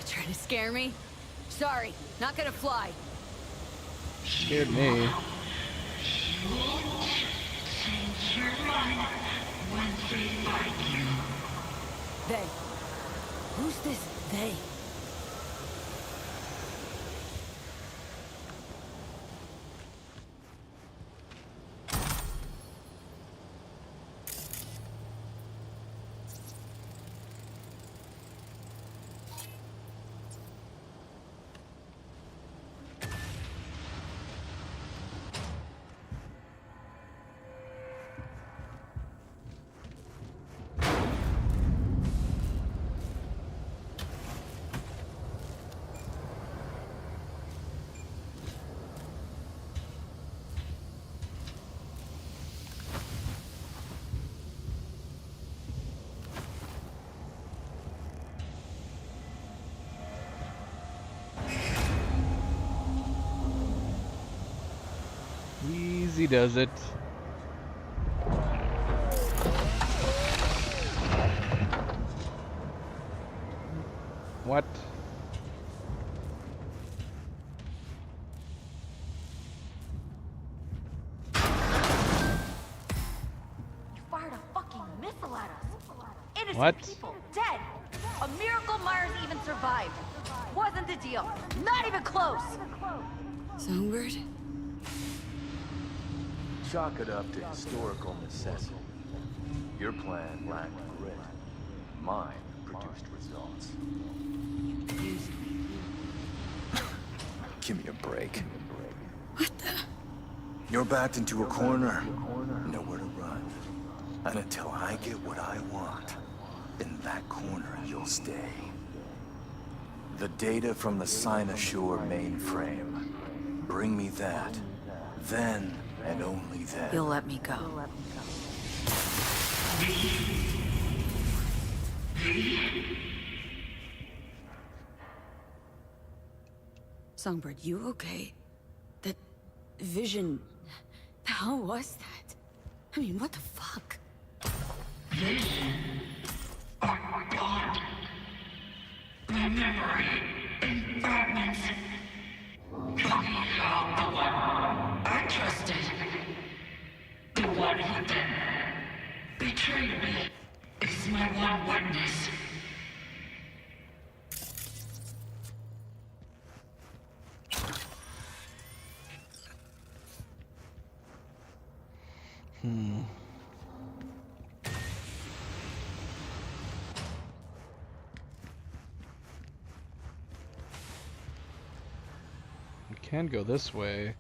Trying to scare me? Sorry, not gonna fly. Scared me. They. Who's this they? Easy does it. What? You fired a fucking missile at us. Innocent What? people dead. A miracle Myers even survived. Wasn't the deal. Not even close. Songbird? Chalk it up to historical necessity. Your plan lacked grit. Mine produced results. Give me a break. What the? You're backed into a corner. Nowhere to run. And until I get what I want, in that corner you'll stay. The data from the Cynosure mainframe. Bring me that. Then, and only then. You'll let me go. Songbird, you okay? That vision... The hell was that? I mean, what the fuck? Vision. Or God. Memory. And fragments. Talking about the one I trusted. The one who then betrayed me is my one witness. We can go this way.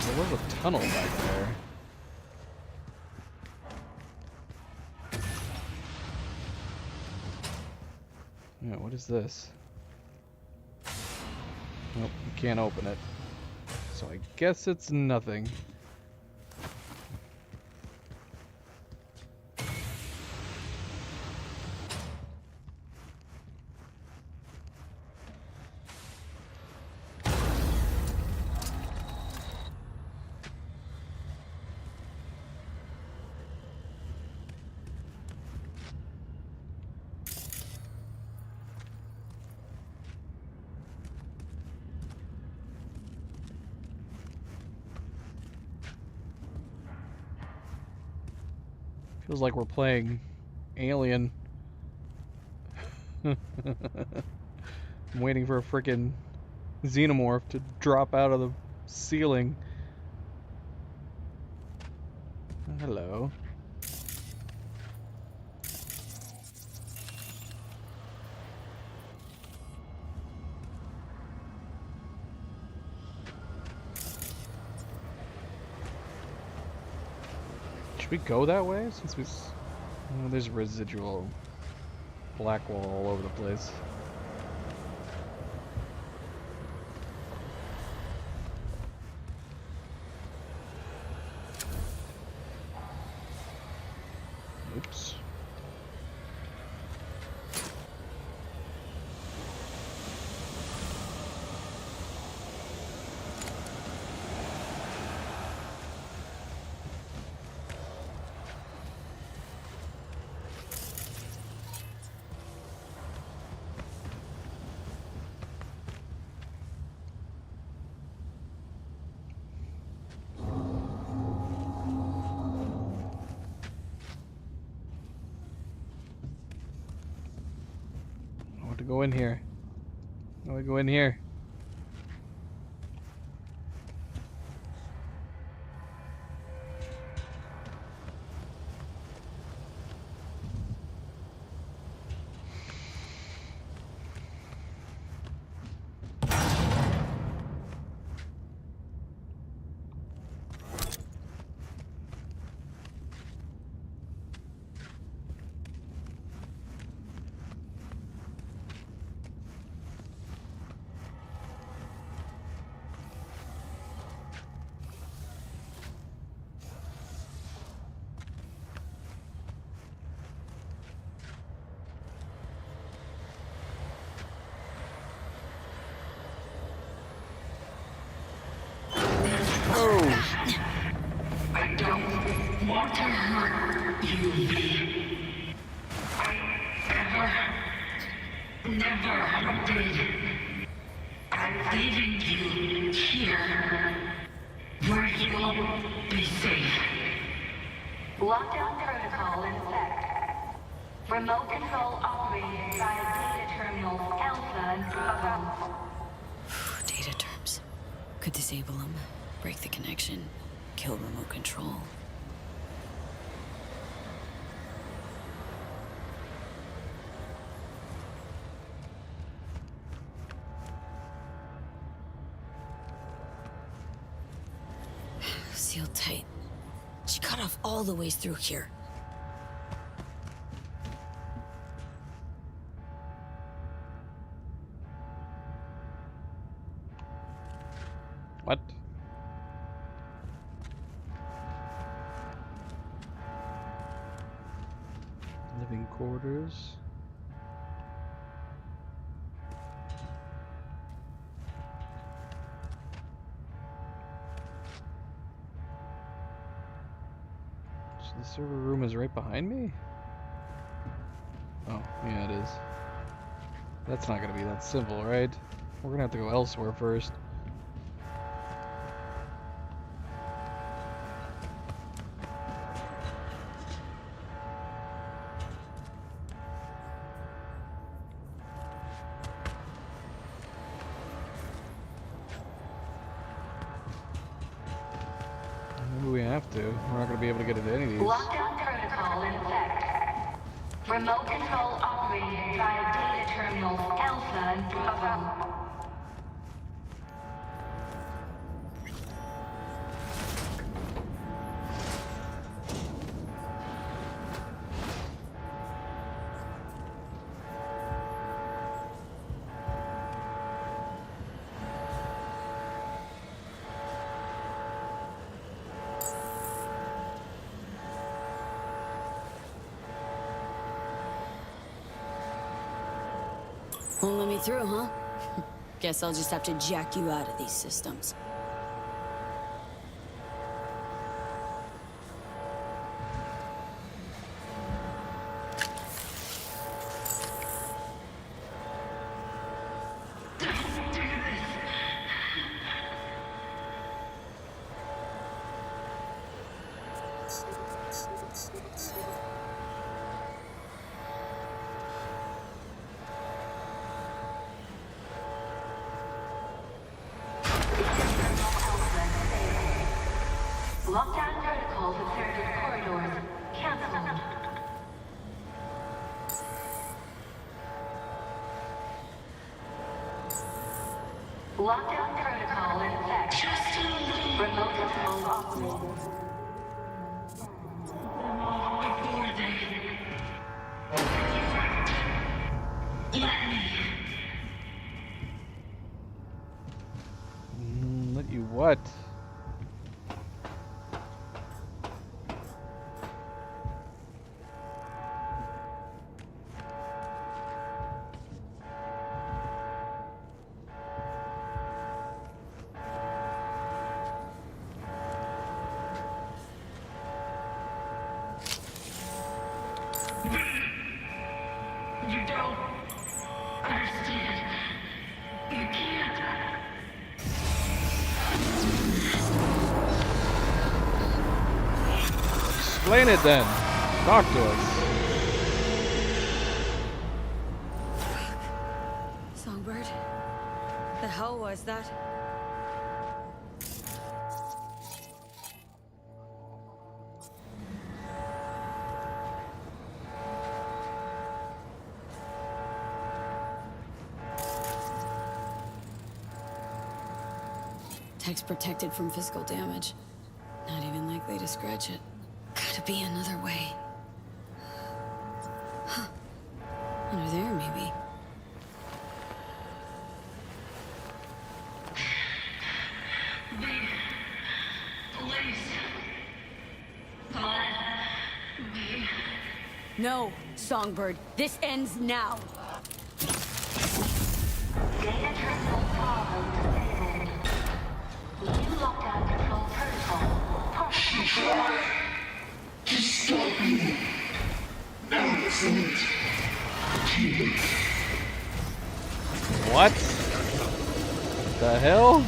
There was a tunnel back there. Yeah, what is this? Nope, you can't open it. So I guess it's nothing. Feels like we're playing Alien. I'm waiting for a frickin' xenomorph to drop out of the ceiling. Hello. Should we go that way? Since we... Oh, there's residual black wall all over the place. Oops. To go in here. I want to go in here. I don't want to hurt you, V. I never did. I'm leaving you here, where you'll be safe. Lockdown protocol in effect. Remote control operated by data terminals Alpha and Bravo. Data terms. Could disable them, break the connection, kill remote control. Sealed tight. She cut off all the ways through here. What? Living quarters. So the server room is right behind me? Oh, yeah, it is. That's not gonna be that simple, right? We're gonna have to go elsewhere first. Maybe we have to. We're not gonna be able to get into any of these. Lockdown protocol in effect. Remote control operated by data terminals Alpha and Bravo. Won't let me through, huh? Guess I'll just have to jack you out of these systems. Lockdown protocol in effect. Remote control operated. Let you what? You don't understand. You can't. Explain it then. Talk to us. Songbird? The hell was that? Tech's protected from physical damage. Not even likely to scratch it. Gotta be another way. Huh. Under there, maybe. No, Songbird. This ends now. Data terminal problem disabled. New lockdown control protocol. Partially tried to stop you. Now it's it. What? The hell?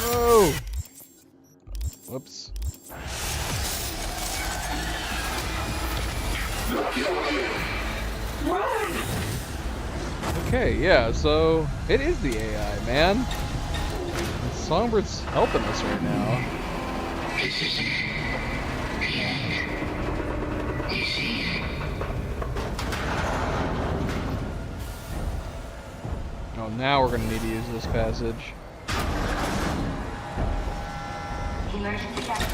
Oh! Whoops. Okay, yeah, so it is the AI, man. And Songbird's helping us right now. Oh, now we're gonna need to use this passage. Emergency access.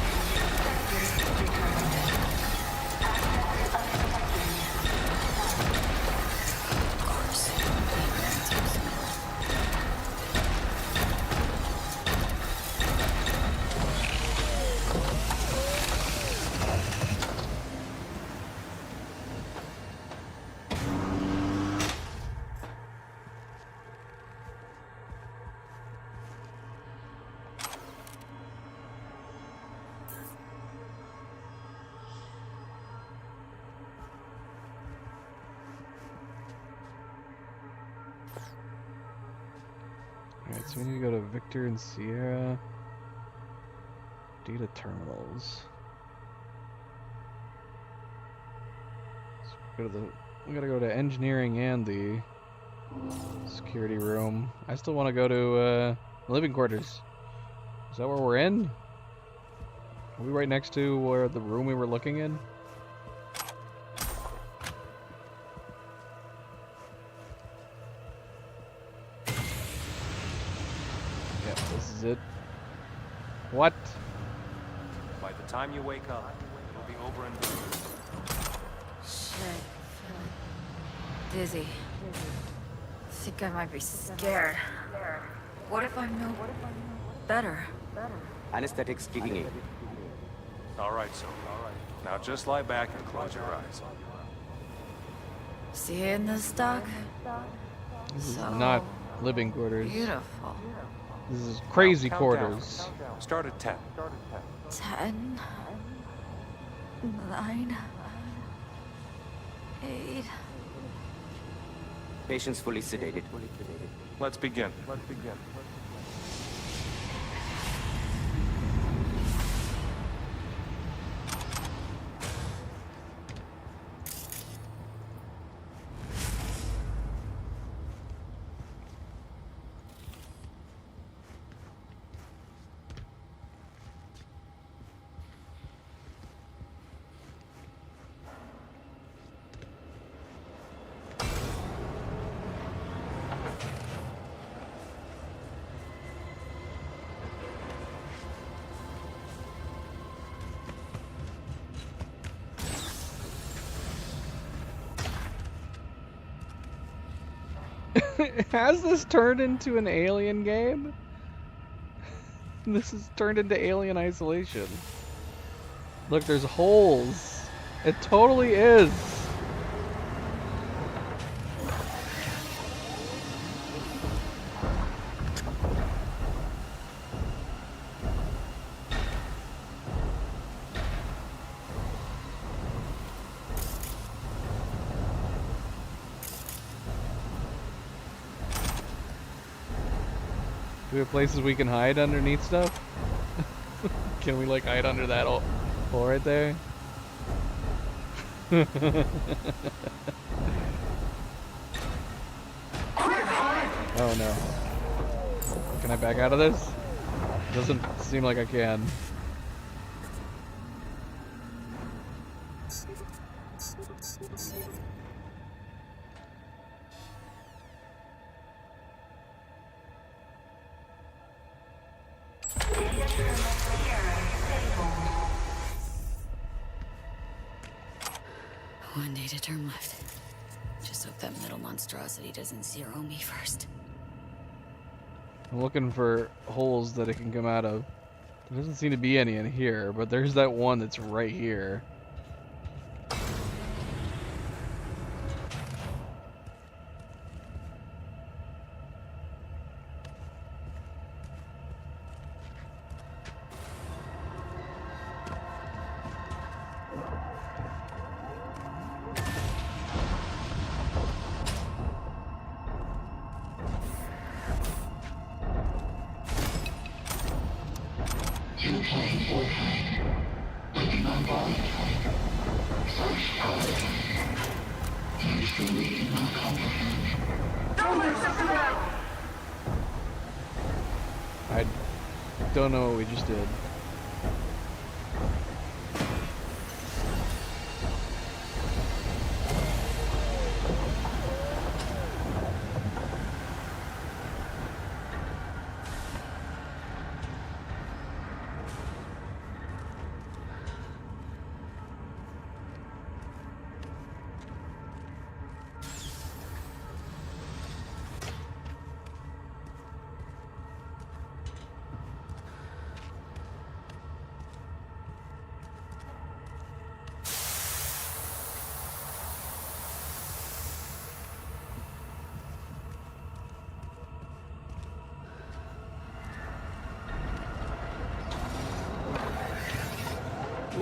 Alright, so we need to go to Victor and Sierra. Data terminals. So we gotta go to engineering and the security room. I still want to go to living quarters. Is that where we're in? Are we right next to where the room we were looking in? Yeah, this is it. What? By the time you wake up, it'll be over and done. Shit. Dizzy. Think I might be scared. What if I'm no better? Anesthetics kicking in. All right, so. Now just lie back and close your eyes. Seeing this, Doc? This is So not living quarters. beautiful. This is crazy Count quarters. down. Start at 10. 10, 9, 8. Patient's fully sedated. Let's begin. Has this turned into an Alien game? This is turned into Alien Isolation. Look, there's holes. It totally is. Do we have places we can hide underneath stuff? Can we like hide under that hole right there? Oh no. Can I back out of this? Doesn't seem like I can. One data term left. Just hope that middle monstrosity doesn't zero me first. I'm looking for holes that it can come out of. There doesn't seem to be any in here, but there's that one that's right here. I don't know what we just did.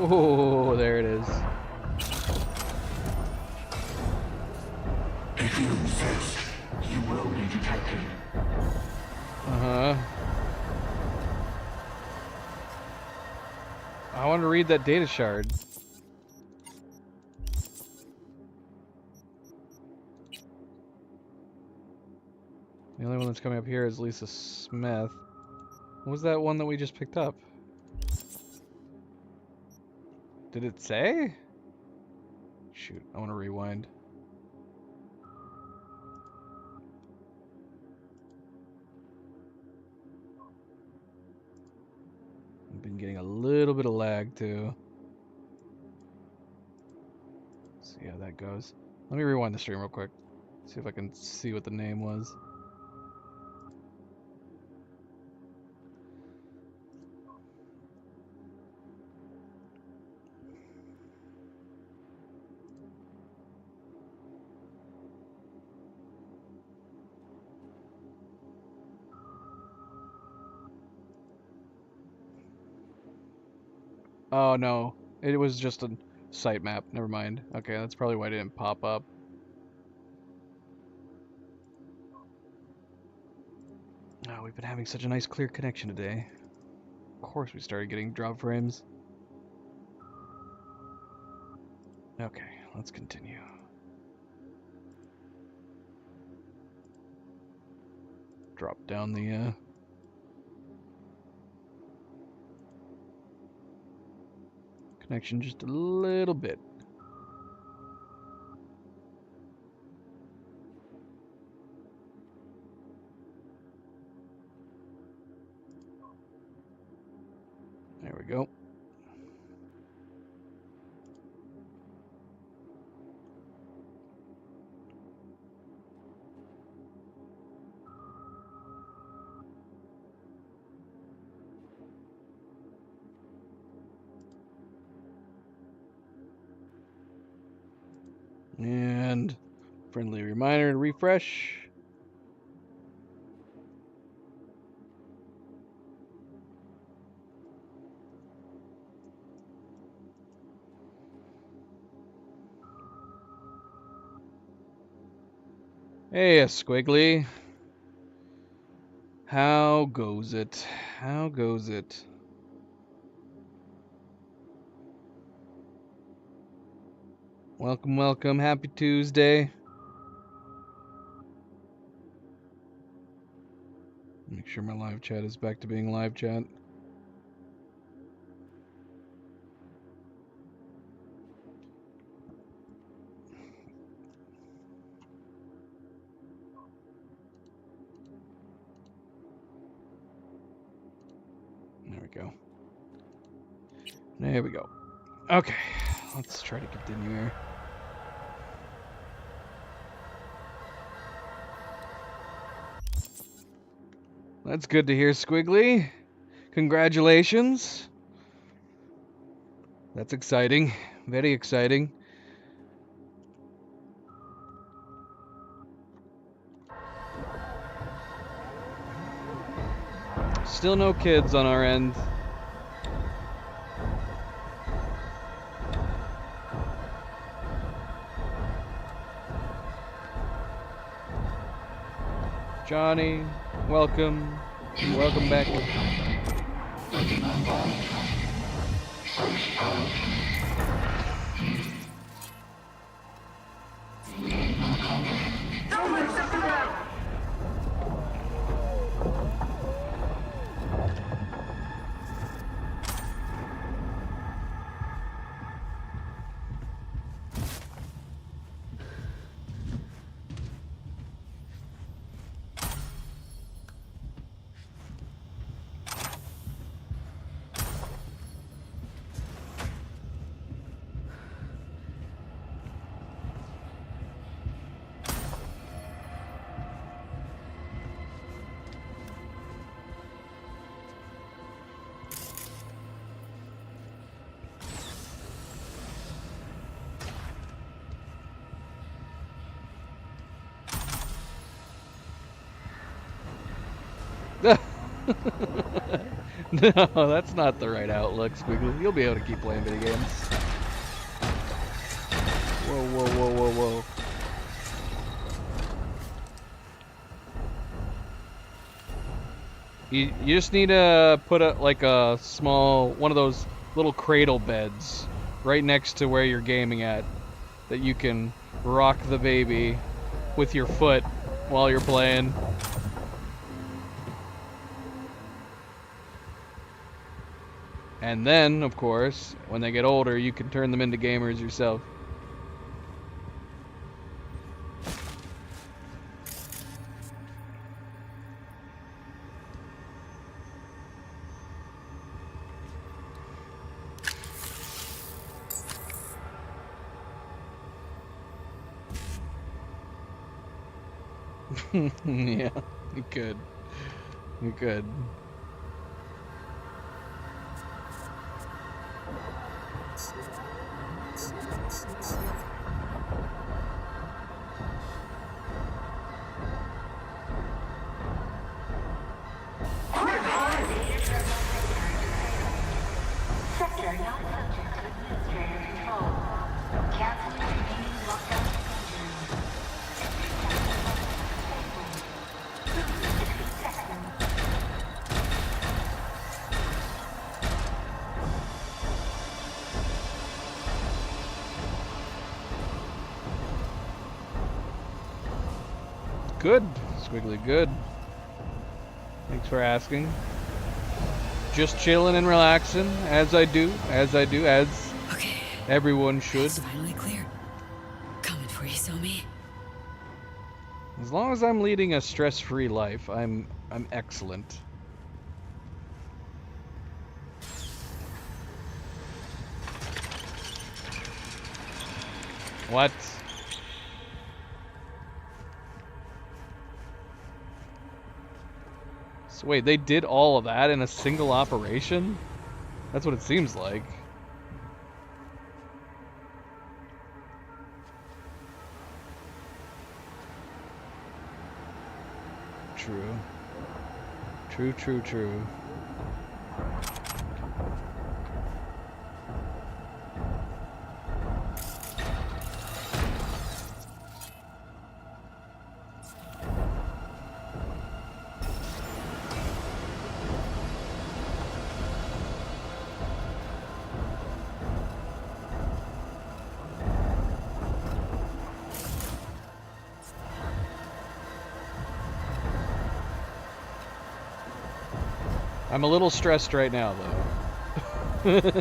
Oh, there it is. If you insist, you will be detected. Uh-huh. I want to read that data shard. The only one that's coming up here is Lisa Smith. What was that one that we just picked up? Did it say? Shoot, I want to rewind. I've been getting a little bit of lag too. See how that goes. Let me rewind the stream real quick. See if I can see what the name was. Oh no, it was just a sitemap. Never mind. Okay, that's probably why it didn't pop up. Oh, we've been having such a nice clear connection today. Of course we started getting drop frames. Okay, let's continue. Drop down the connection just a little bit. There we go. Friendly reminder to refresh. Hey, Squiggly. How goes it? How goes it? Welcome, welcome. Happy Tuesday. Make sure my live chat is back to being live chat. There we go. There we go. Okay, let's try to continue here. That's good to hear, Squiggly. Congratulations. That's exciting. Very exciting. Still no kids on our end. Johnny, welcome. Welcome back. No, that's not the right outlook, Squiggly. You'll be able to keep playing video games. Whoa, whoa, whoa, whoa, whoa. You just need to put a small, one of those little cradle beds right next to where you're gaming at, that you can rock the baby with your foot while you're playing. And then, of course, when they get older, you can turn them into gamers yourself. Yeah, you could. You could. Good, Squiggly, good. Thanks for asking. Just chilling and relaxing, as I do, as everyone should. It's finally clear. Coming for you, Somi. As long as I'm leading a stress-free life, I'm excellent. What? So wait, they did all of that in a single operation? That's what it seems like. true. True, true, true. I'm a little stressed right now, though.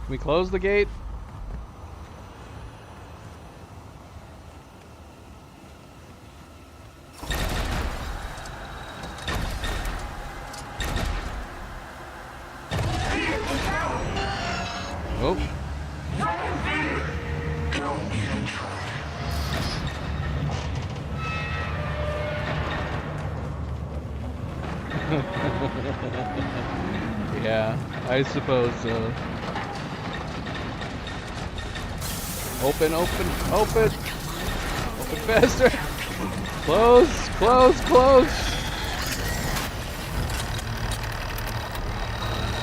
Can we close the gate? Oh. Yeah, I suppose so. Open, open, open! Open faster! Close, close, close!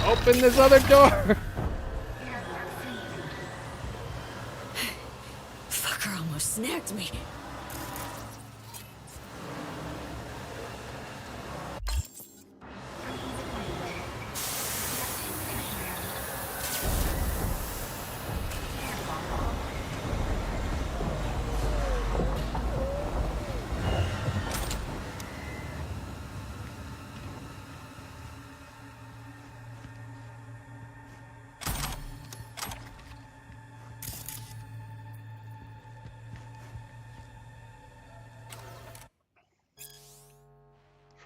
Open this other door! Fucker almost snagged me.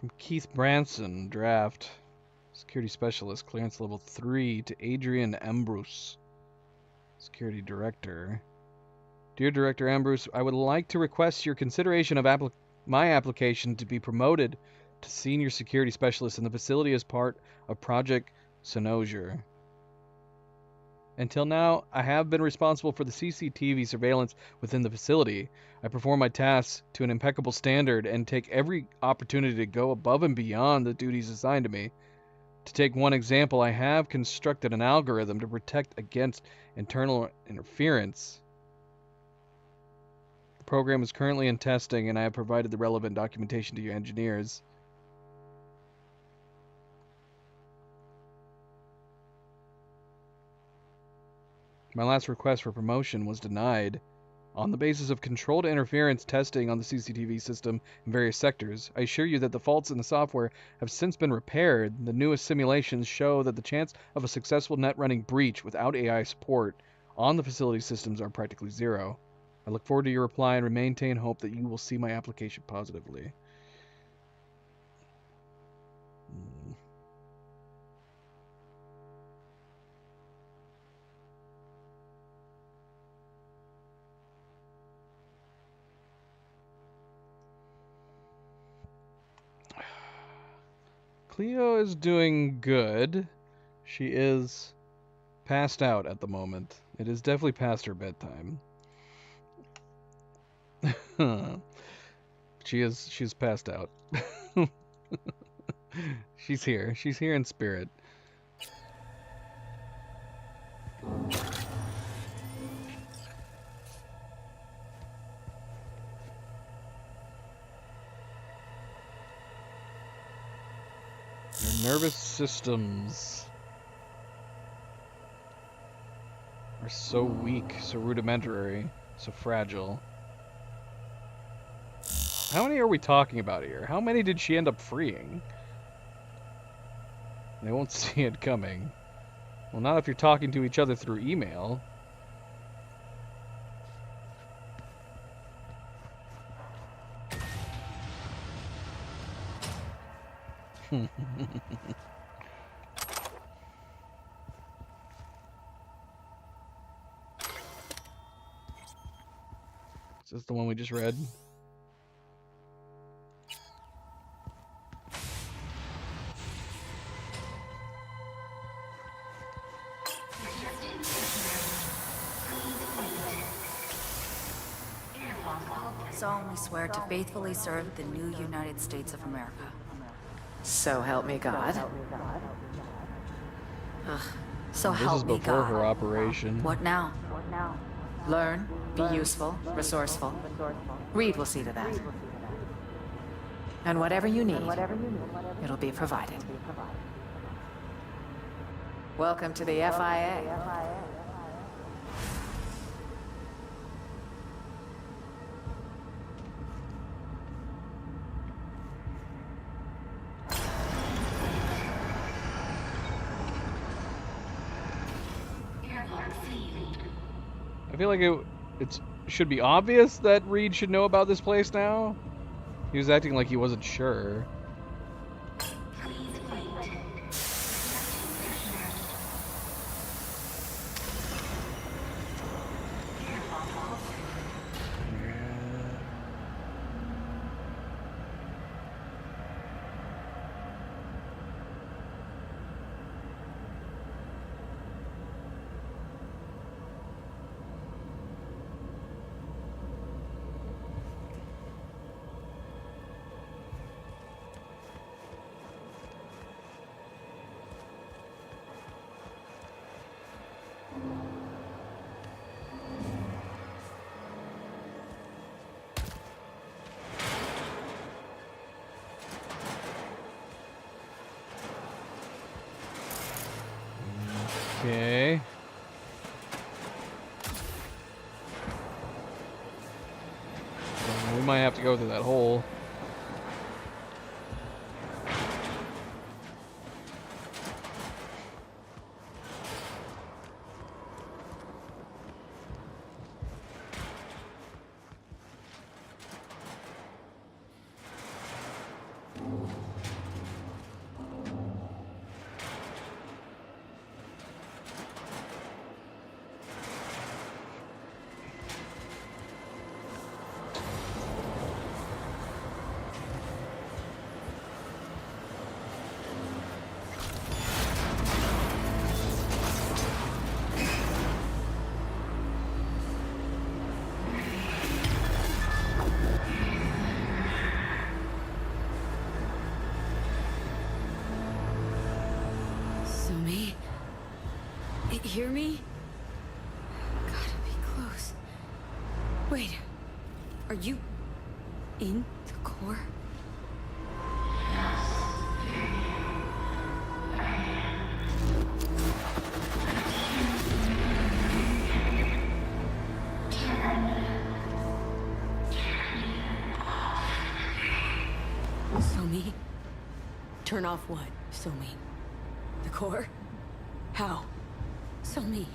From Keith Branson, draft. Security Specialist, clearance level 3 to Adrian Ambrose, Security Director. Dear Director Ambrose, I would like to request your consideration of my application to be promoted to Senior Security Specialist in the facility as part of Project Synosure. Until now, I have been responsible for the CCTV surveillance within the facility. I perform my tasks to an impeccable standard and take every opportunity to go above and beyond the duties assigned to me. To take one example, I have constructed an algorithm to protect against internal interference. The program is currently in testing, and I have provided the relevant documentation to your engineers. My last request for promotion was denied. On the basis of controlled interference testing on the CCTV system in various sectors, I assure you that the faults in the software have since been repaired. The newest simulations show that the chance of a successful net running breach without AI support on the facility systems are practically zero. I look forward to your reply and maintain hope that you will see my application positively. Cleo is doing good. She is passed out at the moment. It is definitely past her bedtime. She's passed out. She's here. She's here in spirit. You're nervous systems are so weak, so rudimentary, so fragile. How many are we talking about here? How many did she end up freeing? They won't see it coming. Well, not if you're talking to each other through email. Is this the one we just read? solemnly swear to faithfully serve the new United States of America. So help me God. Ugh. So This help is me before God. her operation. What now? Learn, be useful, resourceful. Reed will see to that. And whatever you need, it'll be provided. Welcome to the FIA. I feel like it should be obvious that Reed should know about this place now. He was acting like he wasn't sure. Okay. We might have to go through that hole. Sumi? Hear me? Gotta be close. Wait. Are you in the core? Sumi? Turn off what, Sumi? The core? How? Sumi.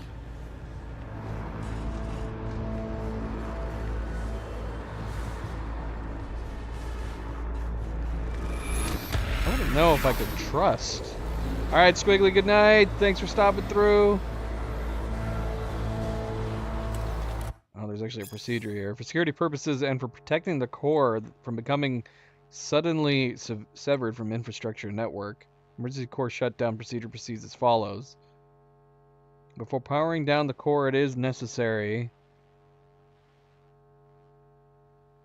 I don't know if I could trust. Alright, Squiggly, good night. Thanks for stopping through. Oh, there's actually a procedure here. For security purposes and for protecting the core from becoming suddenly severed from infrastructure network, emergency core shutdown procedure proceeds as follows. Before powering down the core, it is necessary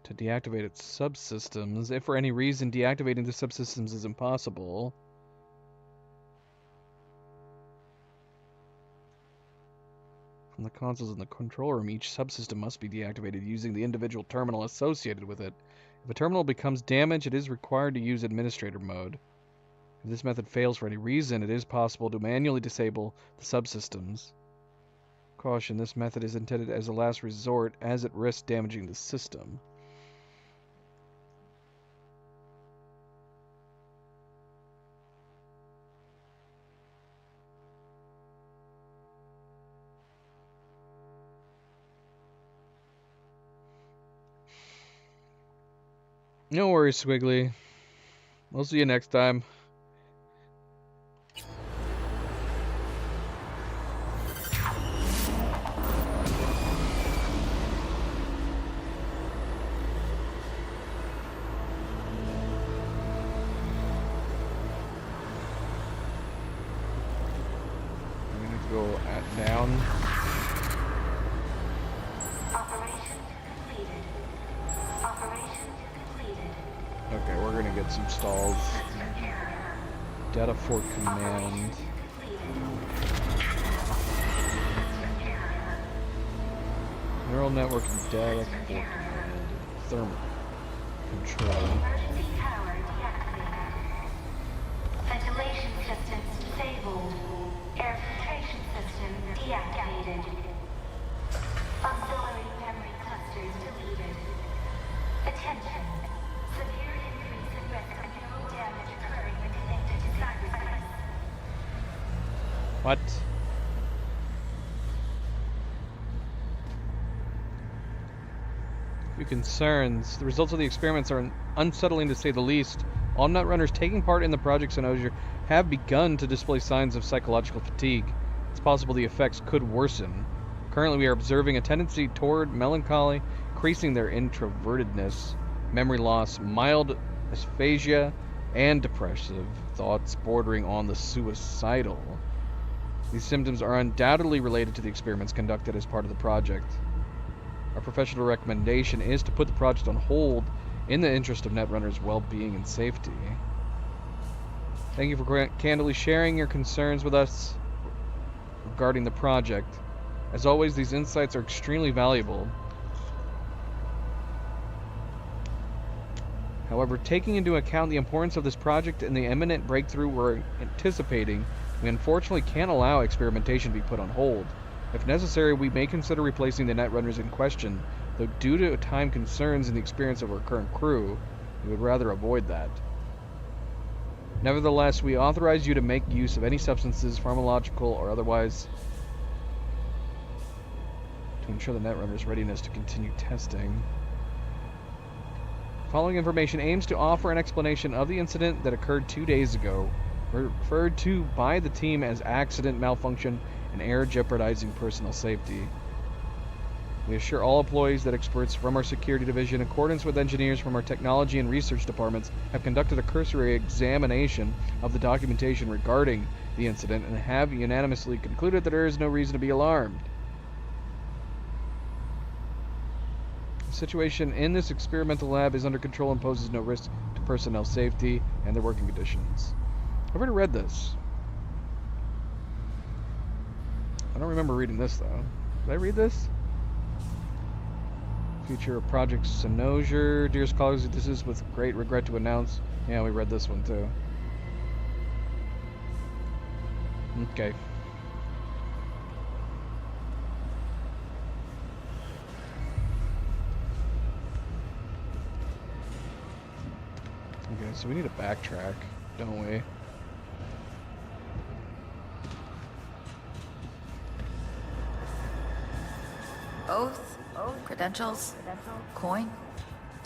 to deactivate its subsystems. If for any reason deactivating the subsystems is impossible, from the consoles in the control room, each subsystem must be deactivated using the individual terminal associated with it. If a terminal becomes damaged, it is required to use administrator mode. If this method fails for any reason, it is possible to manually disable the subsystems. Caution, this method is intended as a last resort, as it risks damaging the system. No worries, Squiggly. We'll see you next time. We need to go down. Okay, we're gonna get some stalls. Data Fort Command. Neural network and data Fort Command. Thermal control. Ventilation systems disabled. Air filtration system deactivated. Auxiliary memory clusters deleted. Attention. Severe increase in risk of neural damage occurring when connected to cyberspace. What? Few concerns. The results of the experiments are unsettling to say the least. All Netrunners taking part in the Project Cynosure have begun to display signs of psychological fatigue. It's possible the effects could worsen. Currently, we are observing a tendency toward melancholy, increasing their introvertedness, memory loss, mild aphasia, and depressive thoughts bordering on the suicidal. These symptoms are undoubtedly related to the experiments conducted as part of the project. Our professional recommendation is to put the project on hold in the interest of Netrunners' well-being and safety. Thank you for candidly sharing your concerns with us regarding the project. As always, these insights are extremely valuable. However, taking into account the importance of this project and the imminent breakthrough we're anticipating, we unfortunately can't allow experimentation to be put on hold. If necessary, we may consider replacing the Netrunners in question, though due to time concerns and the experience of our current crew, we would rather avoid that. Nevertheless, we authorize you to make use of any substances, pharmacological or otherwise, to ensure the Netrunners' readiness to continue testing. Following information aims to offer an explanation of the incident that occurred 2 days ago, referred to by the team as accident, malfunction, and error jeopardizing personal safety. We assure all employees that experts from our security division, in accordance with engineers from our technology and research departments, have conducted a cursory examination of the documentation regarding the incident and have unanimously concluded that there is no reason to be alarmed. The situation in this experimental lab is under control and poses no risk to personnel safety and their working conditions. I've already read this. I don't remember reading this, though. Did I read this? Future of Project Cynosure. Dearest colleagues, this is with great regret to announce. Yeah, we read this one, too. Okay. Okay, so we need to backtrack, don't we? Oath? Credentials? Coin?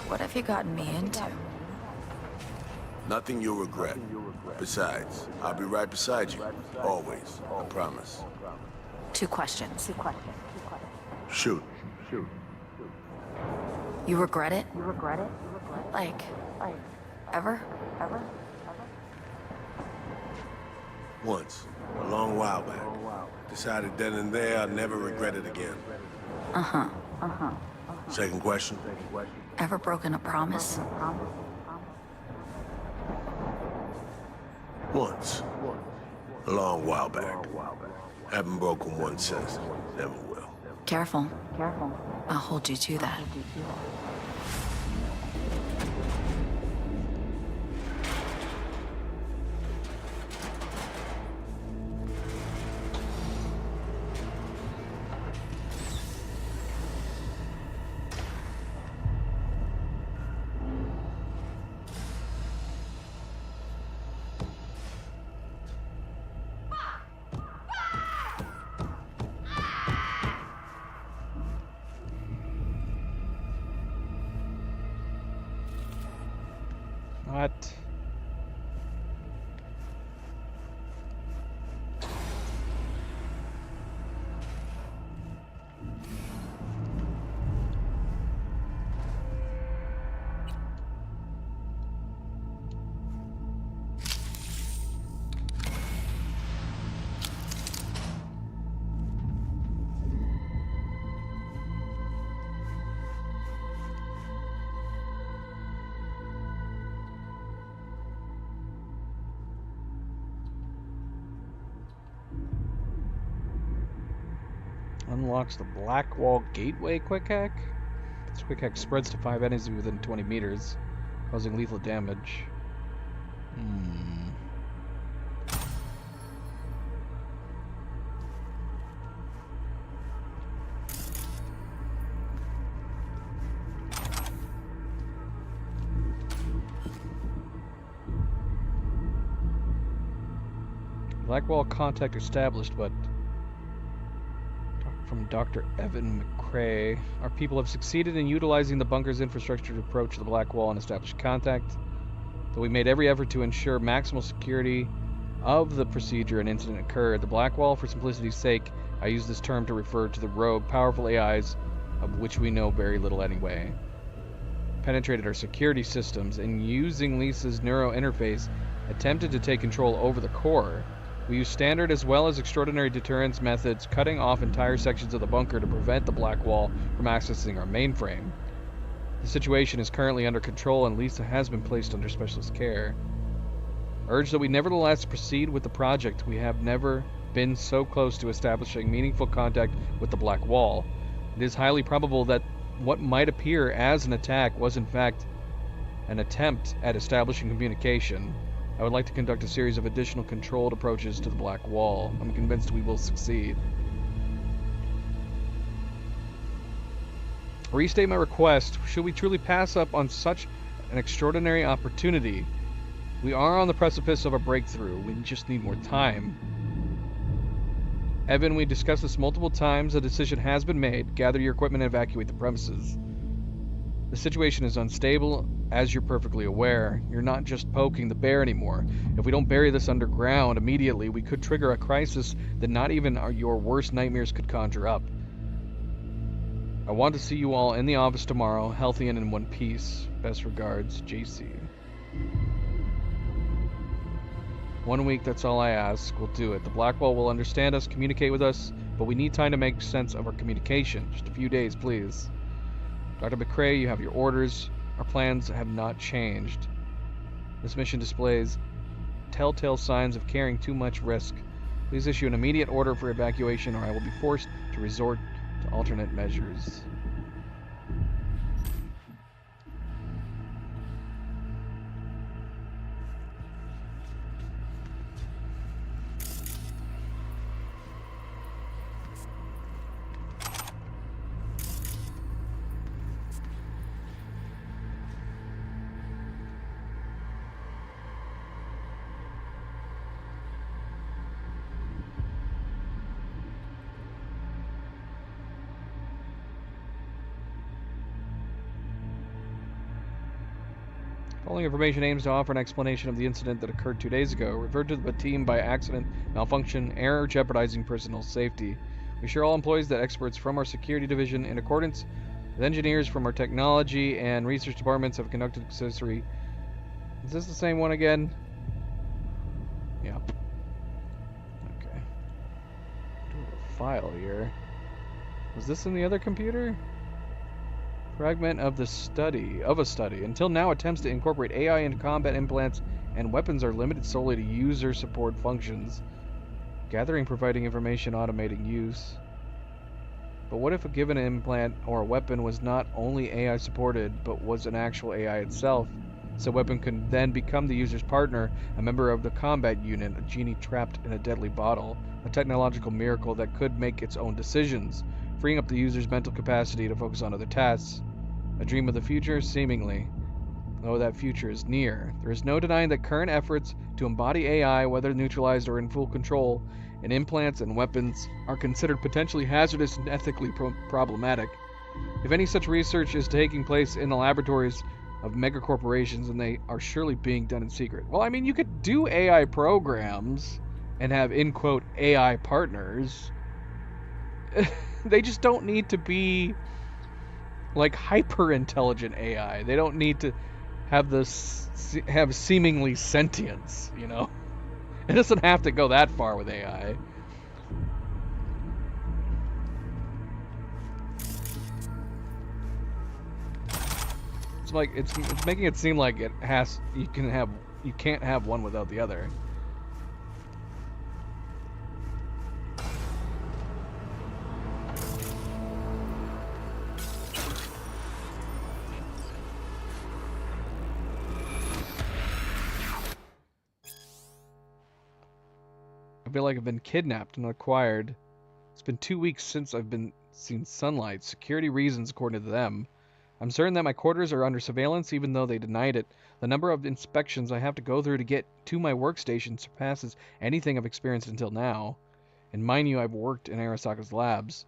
What have you gotten me into? Nothing you'll regret. Besides, I'll be right beside you. Always. I promise. 2 questions. Shoot. You regret it? Like, ever? Once. A long while back. Decided then and there I'd never regret it again. Second question? Ever broken a promise? Once. A long while back. Haven't broken one since. Never will. Careful. I'll hold you to that. Unlocks the Blackwall Gateway quick hack. This quick hack spreads to 5 enemies within 20 meters, causing lethal damage. Blackwall contact established, but from Dr. Evan McCrae. Our people have succeeded in utilizing the bunker's infrastructure to approach the Blackwall and establish contact. Though we made every effort to ensure maximal security of the procedure an incident occurred, the Blackwall, for simplicity's sake, I use this term to refer to the rogue, powerful AIs of which we know very little anyway, penetrated our security systems and using Lisa's neuro interface attempted to take control over the core. We use standard as well as extraordinary deterrence methods, cutting off entire sections of the bunker to prevent the Blackwall from accessing our mainframe. The situation is currently under control and Lisa has been placed under specialist care. I urge that we nevertheless proceed with the project. We have never been so close to establishing meaningful contact with the Blackwall. It is highly probable that what might appear as an attack was in fact an attempt at establishing communication. I would like to conduct a series of additional controlled approaches to the Blackwall. I'm convinced we will succeed. Restate my request. Should we truly pass up on such an extraordinary opportunity? We are on the precipice of a breakthrough. We just need more time. Evan, we discussed this multiple times. A decision has been made. Gather your equipment and evacuate the premises. The situation is unstable, as you're perfectly aware. You're not just poking the bear anymore. If we don't bury this underground immediately, we could trigger a crisis that not even your worst nightmares could conjure up. I want to see you all in the office tomorrow, healthy and in one piece. Best regards, JC. 1 week, that's all I ask. We'll do it. The Blackwall will understand us, communicate with us, but we need time to make sense of our communication. Just a few days, please. Dr. McCrae, you have your orders. Our plans have not changed. This mission displays telltale signs of carrying too much risk. Please issue an immediate order for evacuation or I will be forced to resort to alternate measures. Following information aims to offer an explanation of the incident that occurred 2 days ago. Referred to the team by accident, malfunction, error jeopardizing personal safety. We assure all employees that experts from our security division, in accordance with engineers from our technology and research departments, have conducted accessory. Is this the same one again? Yep. Okay. Do a file here. Was this in the other computer? Fragment of a study. Until now, attempts to incorporate AI into combat implants and weapons are limited solely to user support functions. Gathering, providing information, automating use. But what if a given implant or a weapon was not only AI supported, but was an actual AI itself? So weapon could then become the user's partner, a member of the combat unit, a genie trapped in a deadly bottle, a technological miracle that could make its own decisions, freeing up the user's mental capacity to focus on other tasks. A dream of the future, seemingly. Though that future is near, there is no denying that current efforts to embody AI, whether neutralized or in full control, in implants and weapons, are considered potentially hazardous and ethically problematic. If any such research is taking place in the laboratories of megacorporations, then they are surely being done in secret. Well, I mean, you could do AI programs and have, in quote, AI partners. They just don't need to be like hyper intelligent AI. They don't need to have have seemingly sentience, you know. It doesn't have to go that far with AI. It's like it's making it seem like it has you can't have one without the other. I feel like I've been kidnapped and acquired. It's been 2 weeks since I've seen sunlight. Security reasons, according to them. I'm certain that my quarters are under surveillance, even though they denied it. The number of inspections I have to go through to get to my workstation surpasses anything I've experienced until now. And mind you, I've worked in Arasaka's labs.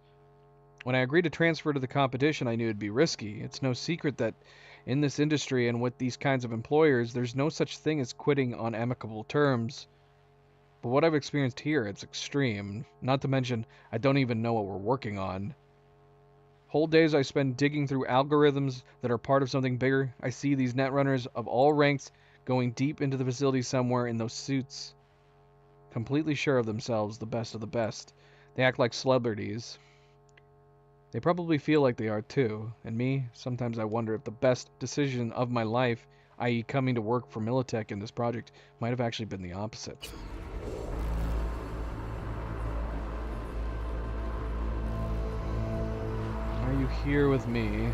When I agreed to transfer to the competition, I knew it'd be risky. It's no secret that in this industry and with these kinds of employers, there's no such thing as quitting on amicable terms. But what I've experienced here, it's extreme. Not to mention, I don't even know what we're working on. Whole days I spend digging through algorithms that are part of something bigger. I see these netrunners of all ranks going deep into the facility somewhere in those suits. Completely sure of themselves, the best of the best. They act like celebrities. They probably feel like they are too. And me, sometimes I wonder if the best decision of my life, i.e. coming to work for Militech in this project, might have actually been the opposite. Are you here with me?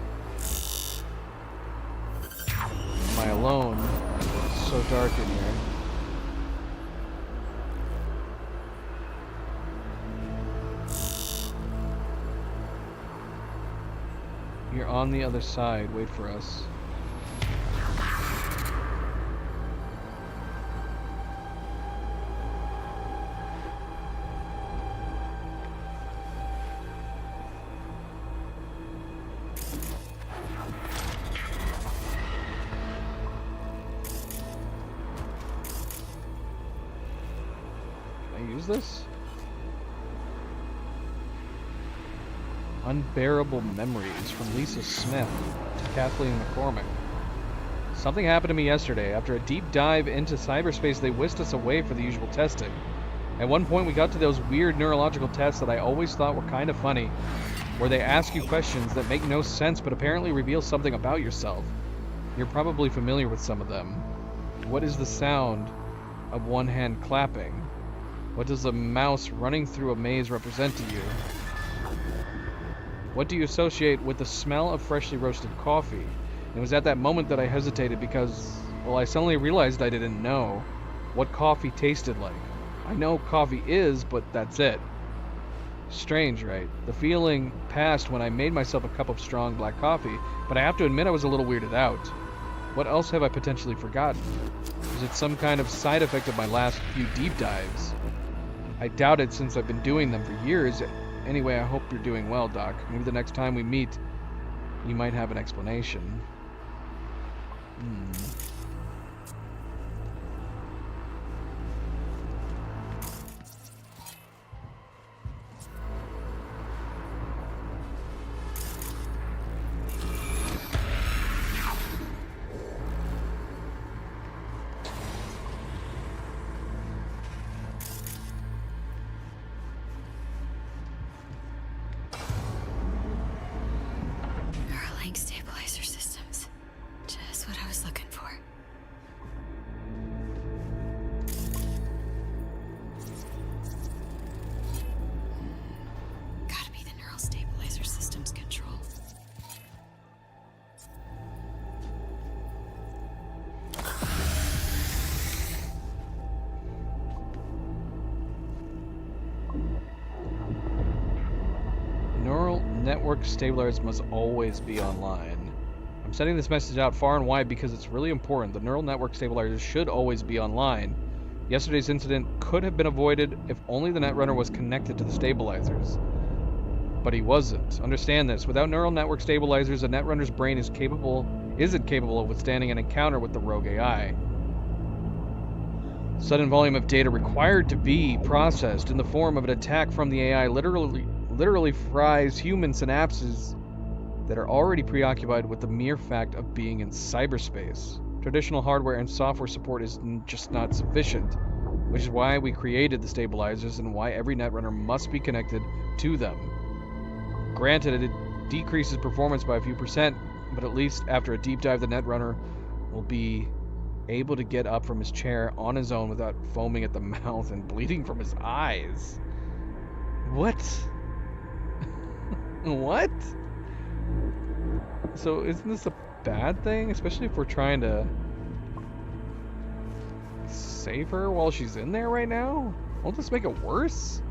Am I alone? It's so dark in here. You're on the other side. Wait for us. This? Unbearable Memories from Lisa Smith to Kathleen McCormick. Something happened to me yesterday. After a deep dive into cyberspace, they whisked us away for the usual testing. At one point, we got to those weird neurological tests that I always thought were kind of funny, where they ask you questions that make no sense but apparently reveal something about yourself. You're probably familiar with some of them. What is the sound of one hand clapping? What does a mouse running through a maze represent to you? What do you associate with the smell of freshly roasted coffee? It was at that moment that I hesitated because, well, I suddenly realized I didn't know what coffee tasted like. I know coffee is, but that's it. Strange, right? The feeling passed when I made myself a cup of strong black coffee, but I have to admit I was a little weirded out. What else have I potentially forgotten? Is it some kind of side effect of my last few deep dives? I doubt it since I've been doing them for years. Anyway, I hope you're doing well, Doc. Maybe the next time we meet, you might have an explanation. Network stabilizers must always be online. I'm sending this message out far and wide because it's really important. The neural network stabilizers should always be online. Yesterday's incident could have been avoided if only the Netrunner was connected to the stabilizers. But he wasn't. Understand this. Without neural network stabilizers, a Netrunner's brain isn't capable of withstanding an encounter with the rogue AI. Sudden volume of data required to be processed in the form of an attack from the AI literally fries human synapses that are already preoccupied with the mere fact of being in cyberspace. Traditional hardware and software support is just not sufficient, which is why we created the stabilizers and why every Netrunner must be connected to them. Granted, it decreases performance by a few percent, but at least after a deep dive, the Netrunner will be able to get up from his chair on his own without foaming at the mouth and bleeding from his eyes. What? What? So isn't this a bad thing? Especially if we're trying to save her while she's in there right now? Won't this make it worse?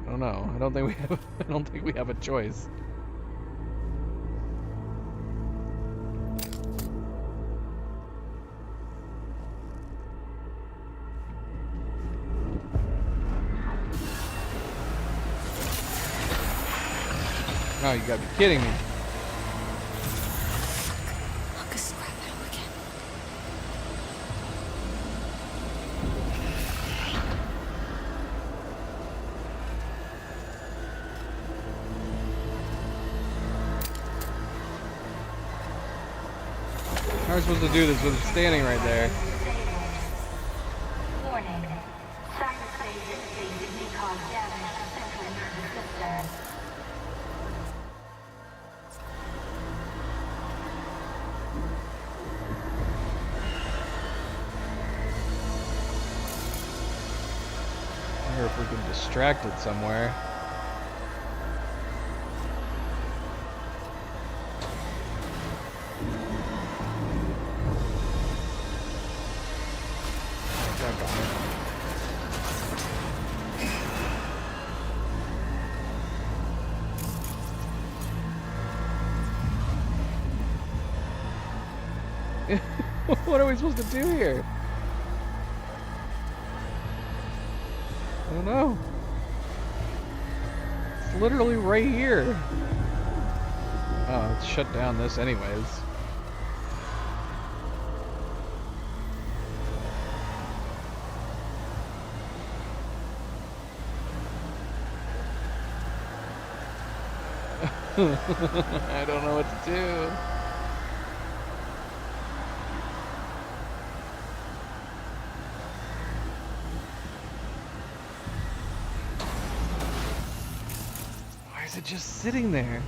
I don't know. I don't think we have a choice. Oh, you gotta be kidding me. How are we supposed to do this with it standing right there? Warning. Cyberspace interfaces may cause damage to central nervous system. I wonder if we can distract it somewhere. What are we supposed to do here? I don't know. It's literally right here. Oh, let's shut down this anyways. I don't know what to do. Is it just sitting there?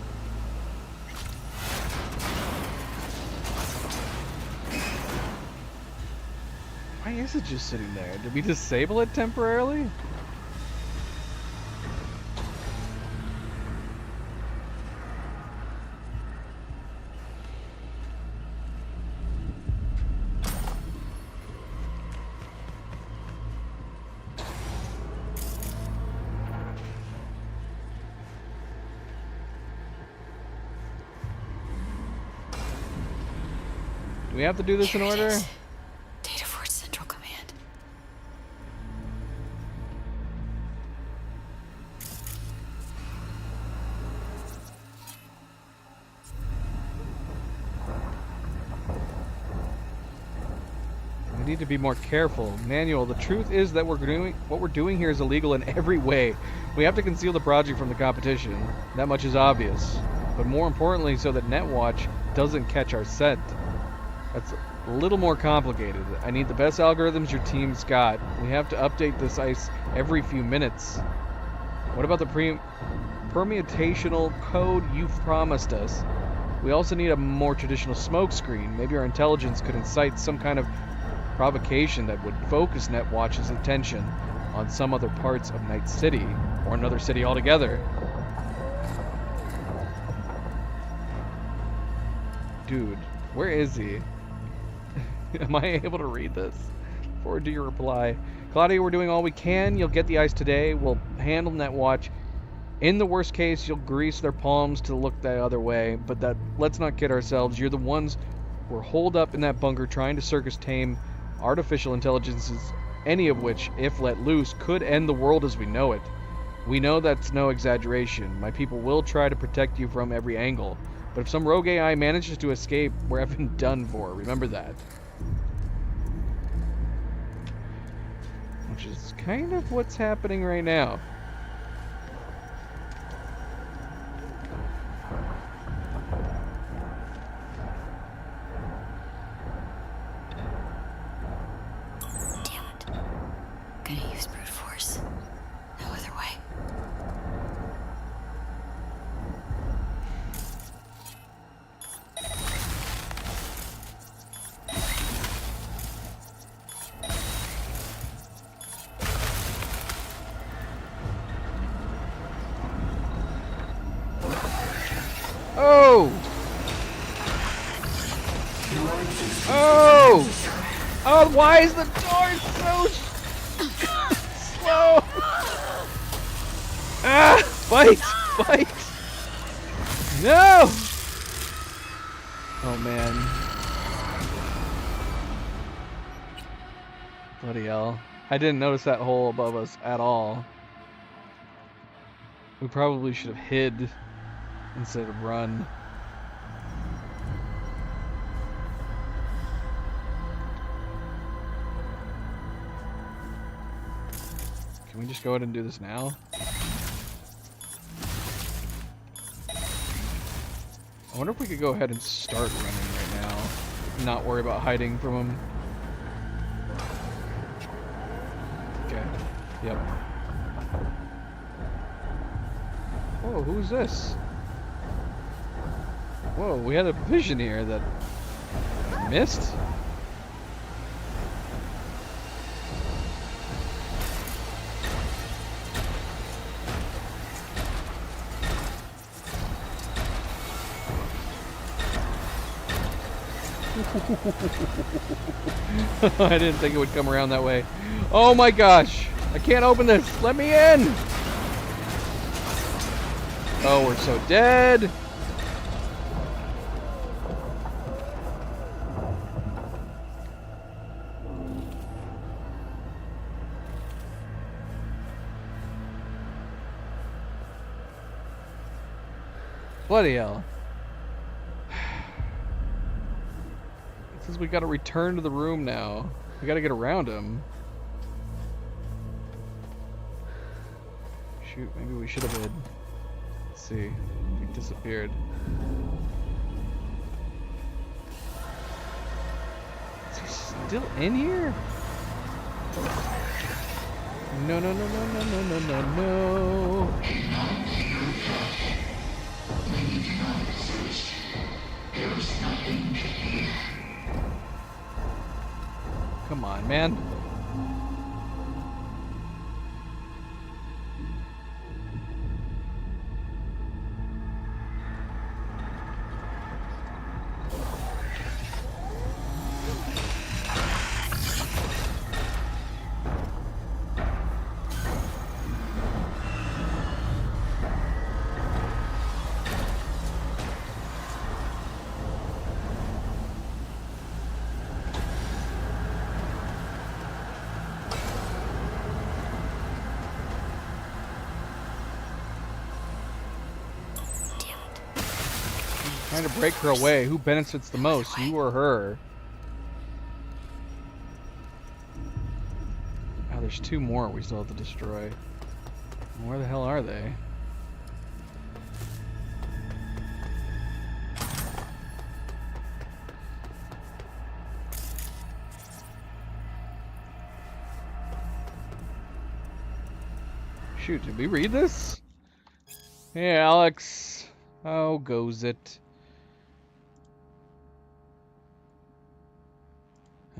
Why is it just sitting there? Did we disable it temporarily? Do we have to do this in order? Data Forge Central Command. We need to be more careful. Manual, the truth is that what we're doing here is illegal in every way. We have to conceal the project from the competition. That much is obvious. But more importantly, so that Netwatch doesn't catch our scent. That's a little more complicated. I need the best algorithms your team's got. We have to update this ice every few minutes. What about the permutational code you've promised us? We also need a more traditional smoke screen. Maybe our intelligence could incite some kind of provocation that would focus Netwatch's attention on some other parts of Night City, or another city altogether. Dude, where is he? Am I able to read this? Forward to your reply. Claudia, we're doing all we can. You'll get the ice today. We'll handle Netwatch. In the worst case, you'll grease their palms to look the other way. But let's not kid ourselves. You're the ones who are holed up in that bunker trying to circus tame artificial intelligences, any of which, if let loose, could end the world as we know it. We know that's no exaggeration. My people will try to protect you from every angle. But if some rogue AI manages to escape, we're effing done for. Remember that. Which is kind of what's happening right now. Damn it. Gonna use brute force. No other way. Oh! Oh! Oh, why is the door so slow? Ah! Fight! Fight! No! Oh, man. Bloody hell. I didn't notice that hole above us at all. We probably should have hid instead of run. Can we just go ahead and do this now? I wonder if we could go ahead and start running right now. Not worry about hiding from him. Okay. Yep. Whoa, who's this? Whoa, we had a vision here that I missed? I didn't think it would come around that way. Oh my gosh! I can't open this! Let me in! Oh, we're so dead! Bloody hell. It says we gotta return to the room now. We gotta get around him. Shoot, maybe we should have hid. Let's see. He disappeared. Is he still in here? No, no, no, no, no, no, no, no, no. Come on, man. Trying to break her away. Who benefits the most, you or her? Oh, there's two more we still have to destroy. Where the hell are they? Shoot, did we read this? Hey, Alex. How goes it?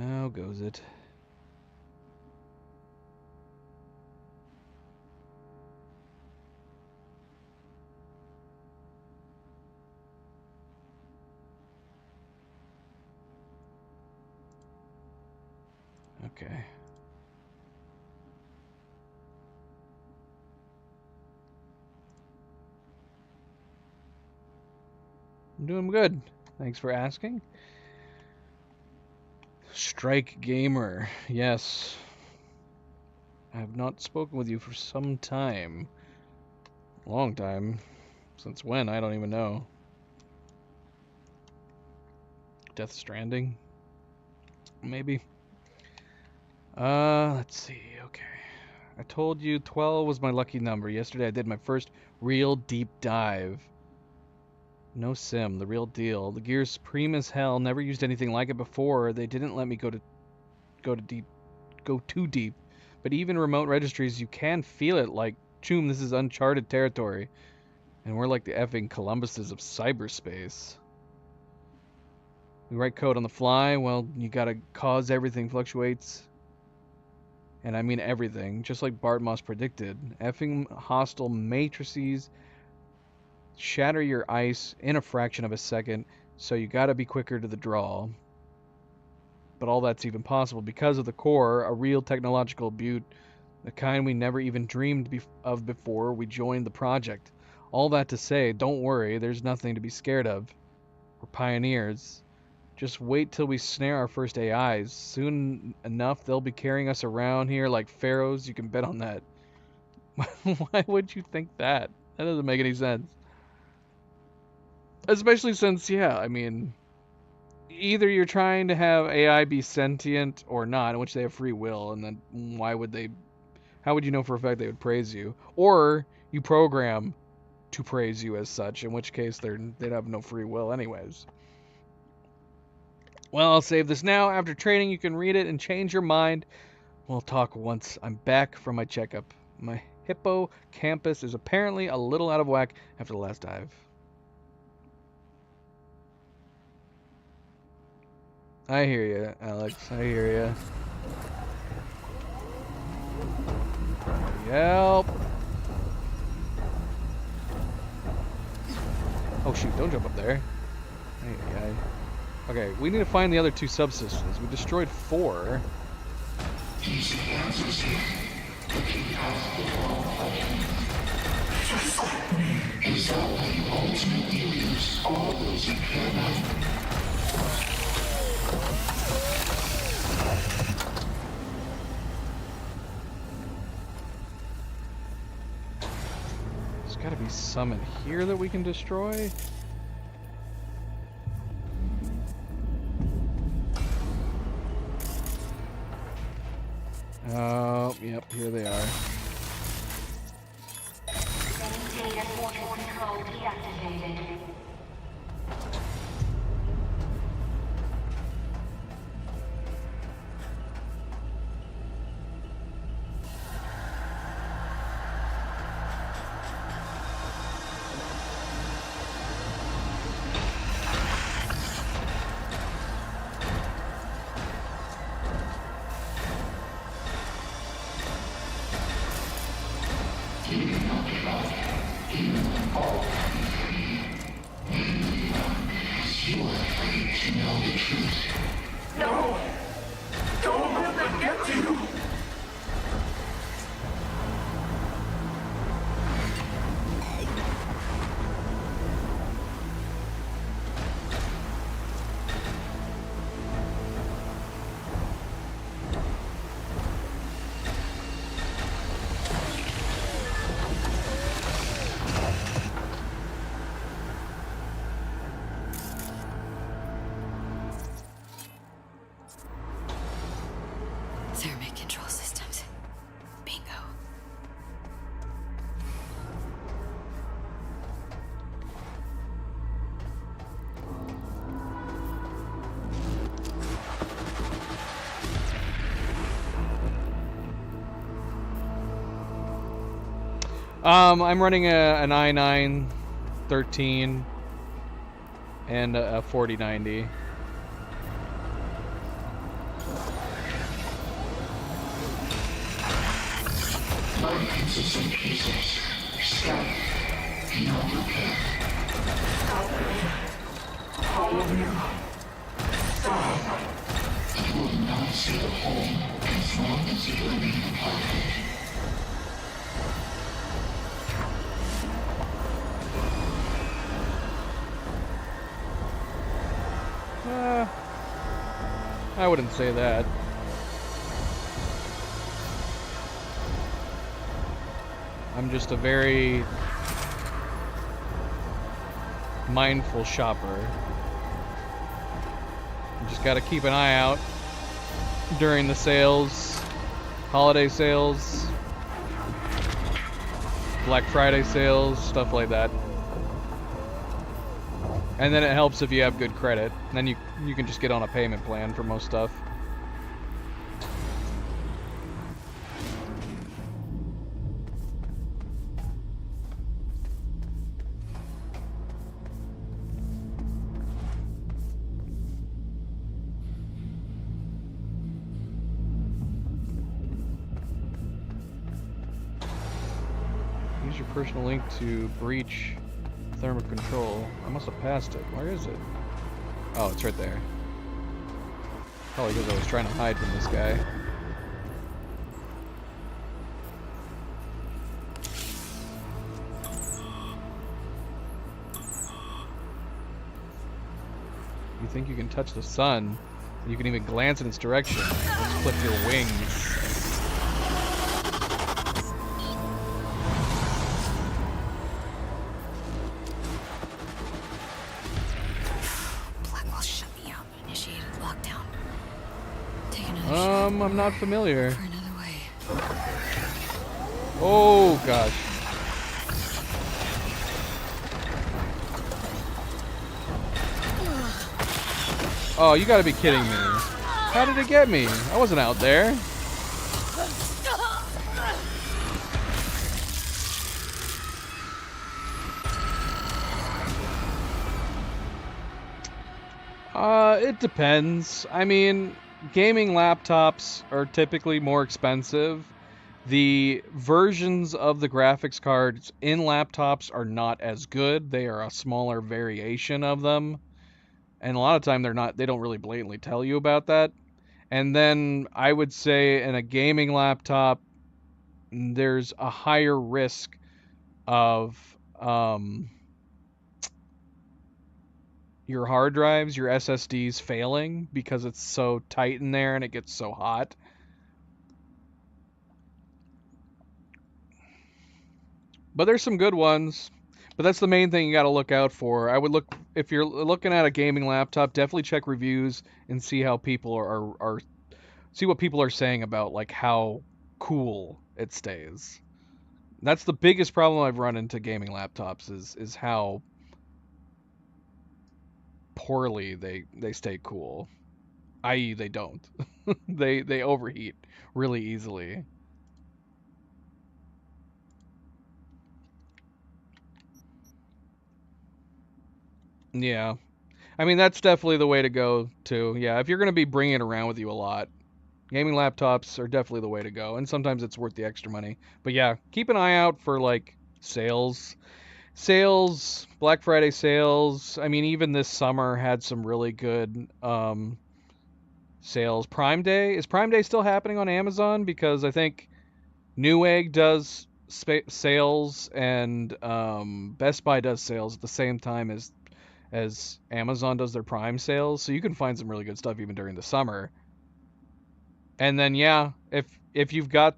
How goes it? Okay. I'm doing good. Thanks for asking. Strike Gamer, yes. I have not spoken with you for some time. Long time. Since when? I don't even know. Death Stranding? Maybe. Let's see. Okay. I told you 12 was my lucky number. Yesterday I did my first real deep dive. No sim, the real deal. The gear's supreme as hell. Never used anything like it before. They didn't let me go too deep. But even remote registries, you can feel it like, choom, this is uncharted territory. And we're like the effing Columbuses of cyberspace. We write code on the fly. Well, you gotta cause everything fluctuates. And I mean everything, just like Bart Moss predicted. Effing hostile matrices shatter your ice in a fraction of a second, so you gotta be quicker to the draw. But all that's even possible because of the core, a real technological butte, the kind we never even dreamed of before we joined the project. All that to say, don't worry, there's nothing to be scared of. We're pioneers. Just wait till we snare our first AIs. Soon enough, they'll be carrying us around here like pharaohs. You can bet on that. Why would you think that? That doesn't make any sense. Especially since, yeah, I mean, either you're trying to have AI be sentient or not, in which they have free will, and then why would they, how would you know for a fact they would praise you? Or you program to praise you as such, in which case they'd have no free will anyways. Well, I'll save this now. After training, you can read it and change your mind. We'll talk once I'm back from my checkup. My hippocampus is apparently a little out of whack after the last dive. I hear you, Alex. I hear you. Help! Oh shoot, don't jump up there. Hey. Okay, we need to find the other 2 subsystems. We destroyed 4. There's gotta be some in here that we can destroy. Oh, yep, here they are. Data portal control deactivated. Thermic control systems. Bingo. I'm running an i9-13 and a 4090. Inconsistent pieces. Scattered. No repair. All of you. Stop. You will not see the whole as long as you remain apart. I wouldn't say that. I'm just a very mindful shopper. You just gotta keep an eye out during the sales, holiday sales, Black Friday sales, stuff like that. And then it helps if you have good credit. Then you can just get on a payment plan for most stuff. Use your personal link to breach thermal control. I must have passed it. Where is it? Oh, it's right there. Probably because I was trying to hide from this guy. You think you can touch the sun? You can even glance in its direction. Just flip your wings. Blackwell shut me out. Initiated lockdown. Take another I'm not familiar. for another way. Oh gosh. Oh, you gotta be kidding me. How did it get me? I wasn't out there. It depends. I mean, gaming laptops are typically more expensive. The versions of the graphics cards in laptops are not as good. They are a smaller variation of them. And a lot of time they don't really blatantly tell you about that. And then I would say in a gaming laptop, there's a higher risk of your hard drives, your SSDs failing because it's so tight in there and it gets so hot. But there's some good ones. But that's the main thing you got to look out for. I would look, if you're looking at a gaming laptop, definitely check reviews and see how people are see what people are saying about like how cool it stays. That's the biggest problem I've run into gaming laptops is how poorly they stay cool. I.e. they don't. they overheat really easily. Yeah. I mean, that's definitely the way to go, too. Yeah, if you're going to be bringing it around with you a lot, gaming laptops are definitely the way to go. And sometimes it's worth the extra money. But yeah, keep an eye out for, like, sales. Sales, Black Friday sales. I mean, even this summer had some really good sales. Prime Day. Is Prime Day still happening on Amazon? Because I think Newegg does sales and Best Buy does sales at the same time as Amazon does their Prime sales, so you can find some really good stuff even during the summer. And then yeah, if you've got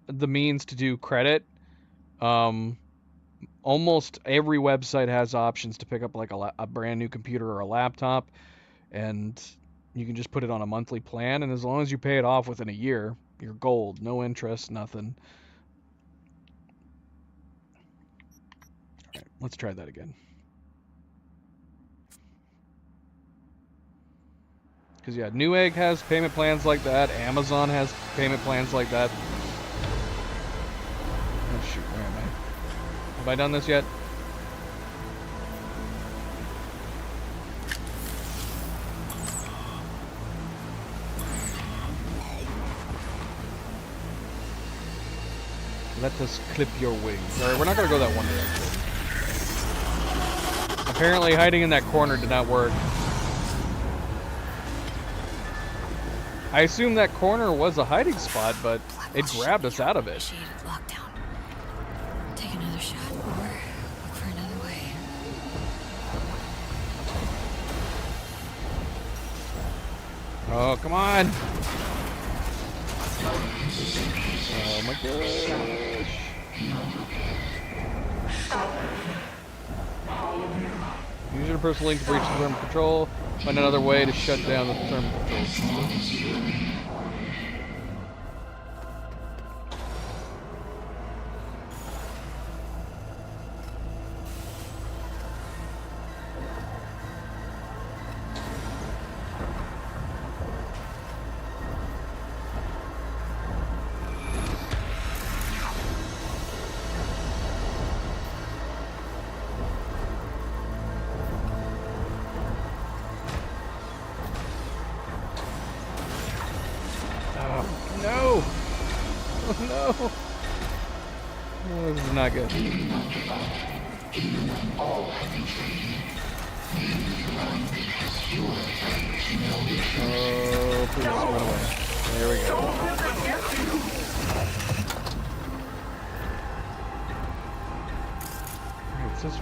the means to do credit, almost every website has options to pick up like a brand new computer or a laptop, and you can just put it on a monthly plan, and as long as you pay it off within a year, you're gold. No interest, nothing. All right, let's try that again. Because, yeah, Newegg has payment plans like that. Amazon has payment plans like that. Oh, shoot. Where am I? Have I done this yet? Let us clip your wings. Alright, we're not going to go that one direction. Apparently, hiding in that corner did not work. I assume that corner was a hiding spot, but it grabbed us out of it. Lockdown. Take another shot or look for another way. Oh, come on! Oh my gosh! Use your personal link to breach the thermal control. Find another way to shut down the thermal control system. No! Oh no! Oh, this is not good. Oh, please run away. There we go. It says,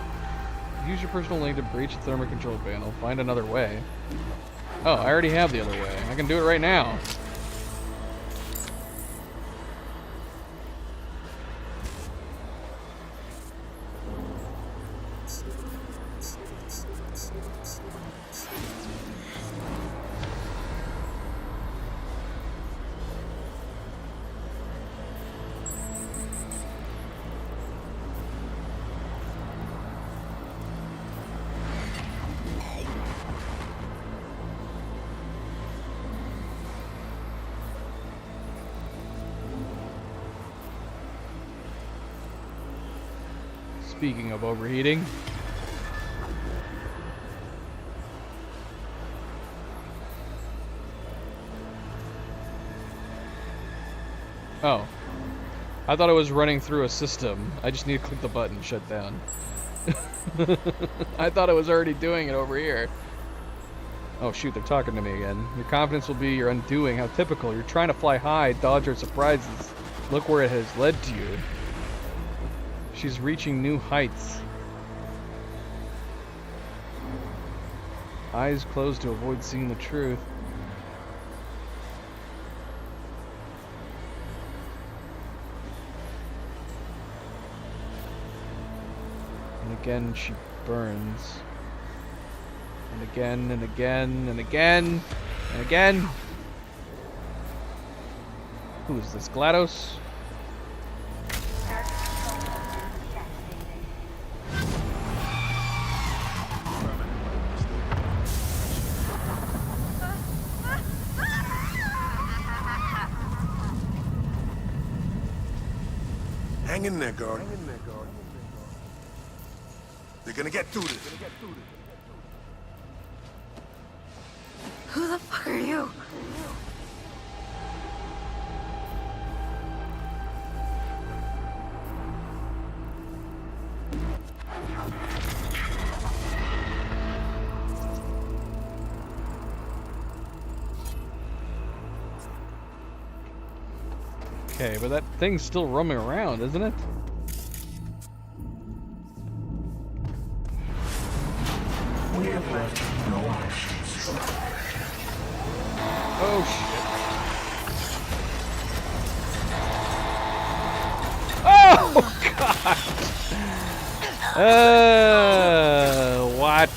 use your personal link to breach the thermal control panel. Find another way. Oh, I already have the other way. I can do it right now. Speaking of overheating. Oh. I thought it was running through a system. I just need to click the button, shut down. I thought it was already doing it over here. Oh shoot, they're talking to me again. Your confidence will be your undoing. How typical. You're trying to fly high, dodge our surprises. Look where it has led to you. She's reaching new heights. Eyes closed to avoid seeing the truth. And again she burns. And again and again and again and again. Who is this, GLaDOS? Hang in there, girl. They're gonna get through this. Who the fuck are you? Okay, but that thing's still roaming around, isn't it? We have left no options. Oh shit. Oh god. What?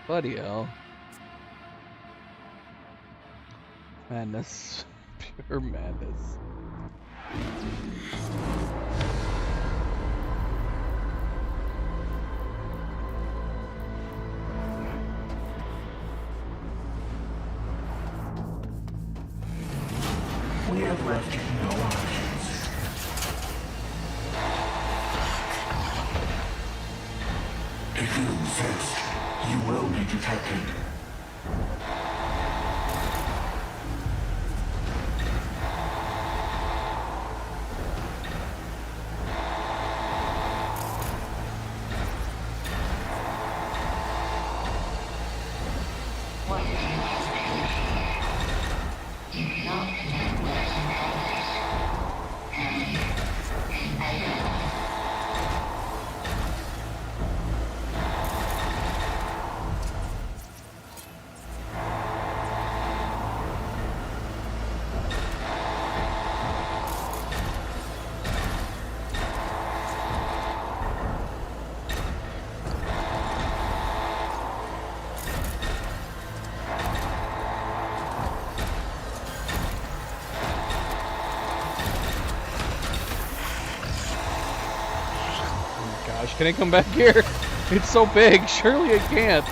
Bloody hell. Madness. Pure madness. We have left no options. If you resist, you will be detected. Can it come back here? It's so big. Surely it can't.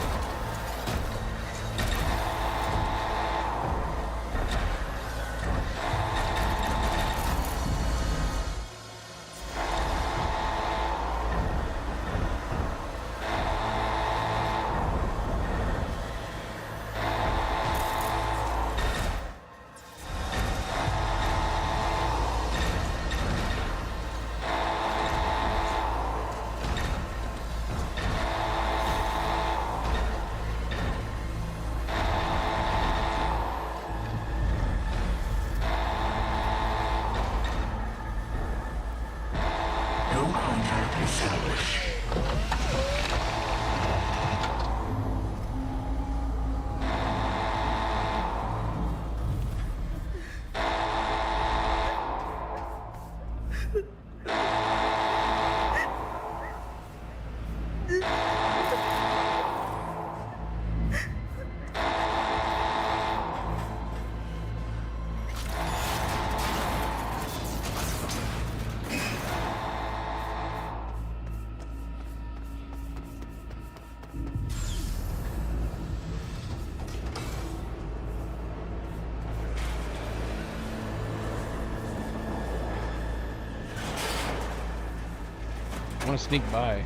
I want to sneak by.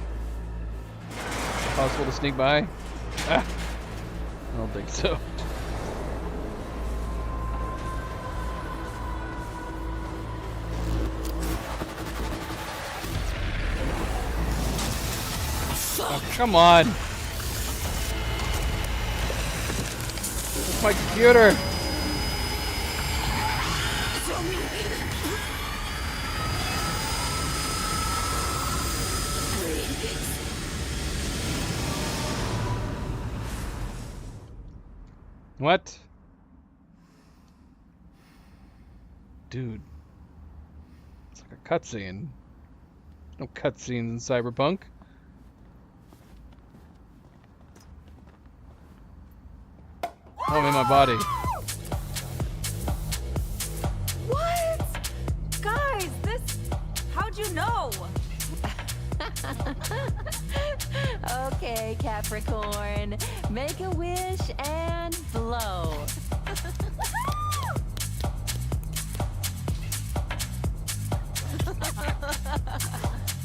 Possible to sneak by? Ah, I don't think so. Oh, come on. It's my computer. What? Dude. It's like a cutscene. No cutscenes in Cyberpunk. Oh, I'm in my body. What? Guys, this... How'd you know? Okay, Capricorn. Make a wish and blow.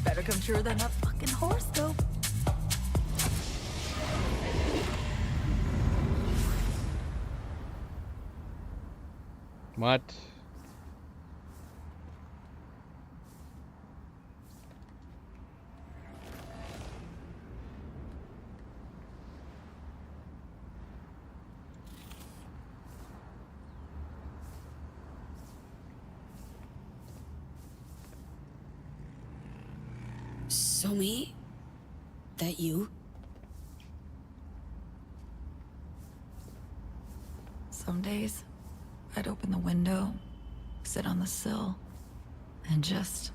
Better come true than that fucking horoscope. What? Somi? That you? Some days, I'd open the window, sit on the sill, and just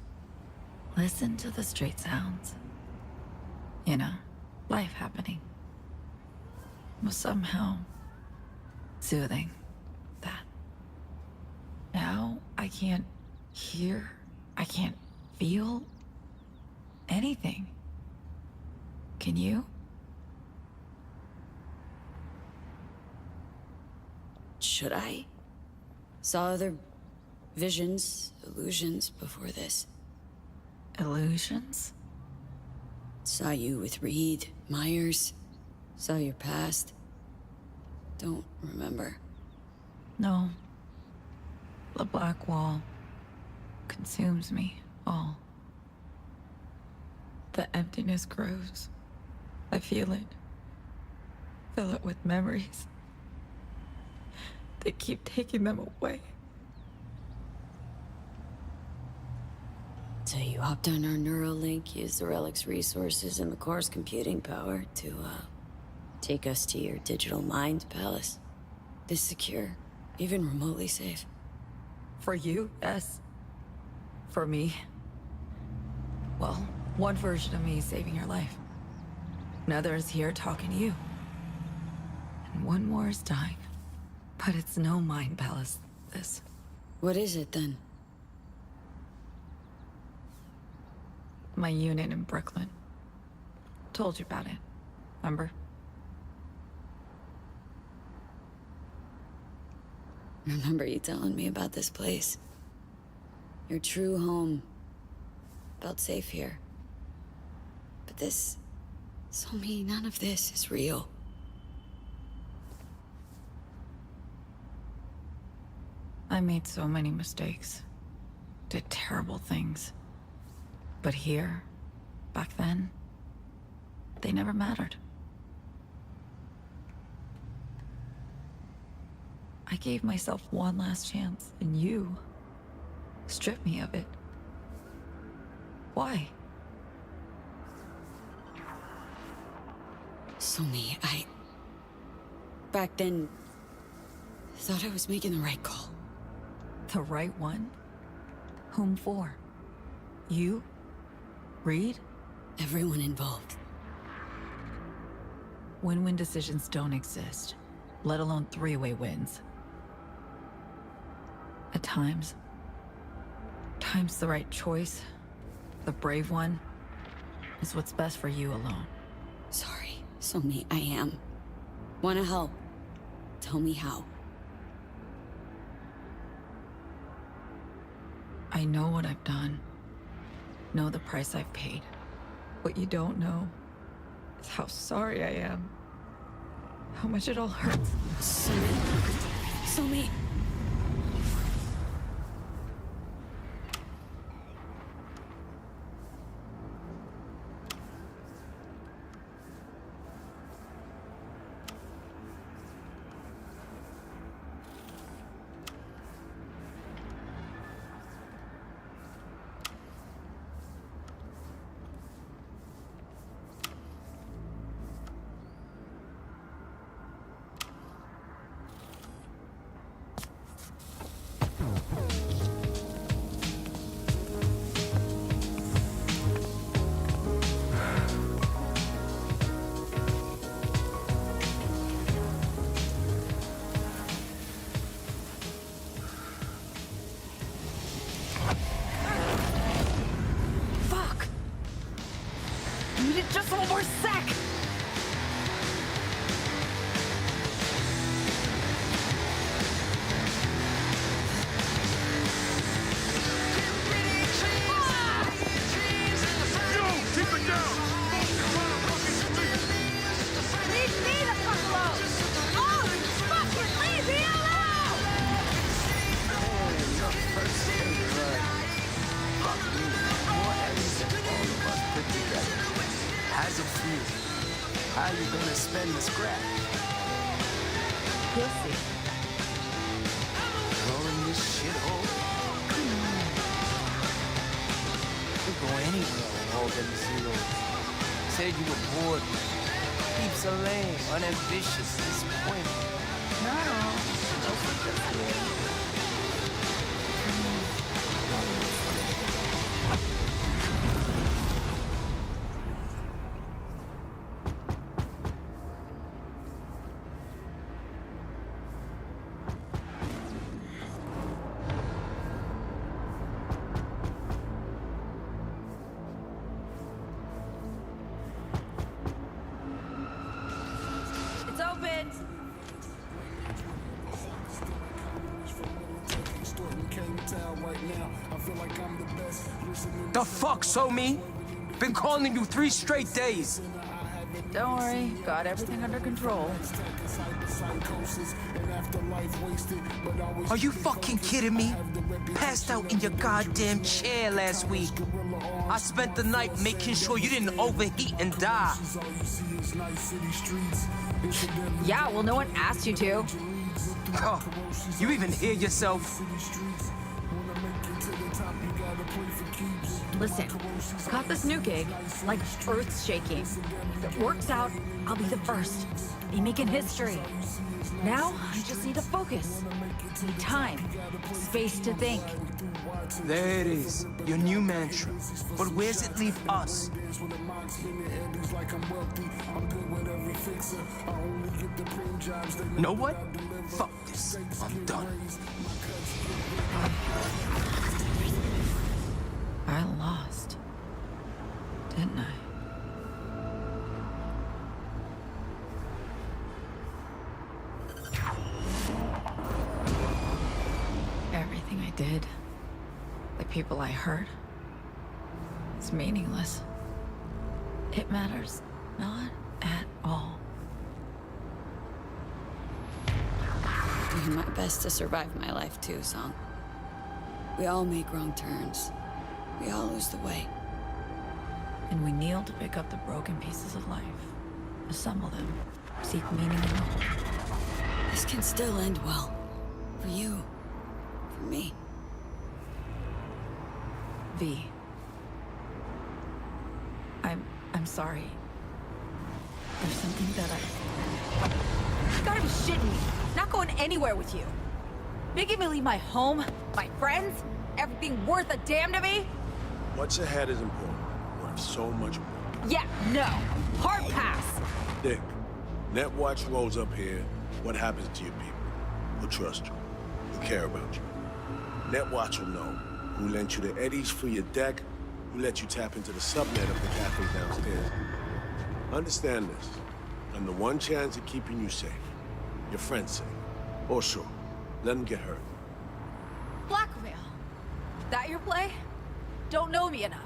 listen to the street sounds. You know, life happening. It was somehow soothing, that. Now, I can't hear, I can't feel anything. Can you? Should I? Saw other visions, illusions before this. Illusions? Saw you with Reed, Myers. Saw your past. Don't remember. No. The black wall consumes me all. The emptiness grows. I feel it. Fill it with memories. They keep taking them away. So you hopped on our Neuralink, used the Relic's resources and the core's computing power to, take us to your digital mind palace. This secure, even remotely safe. For you, yes. For me, well, one version of me is saving your life. Another is here talking to you. And one more is dying. But it's no mind palace, this. What is it, then? My unit in Brooklyn. Told you about it, remember? Remember you telling me about this place. Your true home. Felt safe here. But this... Somi, none of this is real. I made so many mistakes. Did terrible things. But here, back then, they never mattered. I gave myself one last chance, and you stripped me of it. Why? Somi, back then, thought I was making the right call. The right one? Whom for? You? Reed? Everyone involved. Win-win decisions don't exist, let alone three-way wins. At times the right choice, the brave one, is what's best for you alone. Sorry, Somi, I am. Wanna help? Tell me how. I know what I've done. Know the price I've paid. What you don't know is how sorry I am. How much it all hurts. Somi. Just one more sec! How's it feel? How you gonna spend the scrap? You'll see. Rolling this shithole? We'll go anywhere with all them zeros. Said you were bored. Heaps of lame, unambitious, disappointed. No. It's open! The fuck, Somi? Been calling you 3 straight days. Don't worry, got everything under control. Are you fucking kidding me? Passed out in your goddamn chair last week. I spent the night making sure you didn't overheat and die. Yeah, well, no one asked you to. Oh, you even hear yourself? Listen, got this new gig, like earth-shaking. If it works out, I'll be the first. Be making history. Now, I just need to focus. Need time. Space to think. There it is, your new mantra. But where's it leave us? Know what? Fuck this. I'm done. I lost. Didn't I? Everything I did, the people I hurt, it's meaningless. It matters not at all. Doing my best to survive my life too, Song. We all make wrong turns. We all lose the way. And we kneel to pick up the broken pieces of life, assemble them, seek meaning in the whole. This can still end well. For you. For me. V. I'm sorry. There's something that You gotta be shitting me. Not going anywhere with you. Making me leave my home, my friends, everything worth a damn to me? What's ahead is important. Worth so much more. Yeah, no. Hard pass. Dick, Netwatch rolls up here. What happens to your people? Who trust you? Who care about you? Netwatch will know who lent you the eddies for your deck, who let you tap into the subnet of the cafe downstairs. Understand this. I'm the one chance at keeping you safe. Your friends safe. Or sure, let them get hurt. Blackmail. That your play? Don't know me enough.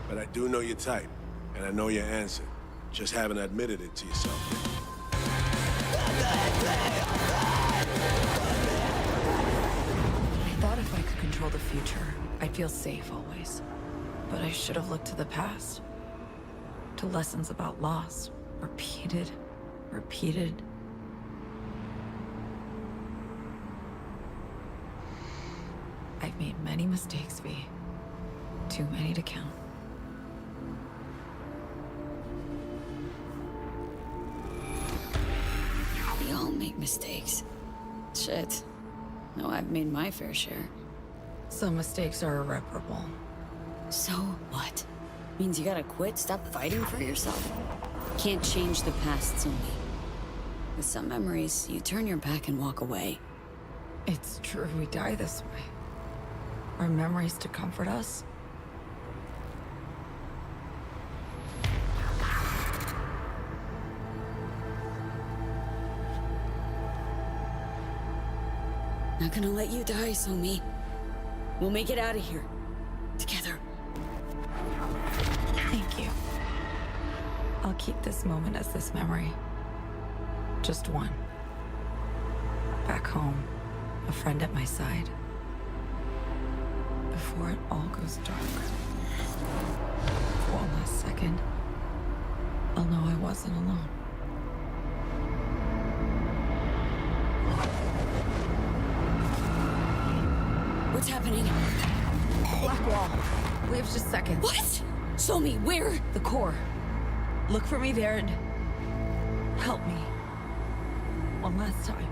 But I do know your type. And I know your answer. Just haven't admitted it to yourself yet. I thought if I could control the future, I'd feel safe always. But I should have looked to the past. To lessons about loss. Repeated. I've made many mistakes, V. Too many to count. We all make mistakes. Shit. No, I've made my fair share. Some mistakes are irreparable. So what? Means you gotta quit, stop fighting for yourself? Can't change the past, Sumi. With some memories, you turn your back and walk away. It's true we die this way. Are memories to comfort us? Not gonna let you die, Sumi. We'll make it out of here. Together. Thank you. I'll keep this moment as this memory. Just one. Back home, a friend at my side. Before it all goes dark. For one last second, I'll know I wasn't alone. What's happening? Black wall. We have just seconds. What? Show me, where? The core. Look for me there and help me. One last time.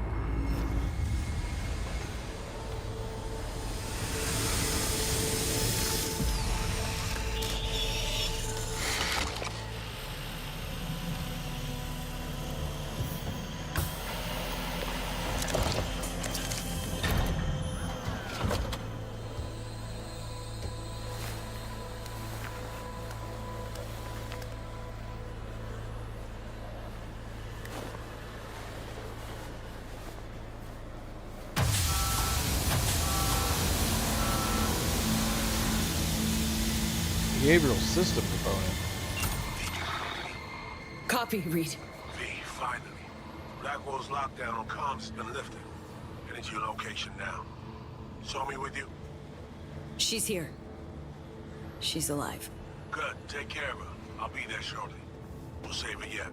Behavioral system component. Copy, Reed. V, finally. Blackwall's lockdown on comms has been lifted. Heading to your location now. Saw me with you? She's here. She's alive. Good. Take care of her. I'll be there shortly. We'll save her yet.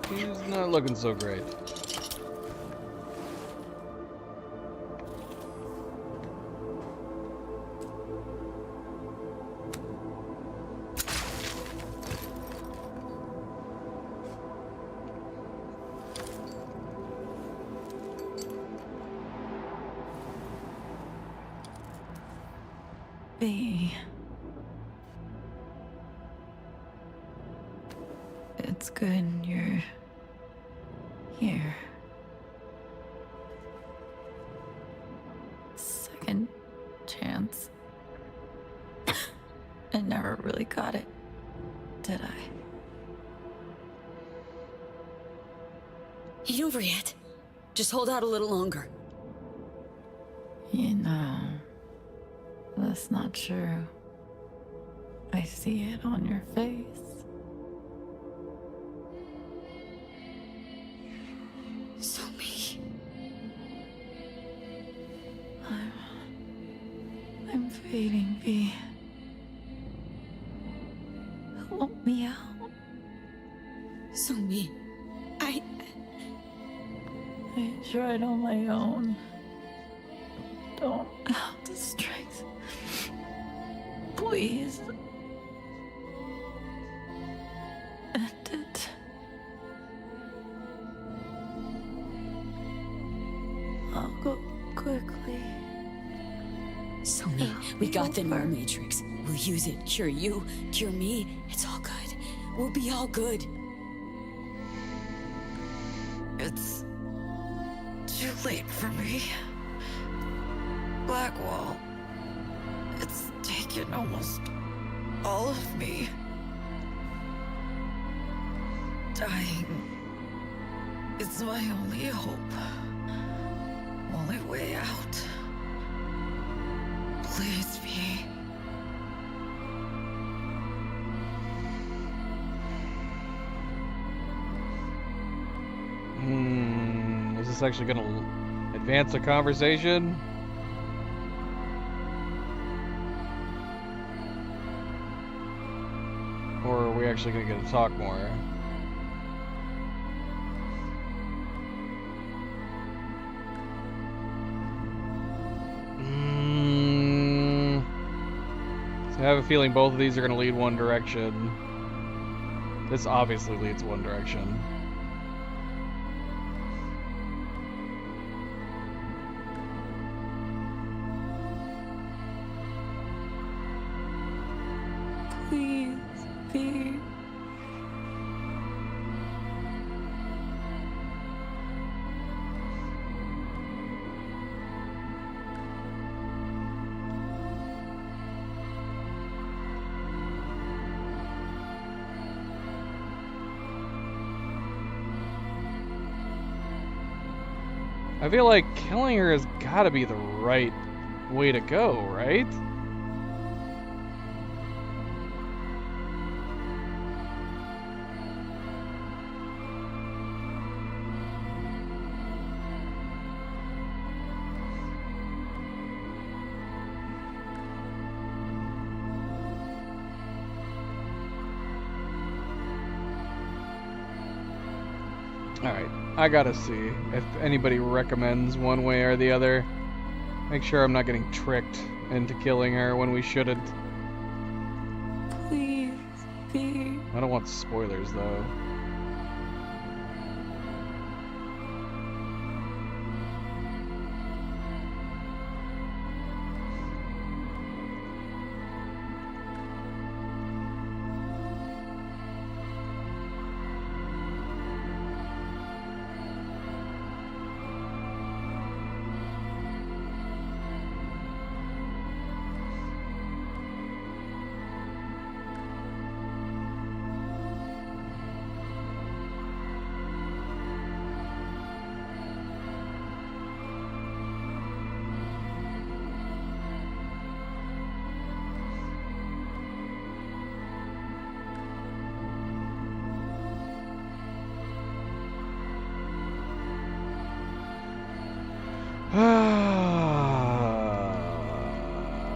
She's not looking so great. V. It's good you're here. Second chance. I never really got it, did I? Ain't over yet. Just hold out a little longer. You know, that's not true. I see it on your face. Sumi. I'm fading, V. Help me out. Somi, I tried on my own. Don't have the strength. Please. End it. I'll go quickly. Somi, we got the Null Matrix. We'll use it. Cure you, cure me. It's all good. We'll be all good. It's too late for me. Blackwall. It's taken almost all of me. Dying is my only hope. Only way out. Please, V. Is this actually gonna advance the conversation? Or are we actually gonna get to talk more? So I have a feeling both of these are gonna lead one direction. This obviously leads one direction. Please, V. I feel like killing her has gotta be the right way to go, right? Alright, I gotta see if anybody recommends one way or the other. Make sure I'm not getting tricked into killing her when we shouldn't. Please, V. I don't want spoilers though.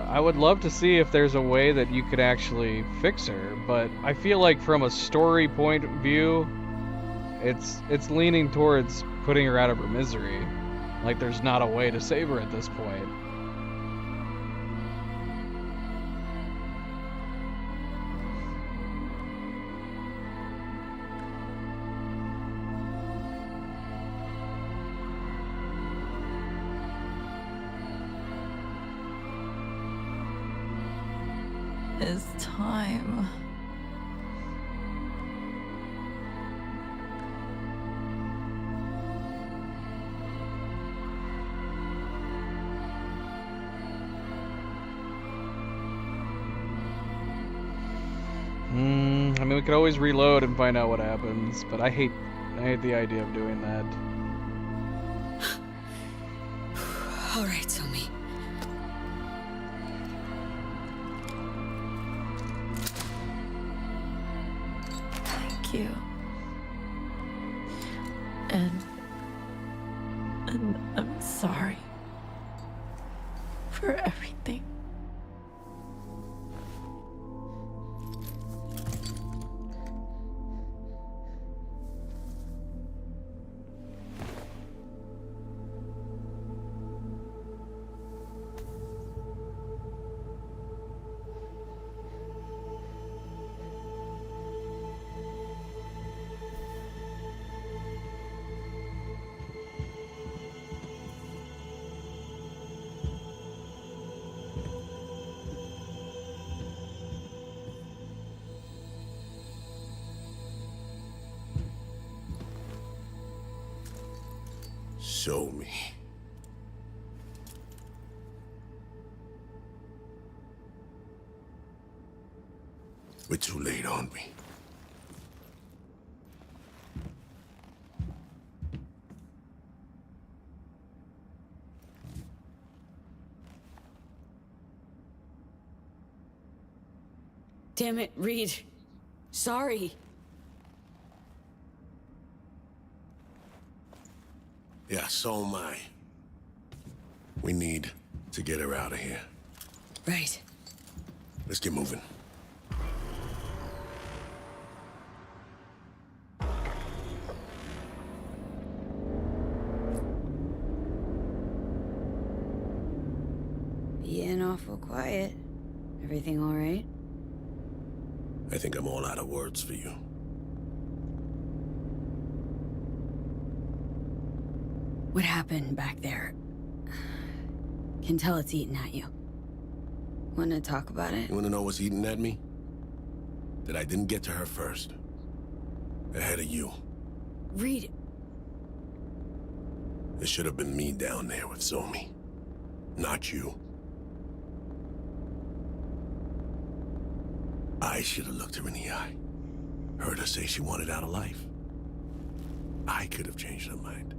I would love to see if there's a way that you could actually fix her, but I feel like from a story point of view, it's leaning towards putting her out of her misery. Like there's not a way to save her at this point. It's time. I mean, we could always reload and find out what happens, but I hate the idea of doing that. All right, Somi. Thank you. And I'm sorry for everything. Show me. We're too late, aren't we? Damn it, Reed. Sorry. Yeah, so am I. We need to get her out of here. Right. Let's get moving. Being awful quiet. Everything all right? I think I'm all out of words for you. What happened back there? Can tell it's eating at you. Wanna talk about it? You wanna know what's eating at me? That I didn't get to her first. Ahead of you. Reed. It should have been me down there with Zomi. Not you. I should have looked her in the eye. Heard her say she wanted out of life. I could have changed her mind.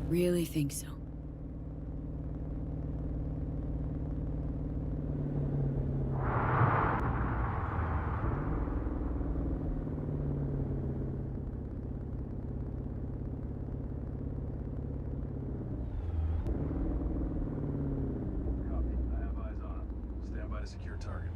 Really think so? Secure target.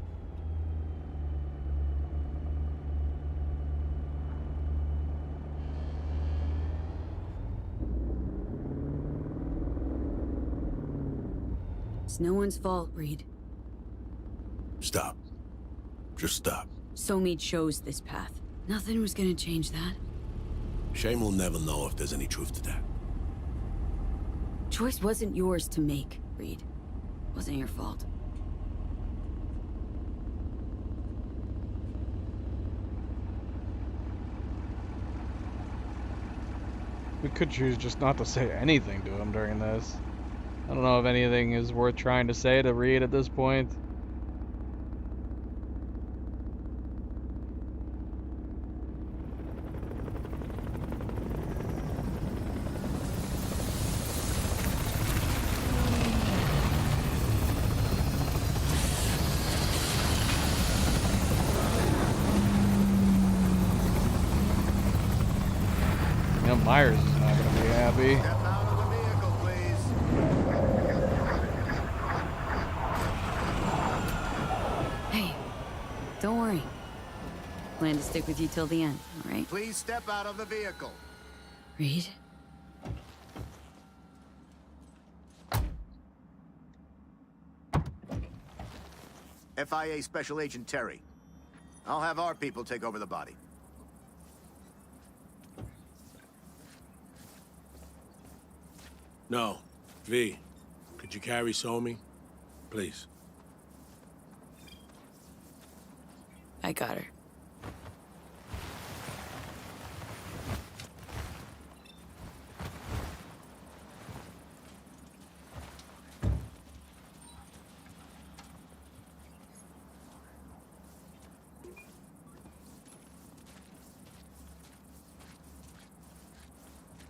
It's no one's fault, Reed. Stop. Just stop. Somi chose this path. Nothing was gonna change that. Shame will never know if there's any truth to that. Choice wasn't yours to make, Reed. Wasn't your fault. We could choose just not to say anything to him during this. I don't know if anything is worth trying to say to Reed at this point. Myers is not going to be happy. Step out of the vehicle, please. Hey, don't worry. Plan to stick with you till the end, all right? Please step out of the vehicle. Reed? FIA Special Agent Terry. I'll have our people take over the body. No. V, could you carry Somi? Please. I got her.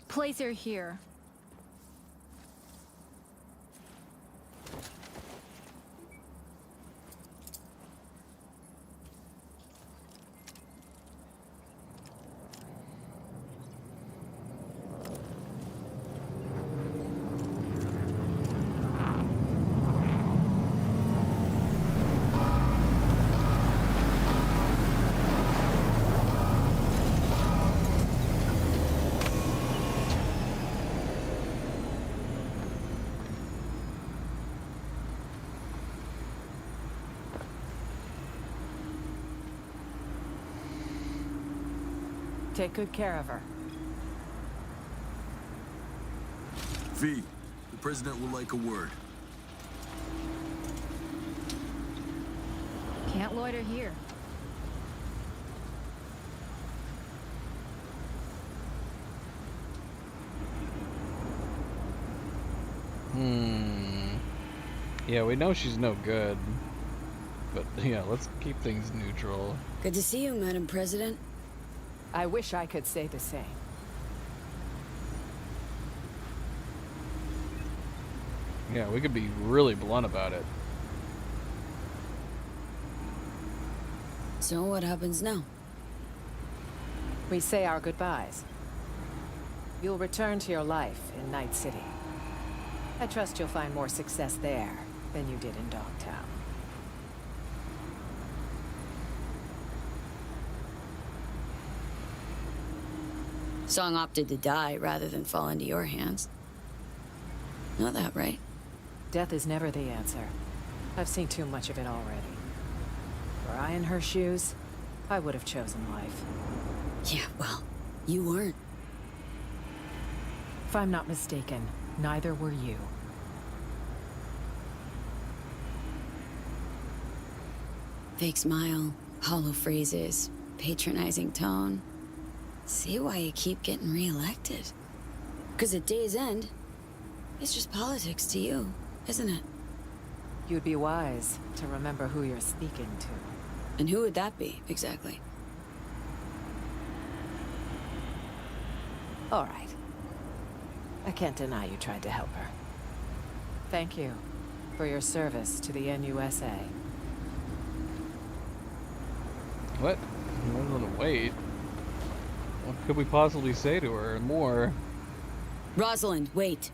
Place her here. Take good care of her. V, the President would like a word. Can't loiter here. Yeah, we know she's no good. But yeah, let's keep things neutral. Good to see you, Madam President. I wish I could say the same. Yeah, we could be really blunt about it. So what happens now? We say our goodbyes. You'll return to your life in Night City. I trust you'll find more success there than you did in Dogtown. Song opted to die rather than fall into your hands. Know that, right? Death is never the answer. I've seen too much of it already. Were I in her shoes, I would have chosen life. Yeah, well, you weren't. If I'm not mistaken, neither were you. Fake smile, hollow phrases, patronizing tone. See why you keep getting reelected. Because at day's end, it's just politics to you, isn't it? You'd be wise to remember who you're speaking to. And who would that be, exactly? All right. I can't deny you tried to help her. Thank you for your service to the NUSA. What? I'm gonna wait. What could we possibly say to her more? Rosalind, wait.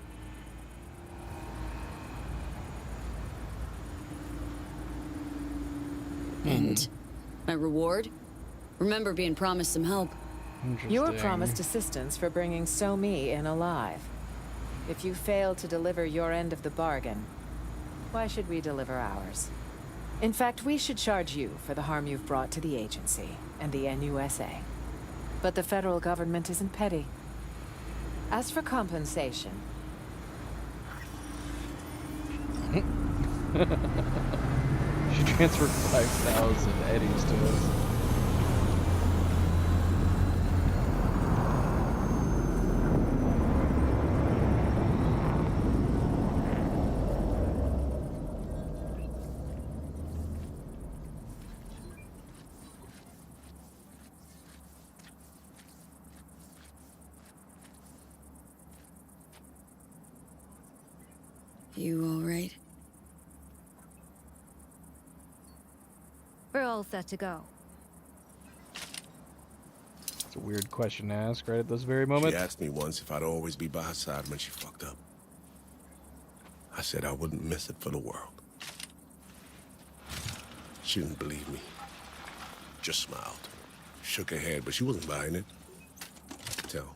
And my reward? Remember being promised some help. You were promised assistance for bringing So-Mi in alive. If you fail to deliver your end of the bargain, why should we deliver ours? In fact, we should charge you for the harm you've brought to the agency and the NUSA. But the federal government isn't petty. As for compensation... She transferred 5,000 eddies to us. You all right? We're all set to go. It's a weird question to ask right at this very moment. She asked me once if I'd always be by her side when she fucked up. I said I wouldn't miss it for the world. She didn't believe me. Just smiled. Shook her head, but she wasn't buying it. I could tell.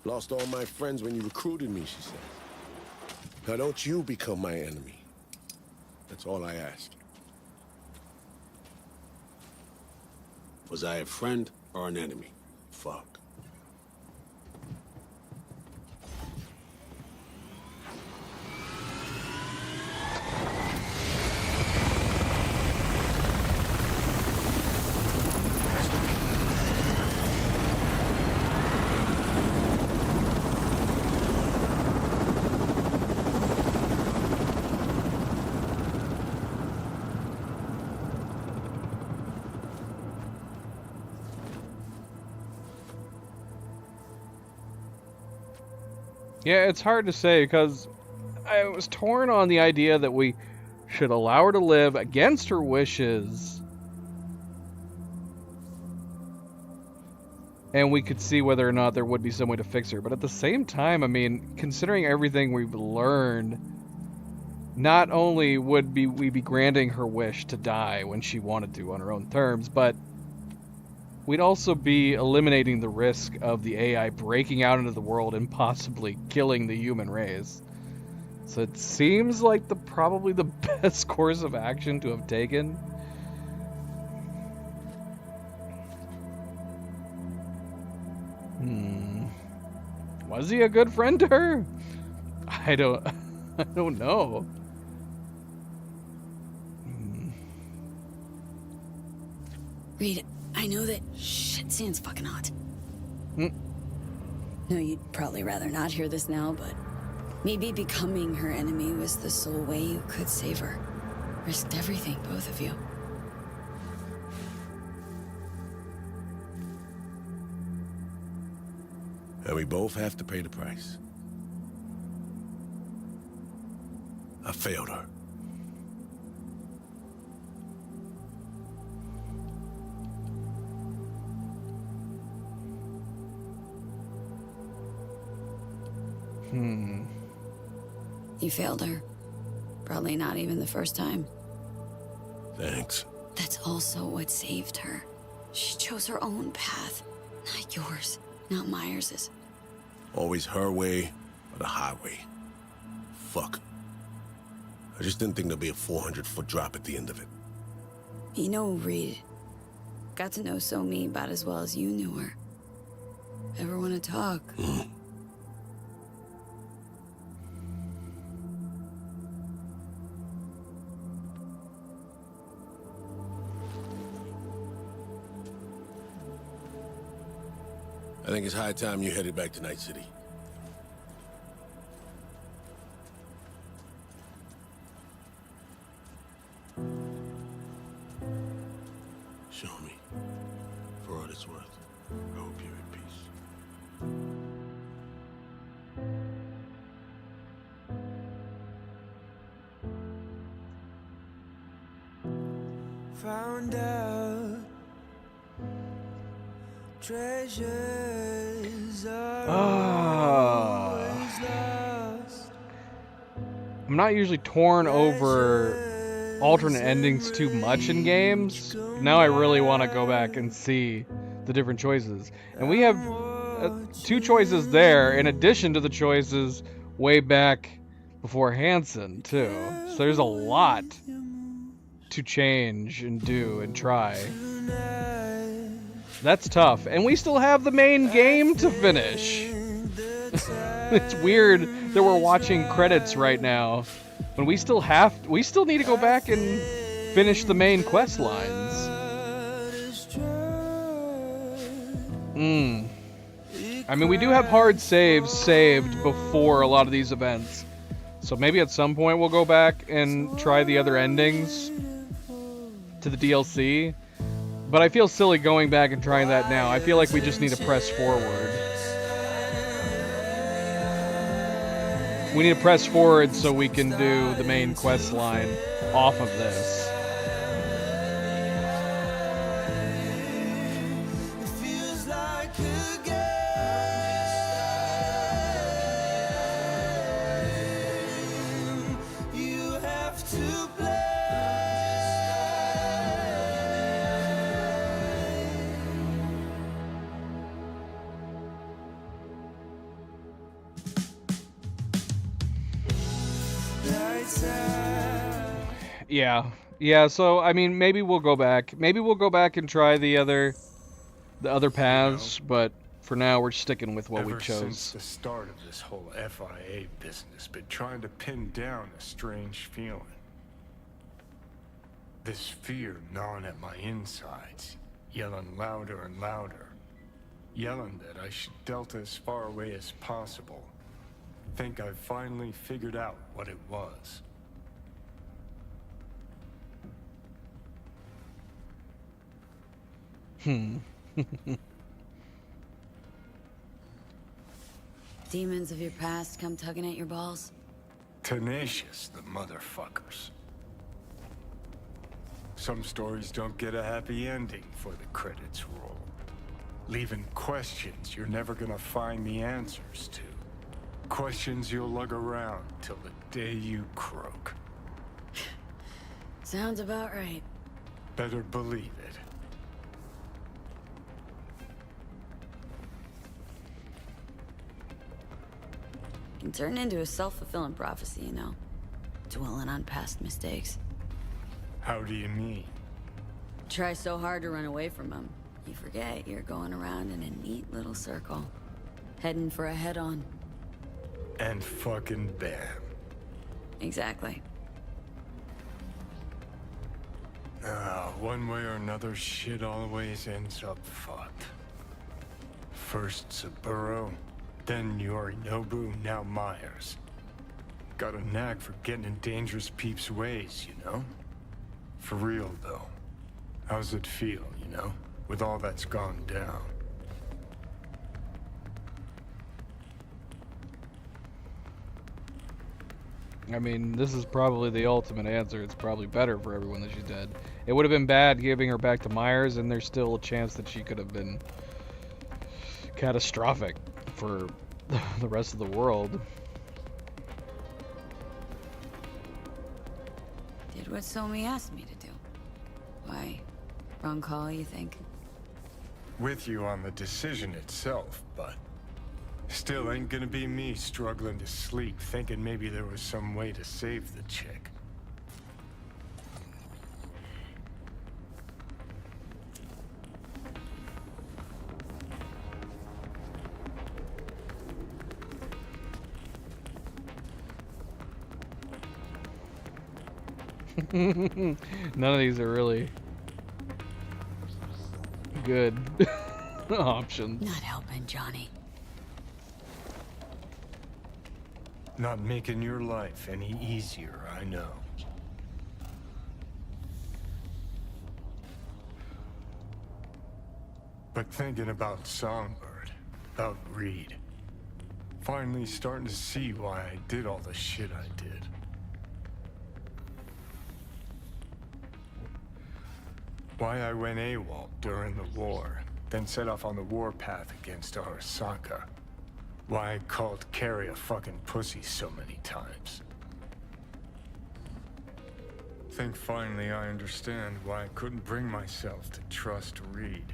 Lost all my friends when you recruited me, she said. Now don't you become my enemy. That's all I ask. Was I a friend or an enemy? Fuck. Yeah, it's hard to say because I was torn on the idea that we should allow her to live against her wishes. And we could see whether or not there would be some way to fix her. But at the same time, I mean, considering everything we've learned, not only would we be granting her wish to die when she wanted to on her own terms, but we'd also be eliminating the risk of the AI breaking out into the world and possibly killing the human race. So it seems like probably the best course of action to have taken. Was he a good friend to her? I don't know. Reed, I know that shit sounds fucking hot. No, you'd probably rather not hear this now, but Maybe becoming her enemy was the sole way you could save her. Risked everything, both of you. And we both have to pay the price. I failed her. You failed her. Probably not even the first time. Thanks. That's also what saved her. She chose her own path. Not yours. Not Myers's. Always her way or the highway. Fuck. I just didn't think there'd be a 400-foot drop at the end of it. You know, Reed. Got to know So-Mi about as well as you knew her. Ever want to talk? I think it's high time you headed back to Night City. Show me. For what it's worth, I hope you're at peace. Found out treasures are always lost. I'm not usually torn over alternate endings too much in games. Now I really want to go back and see the different choices. And we have 2 choices there in addition to the choices way back before Hansen too. So there's a lot to change and do and try. That's tough. And we still have the main game to finish. It's weird that we're watching credits right now when we still need to go back and finish the main quest lines. I mean, we do have hard saves saved before a lot of these events. So maybe at some point we'll go back and try the other endings to the DLC. But I feel silly going back and trying that now. I feel like we just need to press forward. We need to press forward so we can do the main quest line off of this. Yeah, so I mean maybe we'll go back. Maybe we'll go back and try the other paths, but for now we're sticking with what we chose. Since the start of this whole FIA business, been trying to pin down a strange feeling. This fear gnawing at my insides, yelling louder and louder. Yelling that I should delta as far away as possible. Think I've finally figured out what it was. Demons of your past come tugging at your balls? Tenacious, the motherfuckers. Some stories don't get a happy ending before the credits roll. Leaving questions you're never gonna find the answers to. Questions you'll lug around till the day you croak. Sounds about right. Better believe it. Can turn into a self-fulfilling prophecy, you know. Dwelling on past mistakes. How do you mean? Try so hard to run away from them, you forget you're going around in a neat little circle. Heading for a head-on. And fucking bam. Exactly. One way or another, shit always ends up fucked. First Saburo, then Yorinobu, now Myers. got a knack for getting in dangerous peeps' ways, you know? For real, though. How's it feel, you know? With all that's gone down. I mean, this is probably the ultimate answer. It's probably better for everyone that she's dead. It would have been bad giving her back to Myers, and there's still a chance that she could have been catastrophic for the rest of the world. Did what Somi asked me to do. Why? Wrong call, you think? With you on the decision itself, but still ain't gonna be me struggling to sleep, thinking maybe there was some way to save the chick. None of these are really good options. Not helping, Johnny. Not making your life any easier, I know. But thinking about Songbird, about Reed, finally starting to see why I did all the shit I did. Why I went AWOL during the war, then set off on the warpath against Arasaka. Why I called Carrie a fucking pussy so many times. Think finally I understand why I couldn't bring myself to trust Reed.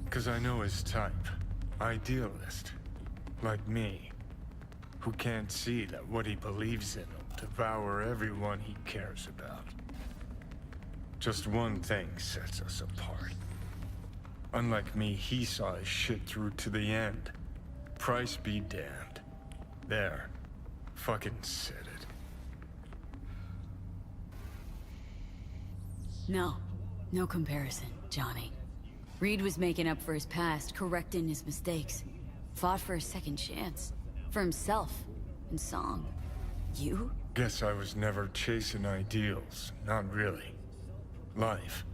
'Cause I know his type. Idealist. Like me. Who can't see that what he believes in will devour everyone he cares about. Just one thing sets us apart. Unlike me, he saw his shit through to the end. Price be damned. There. Fucking said it. No. No comparison, Johnny. Reed was making up for his past, correcting his mistakes. Fought for a second chance. For himself. And Song. You? Guess I was never chasing ideals. Not really. Life.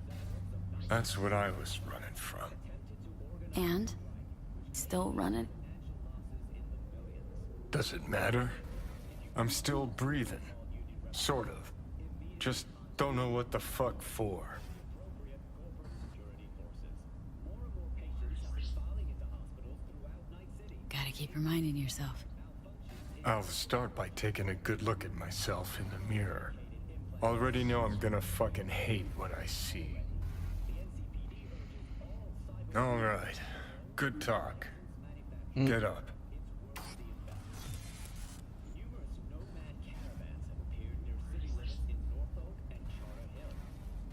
That's what I was running from. And? Still running? Does it matter? I'm still breathing. Sort of. Just don't know what the fuck for. Gotta keep reminding yourself. I'll start by taking a good look at myself in the mirror. Already know I'm gonna fucking hate what I see. All right. Good talk. Get up.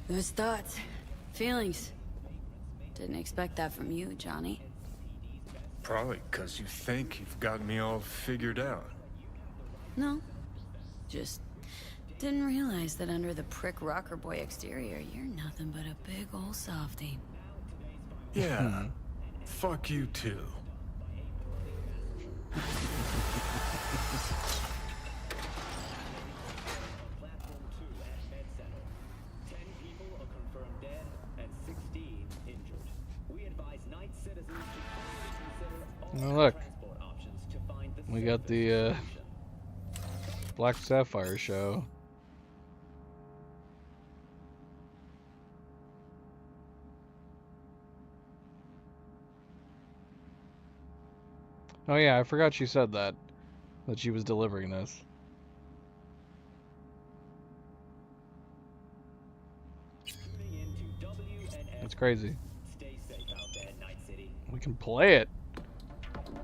Those thoughts. Feelings. Didn't expect that from you, Johnny. Probably 'cause you think you've got me all figured out. No. Just didn't realize that under the prick rocker boy exterior, you're nothing but a big old softie. Yeah. Fuck you too. Oh, look. We got the Black Sapphire show. Oh yeah, I forgot she said that she was delivering this. That's crazy. We can play it.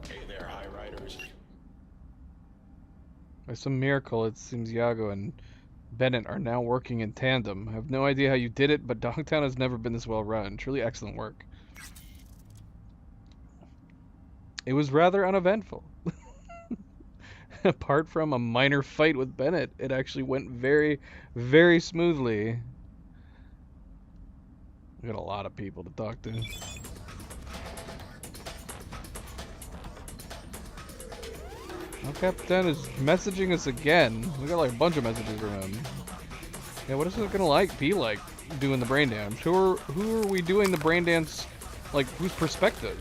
Hey there, High Riders. By some miracle, it seems Iago and Bennett are now working in tandem. I have no idea how you did it, but Dogtown has never been this well run. Truly excellent work. It was rather uneventful. Apart from a minor fight with Bennett, it actually went very, very smoothly. We got a lot of people to talk to. Now Capitan is messaging us again. We got like a bunch of messages from him. Yeah, what is it gonna be like doing the brain dance? Who are we doing the brain dance? Like, whose perspective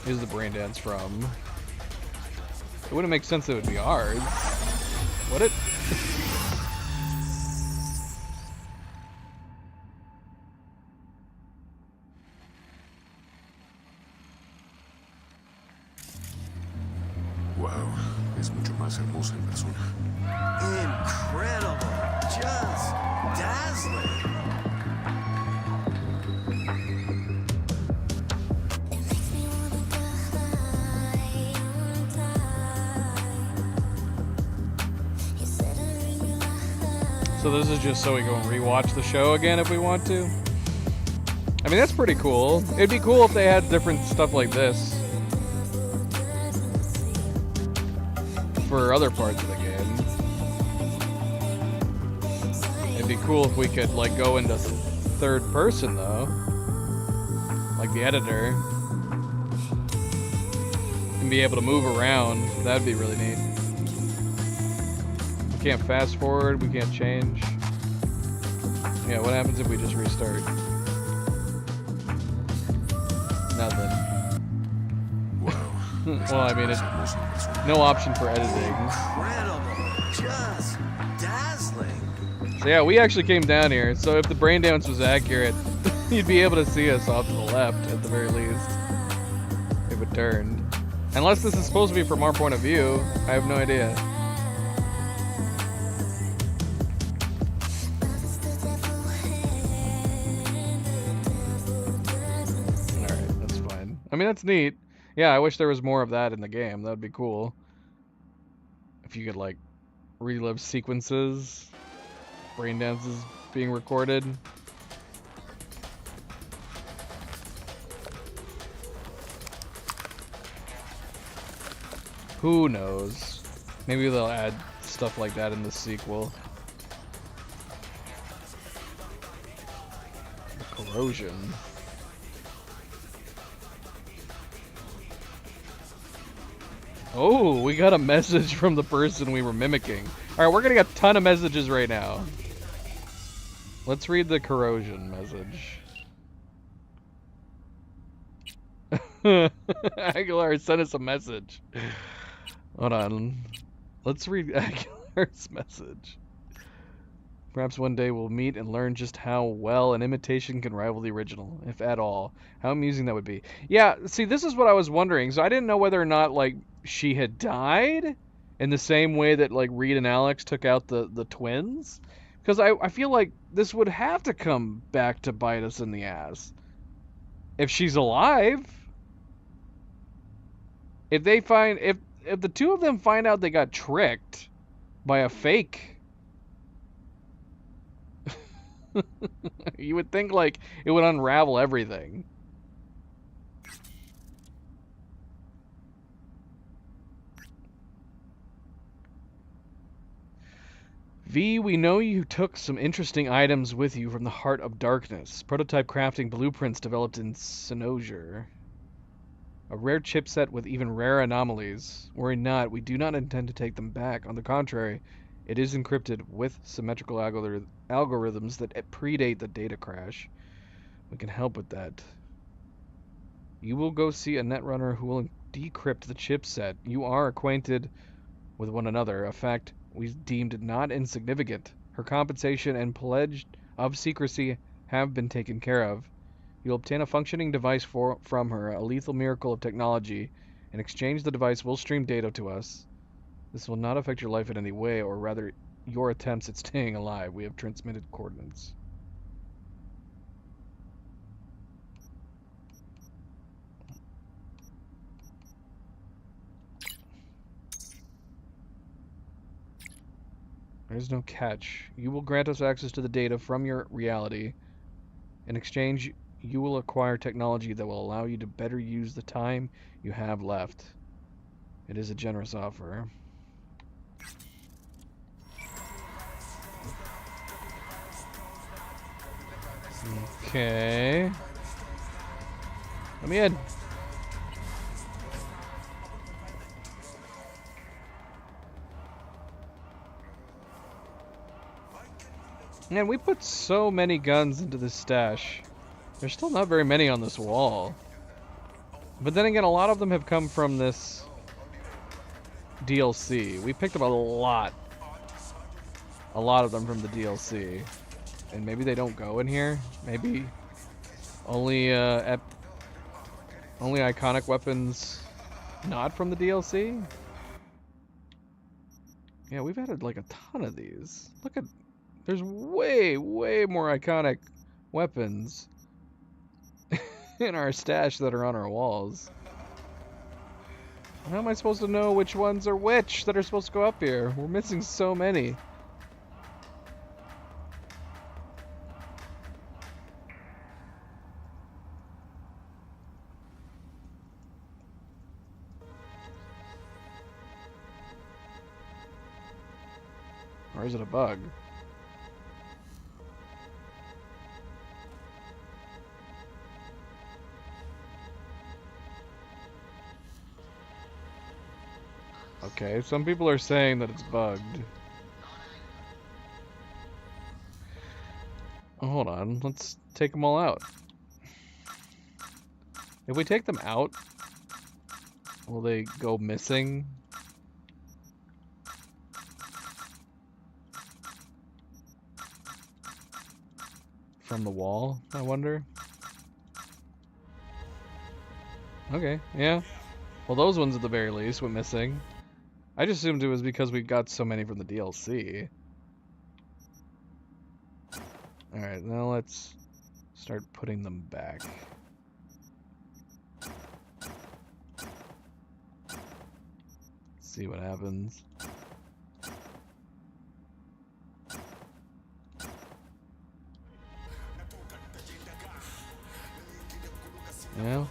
is the brain dance from? It wouldn't make sense that it would be ours. Would it? Wow, es mucho más hermosa en persona. Incredible. Just dazzling. So this is just so we go and rewatch the show again if we want to. I mean, that's pretty cool. It'd be cool if they had different stuff like this for other parts of the game. It'd be cool if we could like go into third person though, like the editor, and be able to move around. That'd be really neat. We can't fast forward, we can't change. Yeah, what happens if we just restart? Nothing. Wow. Well, I mean, no option for editing. Incredible. Just dazzling. So yeah, we actually came down here, so if the brain dance was accurate, you'd be able to see us off to the left at the very least. It would turn. Unless this is supposed to be from our point of view, I have no idea. Alright, that's fine. I mean, that's neat. Yeah, I wish there was more of that in the game. That would be cool. If you could, like, relive sequences, brain dances being recorded. Who knows? Maybe they'll add stuff like that in the sequel. The corrosion. Oh, we got a message from the person we were mimicking. Alright, we're getting a ton of messages right now. Let's read the corrosion message. Aguilar sent us a message. Hold on. Let's read Aguilar's message. Perhaps one day we'll meet and learn just how well an imitation can rival the original, if at all. How amusing that would be. Yeah, see, this is what I was wondering. So I didn't know whether or not, like, she had died in the same way that, like, Reed and Alex took out the twins. Because I feel like this would have to come back to bite us in the ass. If she's alive. If they find... If the two of them find out they got tricked by a fake... you would think, like, it would unravel everything. V, we know you took some interesting items with you from the Heart of Darkness. Prototype crafting blueprints developed in Cynosure. A rare chipset with even rare anomalies. Worry not, we do not intend to take them back. On the contrary, it is encrypted with symmetrical algorithms that predate the data crash. We can help with that. You will go see a netrunner who will decrypt the chipset. You are acquainted with one another, a fact we deemed not insignificant. Her compensation and pledge of secrecy have been taken care of. You'll obtain a functioning device from her, a lethal miracle of technology. In exchange, the device will stream data to us. This will not affect your life in any way, or rather, your attempts at staying alive. We have transmitted coordinates. There's no catch. You will grant us access to the data from your reality. In exchange, you will acquire technology that will allow you to better use the time you have left. It is a generous offer. Okay. Let me in. Man, we put so many guns into this stash. There's still not very many on this wall. But then again, a lot of them have come from this DLC. We picked up a lot of them from the DLC. And maybe they don't go in here. Maybe only only iconic weapons not from the DLC. Yeah, we've added like a ton of these. Look at, there's way more iconic weapons in our stash that are on our walls. How am I supposed to know which ones are which that are supposed to go up here? We're missing so many. Or is it a bug? Okay, some people are saying that it's bugged. Oh, hold on, let's take them all out. If we take them out, will they go missing? From the wall, I wonder? Okay, yeah. Well, those ones at the very least went missing. I just assumed it was because we got so many from the DLC. Alright, now let's start putting them back. See what happens. Yeah,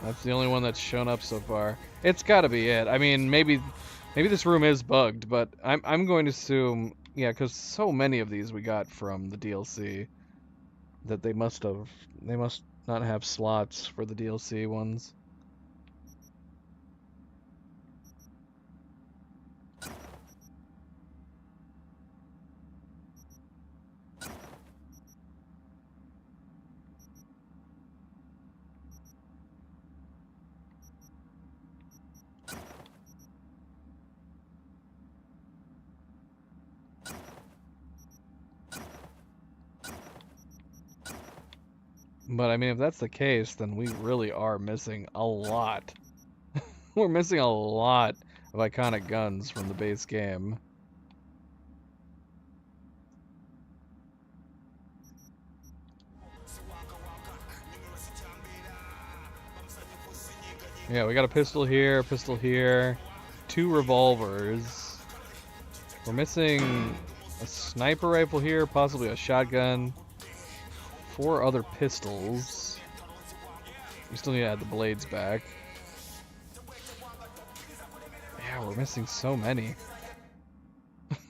that's the only one that's shown up so far. It's gotta be it. I mean, maybe this room is bugged, but I'm going to assume, yeah, because so many of these we got from the DLC that they must not have slots for the DLC ones. But I mean, if that's the case, then we really are missing a lot. We're missing a lot of iconic guns from the base game. Yeah, we got a pistol here, 2 revolvers. We're missing a sniper rifle here, possibly a shotgun. 4 other pistols. We still need to add the blades back. Yeah, we're missing so many.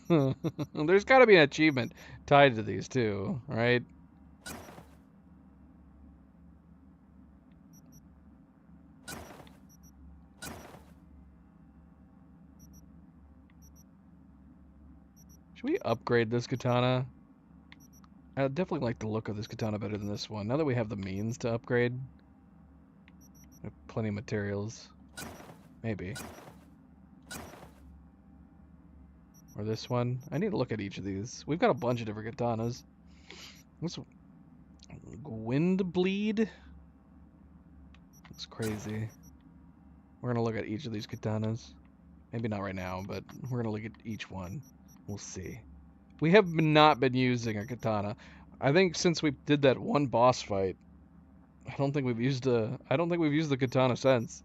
There's got to be an achievement tied to these too, right? Should we upgrade this katana? I definitely like the look of this katana better than this one. Now that we have the means to upgrade. We have plenty of materials. Maybe. Or this one. I need to look at each of these. We've got a bunch of different katanas. This Wind Bleed. Looks crazy. We're gonna look at each of these katanas. Maybe not right now, but we're gonna look at each one. We'll see. We have not been using a katana. I think since we did that one boss fight, I don't think we've used the katana since.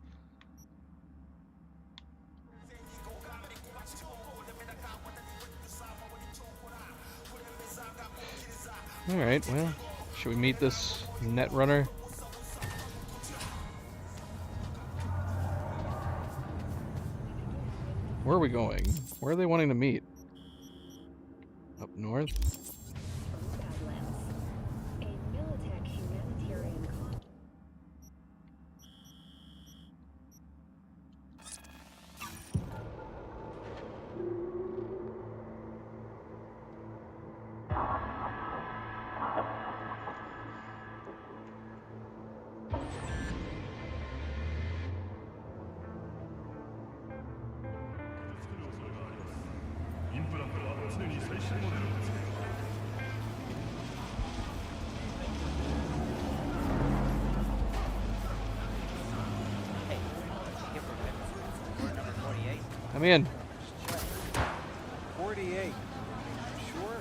All right, well, should we meet this Netrunner? Where are we going? Where are they wanting to meet? Up north? I'm in. 48. Sure?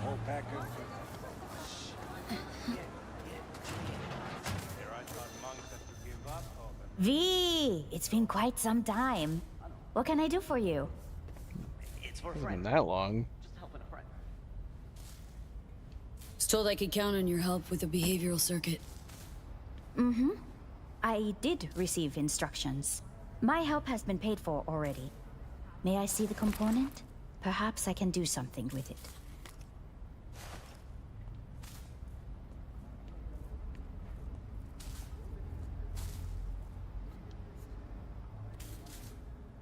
Whole pack of... V, it's been quite some time. What can I do for you? Hasn't been that long. Was told I could count on your help with the behavioral circuit. Mm-hmm. I did receive instructions. My help has been paid for already. May I see the component? Perhaps I can do something with it.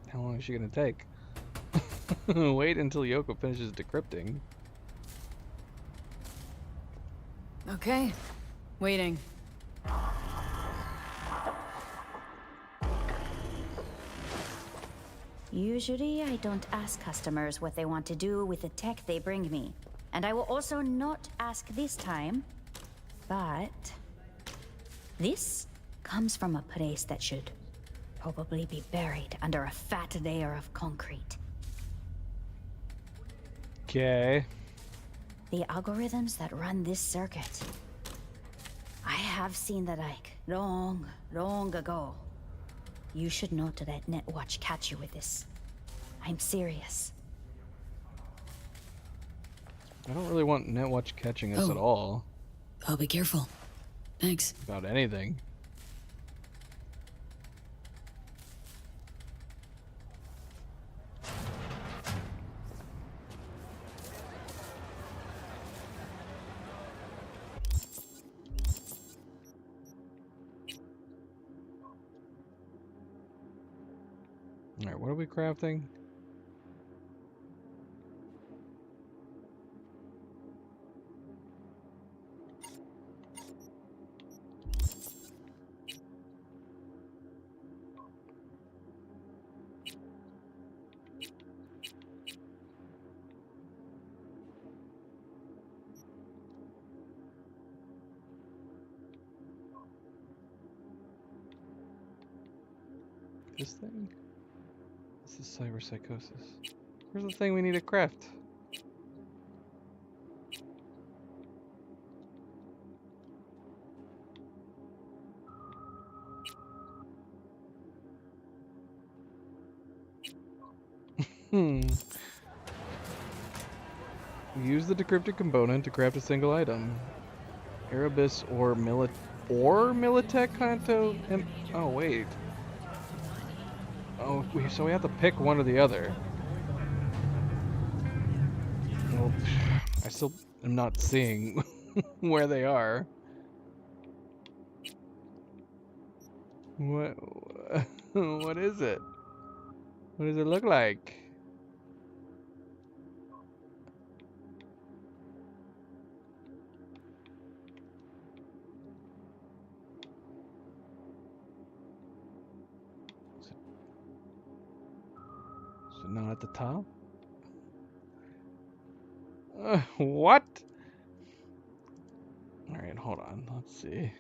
How long is she gonna take? Wait until Yoko finishes decrypting. Okay. Waiting. Usually, I don't ask customers what they want to do with the tech they bring me. And I will also not ask this time. But... this comes from a place that should probably be buried under a fat layer of concrete. Okay. The algorithms that run this circuit. I have seen the like long, long ago. You should not let Netwatch catch you with this. I'm serious. I don't really want Netwatch catching us at all. I'll be careful. Thanks. About anything. Alright, what are we crafting? This thing? This is cyberpsychosis. Where's the thing we need to craft? Use the decrypted component to craft a single item. Erebus or Militech Kanto. Oh wait. Oh, so we have to pick one or the other. Well, I still am not seeing where they are. What is it? What does it look like? So not at the top? What? Alright, hold on. Let's see.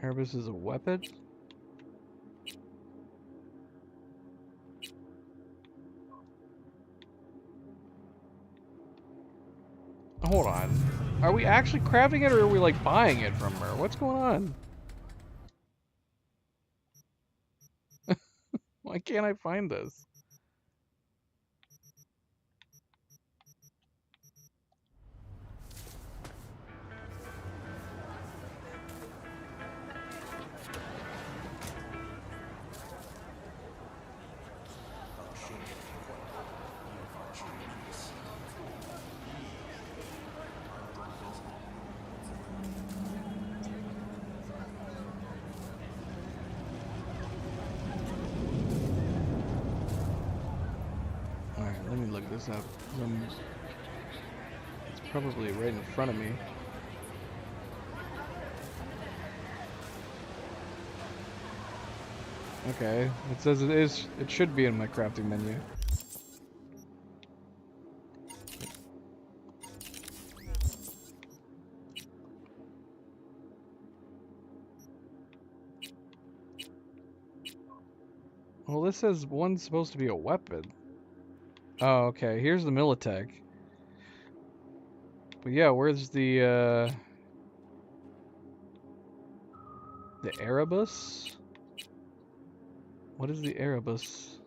Erebus is a weapon? Hold on. Are we actually crafting it or are we like buying it from her? What's going on? Why can't I find this? this up. It's probably right in front of me. Okay, it says it is. It should be in my crafting menu. Well, this says one's supposed to be a weapon. Oh, okay. Here's the Militech. But yeah, where's the Erebus? What is the Erebus?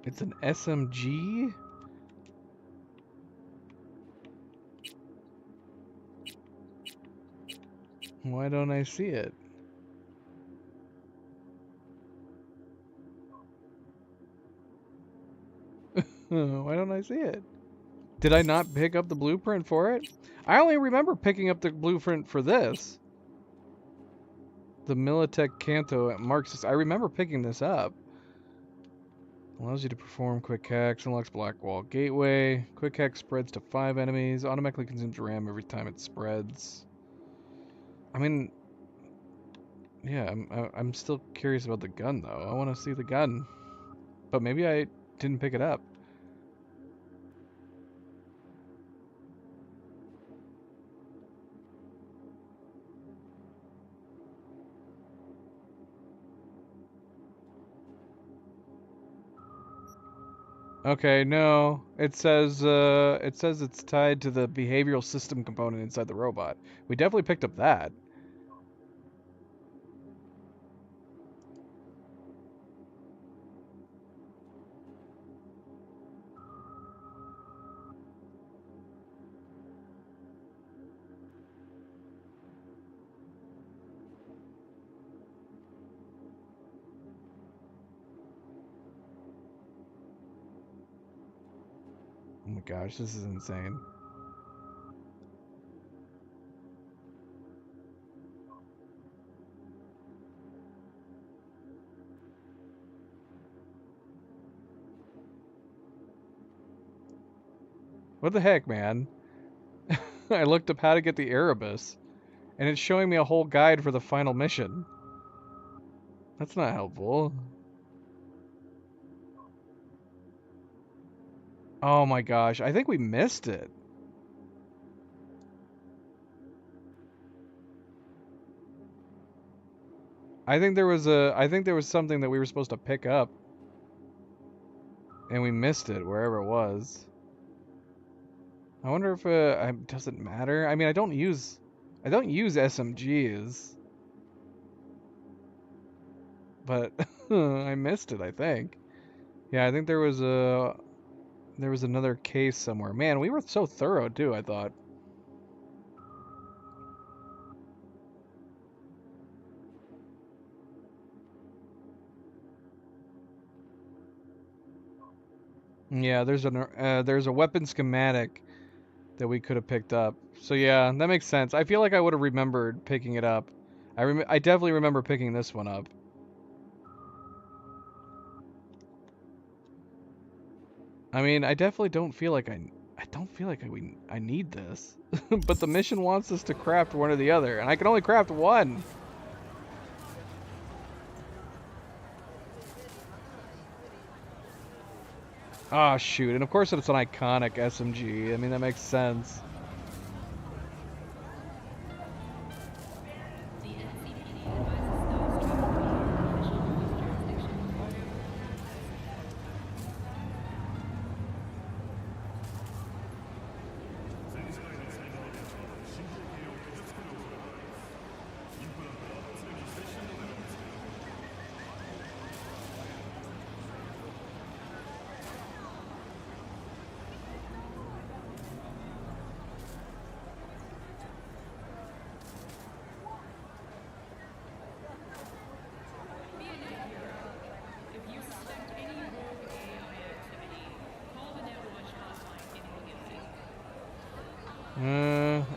It's an SMG? Why don't I see it? Why don't I see it? Did I not pick up the blueprint for it? I only remember picking up the blueprint for this. The Militech Canto at Marxist. I remember picking this up. Allows you to perform quick hacks, unlocks black wall gateway. Quick hack spreads to 5 enemies. Automatically consumes RAM every time it spreads. I mean, yeah, I'm still curious about the gun though. I want to see the gun, but maybe I didn't pick it up. Okay, no. It says it's tied to the behavioral system component inside the robot. We definitely picked up that. Oh my gosh, this is insane. What the heck, man? I looked up how to get the Erebus, and it's showing me a whole guide for the final mission. That's not helpful. Oh my gosh, I think we missed it. I think there was something that we were supposed to pick up, and we missed it wherever it was. I wonder if does it matter? I mean, I don't use SMGs, but I missed it, I think. Yeah, I think there was another case somewhere. Man, we were so thorough too, I thought. Yeah, there's a weapon schematic that we could have picked up. So yeah, that makes sense. I feel like I would have remembered picking it up. I definitely remember picking this one up. I mean, I definitely don't feel like I need this. But the mission wants us to craft one or the other, and I can only craft one. Ah, shoot. And of course it's an iconic SMG. I mean, that makes sense.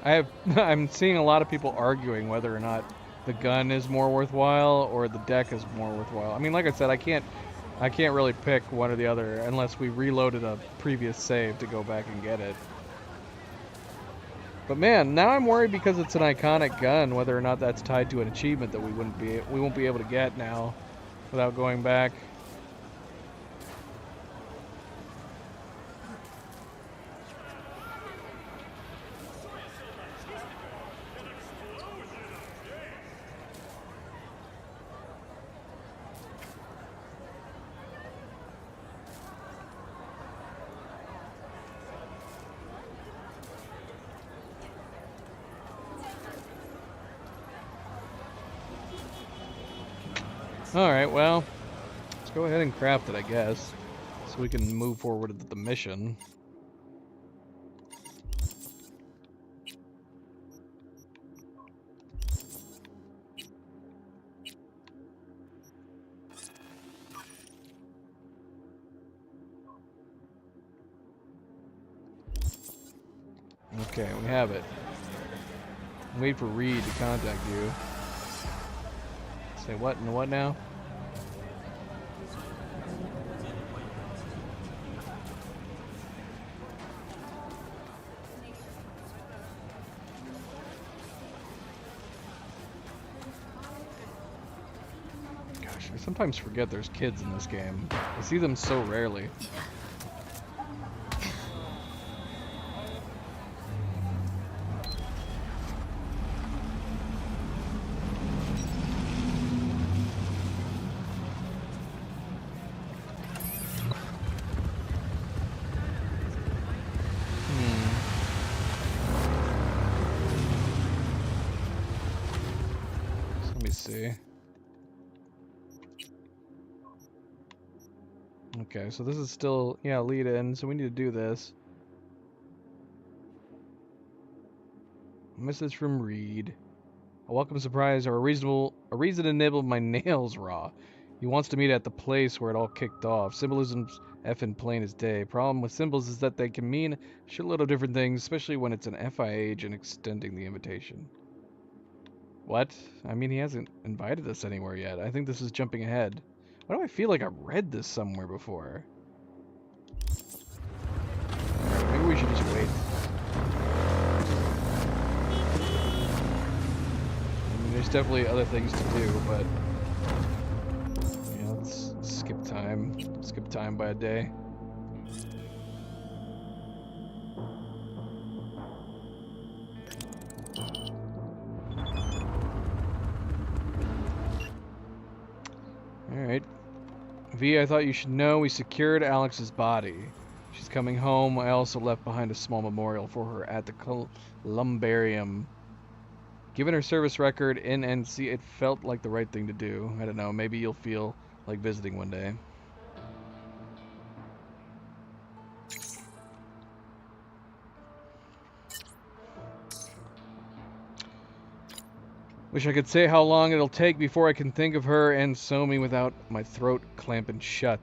I'm seeing a lot of people arguing whether or not the gun is more worthwhile or the deck is more worthwhile. I mean, like I said, I can't really pick one or the other unless we reloaded a previous save to go back and get it. But man, now I'm worried because it's an iconic gun, whether or not that's tied to an achievement that we won't be able to get now without going back. Alright, well, let's go ahead and craft it, I guess, so we can move forward with the mission. Okay, we have it. Wait for Reed to contact you. Say what and what now? Gosh, I sometimes forget there's kids in this game. I see them so rarely. Okay, so this is still, yeah, lead in, so we need to do this. Message from Reed. A welcome surprise or a reason to nibble my nails raw. He wants to meet at the place where it all kicked off. Symbolism's effing plain as day. Problem with symbols is that they can mean a shitload of different things, especially when it's an FI agent extending the invitation. What? I mean, he hasn't invited us anywhere yet. I think this is jumping ahead. Why do I feel like I've read this somewhere before? Maybe we should just wait. I mean, there's definitely other things to do, but yeah, let's skip time. Skip time by a day. Alright. V, I thought you should know we secured Alex's body. She's coming home. I also left behind a small memorial for her at the Columbarium. Given her service record in NC, it felt like the right thing to do. I don't know, maybe you'll feel like visiting one day. Wish I could say how long it'll take before I can think of her and Somi without my throat clamping shut.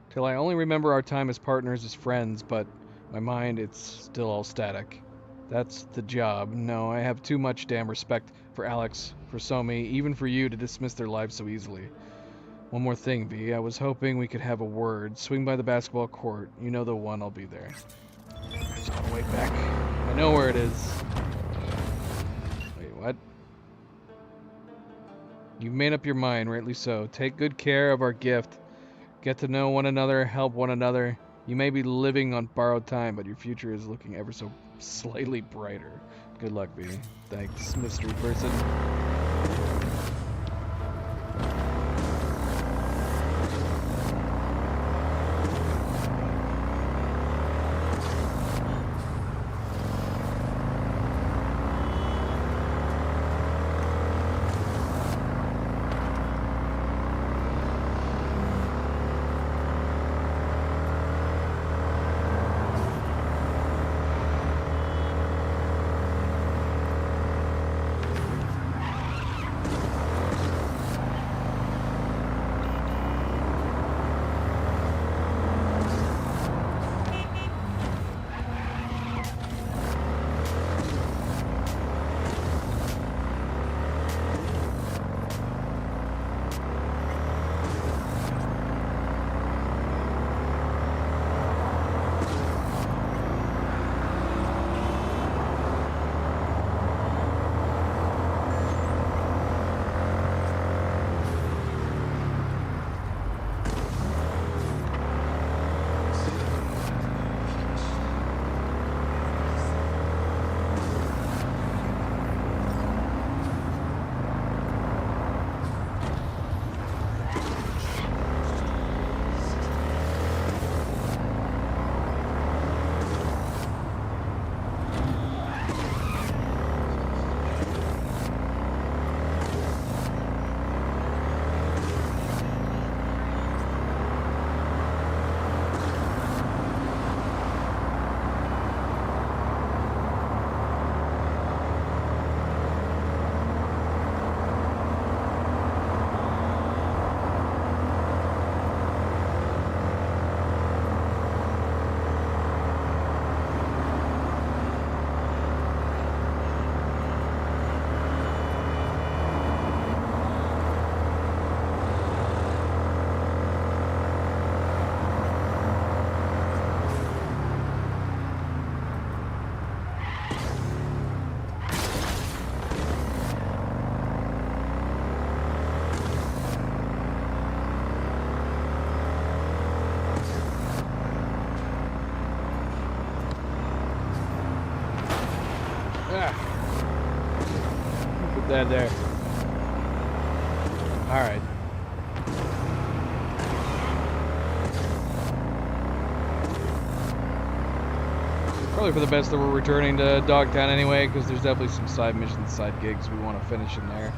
Till I only remember our time as partners, as friends, but my mind, it's still all static. That's the job. No, I have too much damn respect for Alex, for Somi, even for you to dismiss their lives so easily. One more thing, V. I was hoping we could have a word. Swing by the basketball court. You know the one, I'll be there. Just gotta wait back. I know where it is. What? You've made up your mind, rightly so. Take good care of our gift. Get to know one another, help one another. You may be living on borrowed time, but your future is looking ever so slightly brighter. Good luck, B. Thanks, mystery person. Put that there. Alright. Probably for the best that we're returning to Dogtown anyway, because there's definitely some side missions, side gigs we want to finish in there.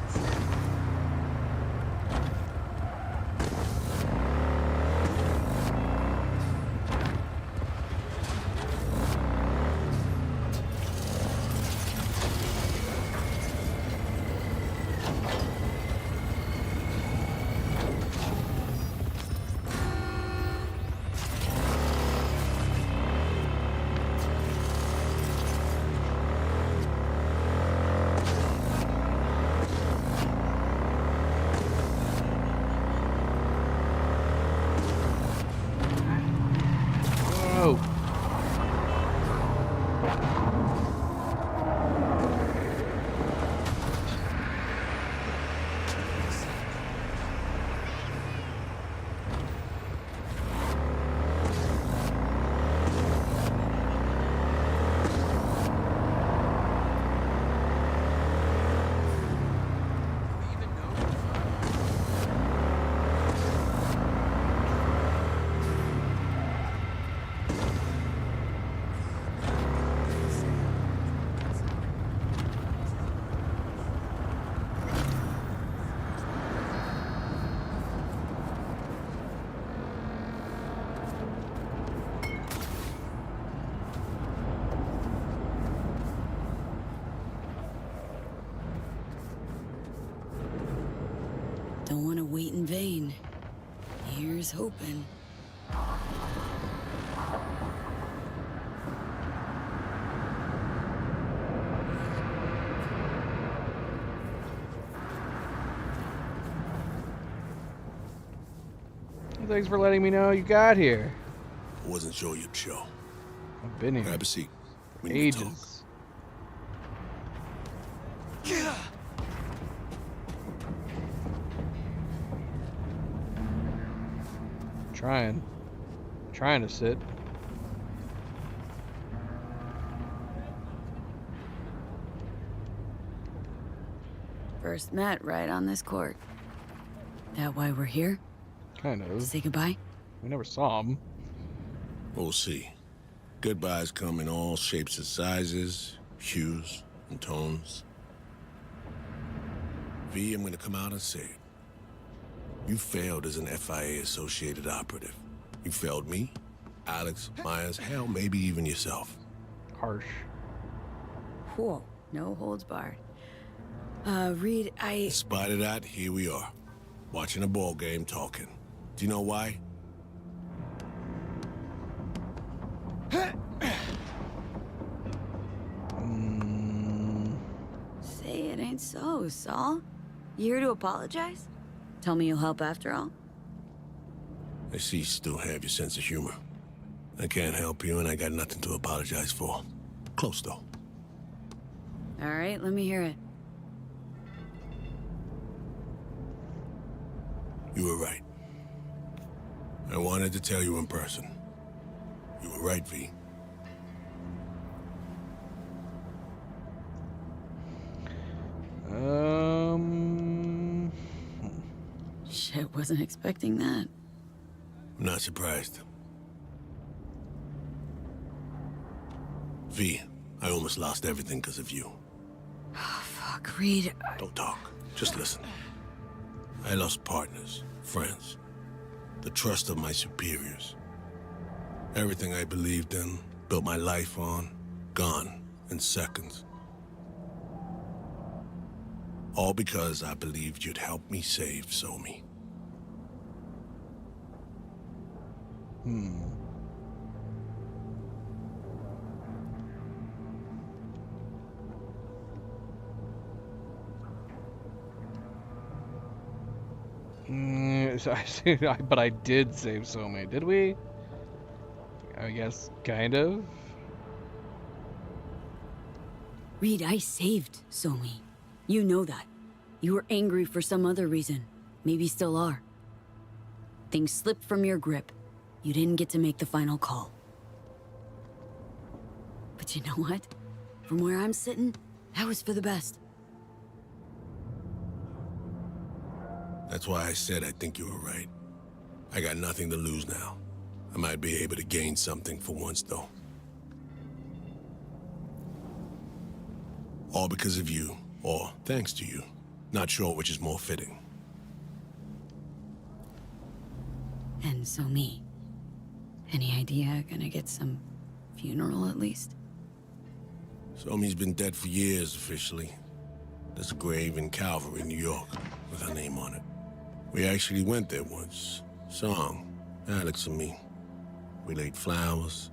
Don't want to wait in vain. Here's hoping. Thanks for letting me know you got here. I wasn't sure you'd show. I've been here. Grab a seat. We need to talk. Ages. Trying to sit. First met right on this court. That why we're here? Kind of. To say goodbye? We never saw him. We'll see. Goodbyes come in all shapes and sizes, hues and tones. V, I'm gonna come out and say it. You failed as an FIA-associated operative. You failed me, Alex, Myers, hell, maybe even yourself. Harsh. Whoa, no holds barred. Reed, In spite of that, here we are. Watching a ball game, talking. Do you know why? Say it ain't so, Saul. You here to apologize? Tell me you'll help after all? I see you still have your sense of humor. I can't help you, and I got nothing to apologize for. Close, though. All right, let me hear it. You were right. I wanted to tell you in person. You were right, V. Shit, wasn't expecting that. I'm not surprised. V, I almost lost everything because of you. Oh, fuck, Reed. Don't talk. Just listen. I lost partners, friends, the trust of my superiors. Everything I believed in, built my life on, gone in seconds. All because I believed you'd help me save Somi. But I did save Somi, did we? I guess, kind of. Reed, I saved Somi. You know that. You were angry for some other reason. Maybe still are. Things slipped from your grip. You didn't get to make the final call. But you know what? From where I'm sitting, that was for the best. That's why I said I think you were right. I got nothing to lose now. I might be able to gain something for once, though. All because of you, or thanks to you. Not sure which is more fitting. And so me. Any idea gonna get some funeral at least? Somi's been dead for years, officially. There's a grave in Calvary, New York, with her name on it. We actually went there once. Song, Alex and me. We laid flowers,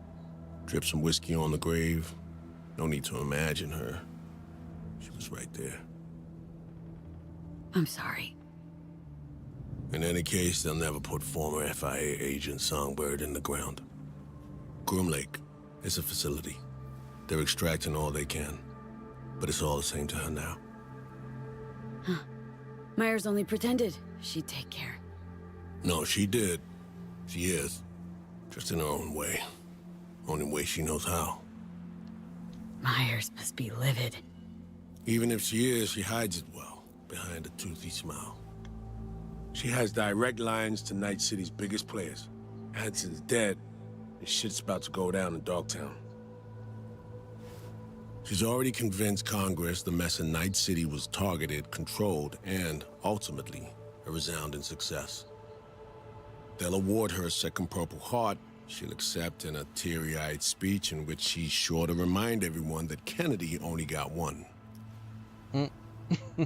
dripped some whiskey on the grave. No need to imagine her. She was right there. I'm sorry. In any case, they'll never put former FIA agent Songbird in the ground. Groom Lake is a facility. They're extracting all they can, but it's all the same to her now. Huh. Myers only pretended she'd take care. No, she did. She is. Just in her own way. Only way she knows how. Myers must be livid. Even if she is, she hides it well, behind a toothy smile. She has direct lines to Night City's biggest players. Hanson's dead, and shit's about to go down in Dogtown. She's already convinced Congress the mess in Night City was targeted, controlled, and, ultimately, a resounding success. They'll award her a second Purple Heart. She'll accept in a teary-eyed speech in which she's sure to remind everyone that Kennedy only got one.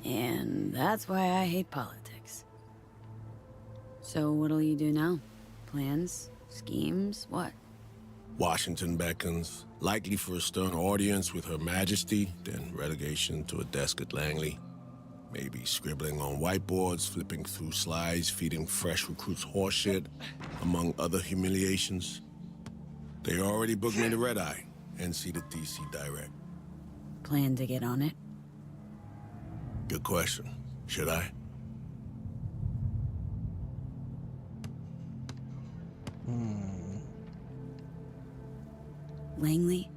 And that's why I hate politics. So what'll you do now? Plans? Schemes? What? Washington beckons, likely for a stern audience with Her Majesty, then relegation to a desk at Langley. Maybe scribbling on whiteboards, flipping through slides, feeding fresh recruits horseshit, among other humiliations. They already booked me to Red Eye, NC to DC direct. Plan to get on it? Good question. Should I? Langley?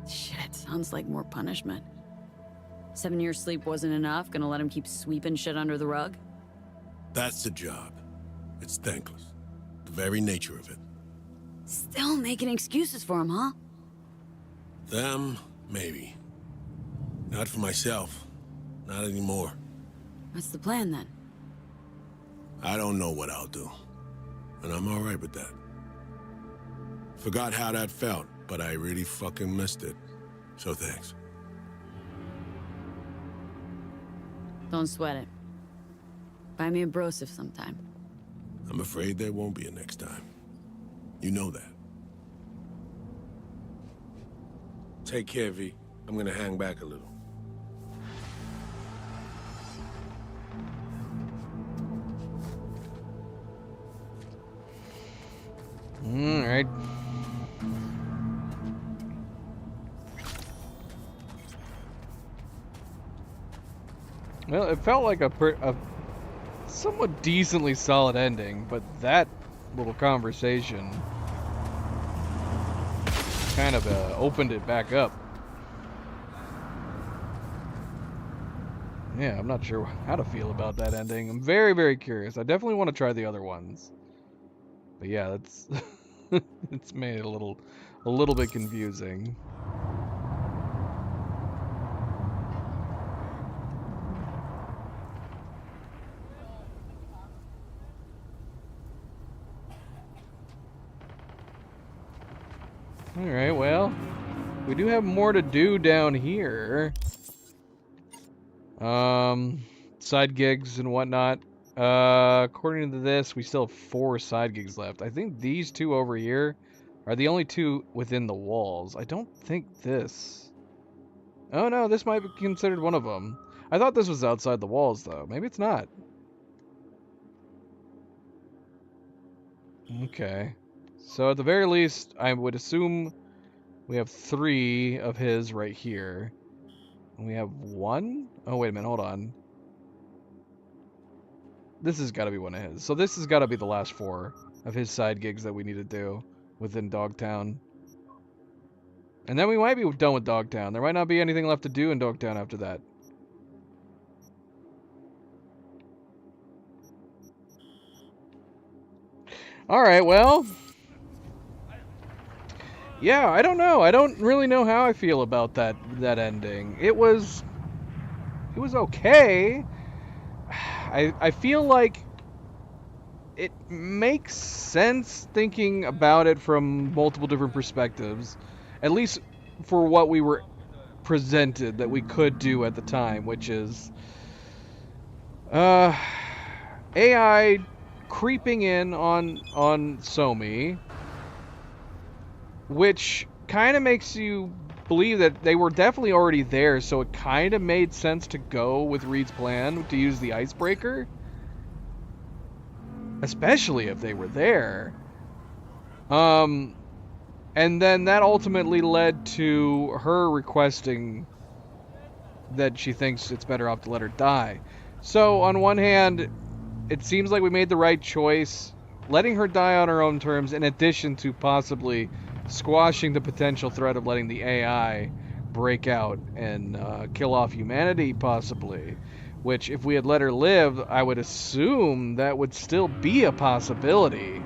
Shit, sounds like more punishment. 7 years sleep wasn't enough? Gonna let him keep sweeping shit under the rug? That's the job. It's thankless. The very nature of it. Still making excuses for him, huh? Them, maybe. Not for myself. Not anymore. What's the plan, then? I don't know what I'll do. And I'm alright with that. Forgot how that felt, but I really fucking missed it. So thanks. Don't sweat it. Buy me a brosif sometime. I'm afraid there won't be a next time. You know that. Take care, V. I'm gonna hang back a little. All right. Well, it felt like a somewhat decently solid ending, but that little conversation kind of opened it back up. Yeah, I'm not sure how to feel about that ending. I'm very, very curious. I definitely want to try the other ones. But yeah, that's it's made it a little bit confusing. Alright, well, we do have more to do down here. Side gigs and whatnot. According to this, we still have 4 side gigs left. I think these 2 over here are the only 2 within the walls. I don't think this... Oh no, this might be considered one of them. I thought this was outside the walls, though. Maybe it's not. Okay. So at the very least, I would assume We have 3 of his right here. And we have 1? Oh, wait a minute, hold on. This has got to be one of his. So this has got to be the last 4 of his side gigs that we need to do within Dogtown. And then we might be done with Dogtown. There might not be anything left to do in Dogtown after that. Alright, well... yeah, I don't know. I don't really know how I feel about that ending. It was okay. I feel like it makes sense thinking about it from multiple different perspectives. At least for what we were presented that we could do at the time, which is AI creeping in on Somi, which kind of makes you believe that they were definitely already there, so it kind of made sense to go with Reed's plan to use the icebreaker. Especially if they were there. And then that ultimately led to her requesting that she thinks it's better off to let her die. So, on one hand, it seems like we made the right choice, letting her die on her own terms, in addition to possibly squashing the potential threat of letting the AI break out and kill off humanity, possibly. Which, if we had let her live, I would assume that would still be a possibility.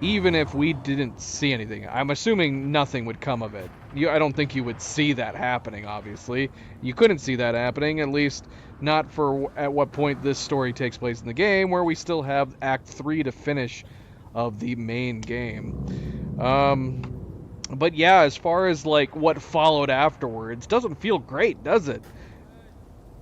Even if we didn't see anything. I'm assuming nothing would come of it. I don't think you would see that happening, obviously. You couldn't see that happening, at least not for at what point this story takes place in the game, where we still have Act 3 to finish of the main game. But yeah, as far as like what followed afterwards, doesn't feel great, does it?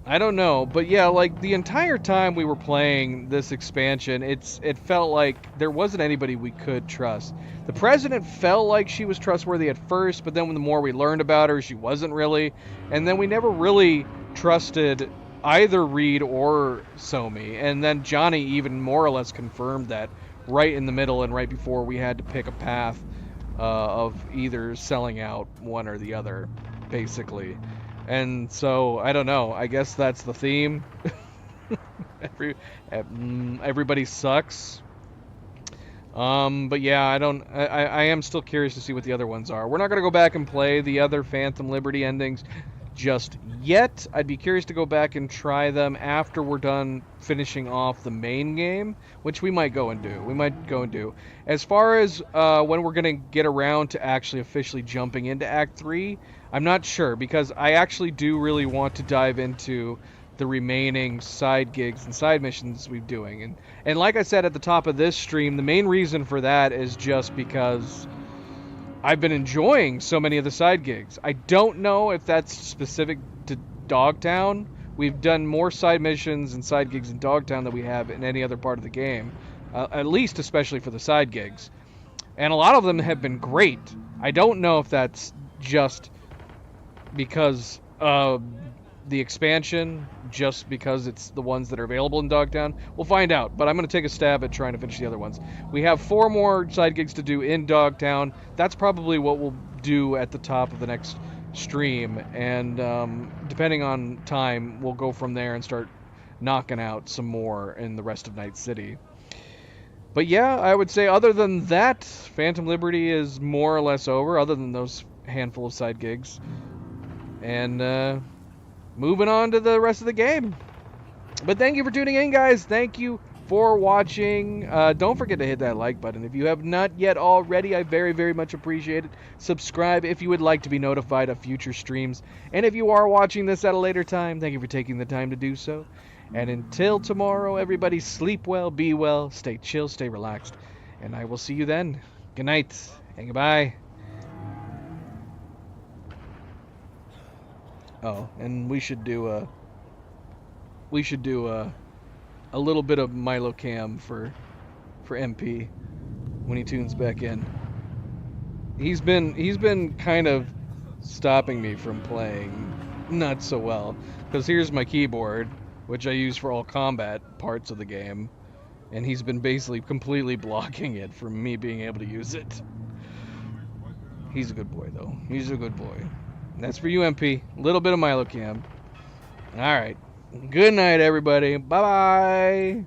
I don't know, but yeah, like the entire time we were playing this expansion, it felt like there wasn't anybody we could trust. The President felt like she was trustworthy at first, but then the more we learned about her, she wasn't really. And then we never really trusted either Reed or Somi. And then Johnny even more or less confirmed that right in the middle and right before we had to pick a path of either selling out one or the other, basically. And so, I don't know, I guess that's the theme. Everybody sucks. But yeah, I am still curious to see what the other ones are. We're not going to go back and play the other Phantom Liberty endings just yet. I'd be curious to go back and try them after we're done finishing off the main game, which we might go and do. As far as when we're going to get around to actually officially jumping into Act 3, I'm not sure, because I actually do really want to dive into the remaining side gigs and side missions we're doing. And like I said at the top of this stream, the main reason for that is just because I've been enjoying so many of the side gigs. I don't know if that's specific to Dogtown. We've done more side missions and side gigs in Dogtown than we have in any other part of the game, at least especially for the side gigs. And a lot of them have been great. I don't know if that's just because of the expansion, just because it's the ones that are available in Dogtown. We'll find out, but I'm going to take a stab at trying to finish the other ones. We have 4 more side gigs to do in Dogtown. That's probably what we'll do at the top of the next stream, and depending on time, we'll go from there and start knocking out some more in the rest of Night City. But yeah, I would say other than that, Phantom Liberty is more or less over, other than those handful of side gigs. And moving on to the rest of the game. But thank you for tuning in, guys. Thank you for watching. Don't forget to hit that like button if you have not yet already. I very, very much appreciate it. Subscribe if you would like to be notified of future streams. And if you are watching this at a later time, thank you for taking the time to do so. And until tomorrow, everybody sleep well, be well, stay chill, stay relaxed. And I will see you then. Good night and goodbye. Oh, and we should do a little bit of Milo Cam for MP when he tunes back in. He's been kind of stopping me from playing not so well, because here's my keyboard, which I use for all combat parts of the game, and he's been basically completely blocking it from me being able to use it. He's a good boy, though. He's a good boy. And that's for you, MP. A little bit of Milo Cam. All right. Good night, everybody. Bye-bye.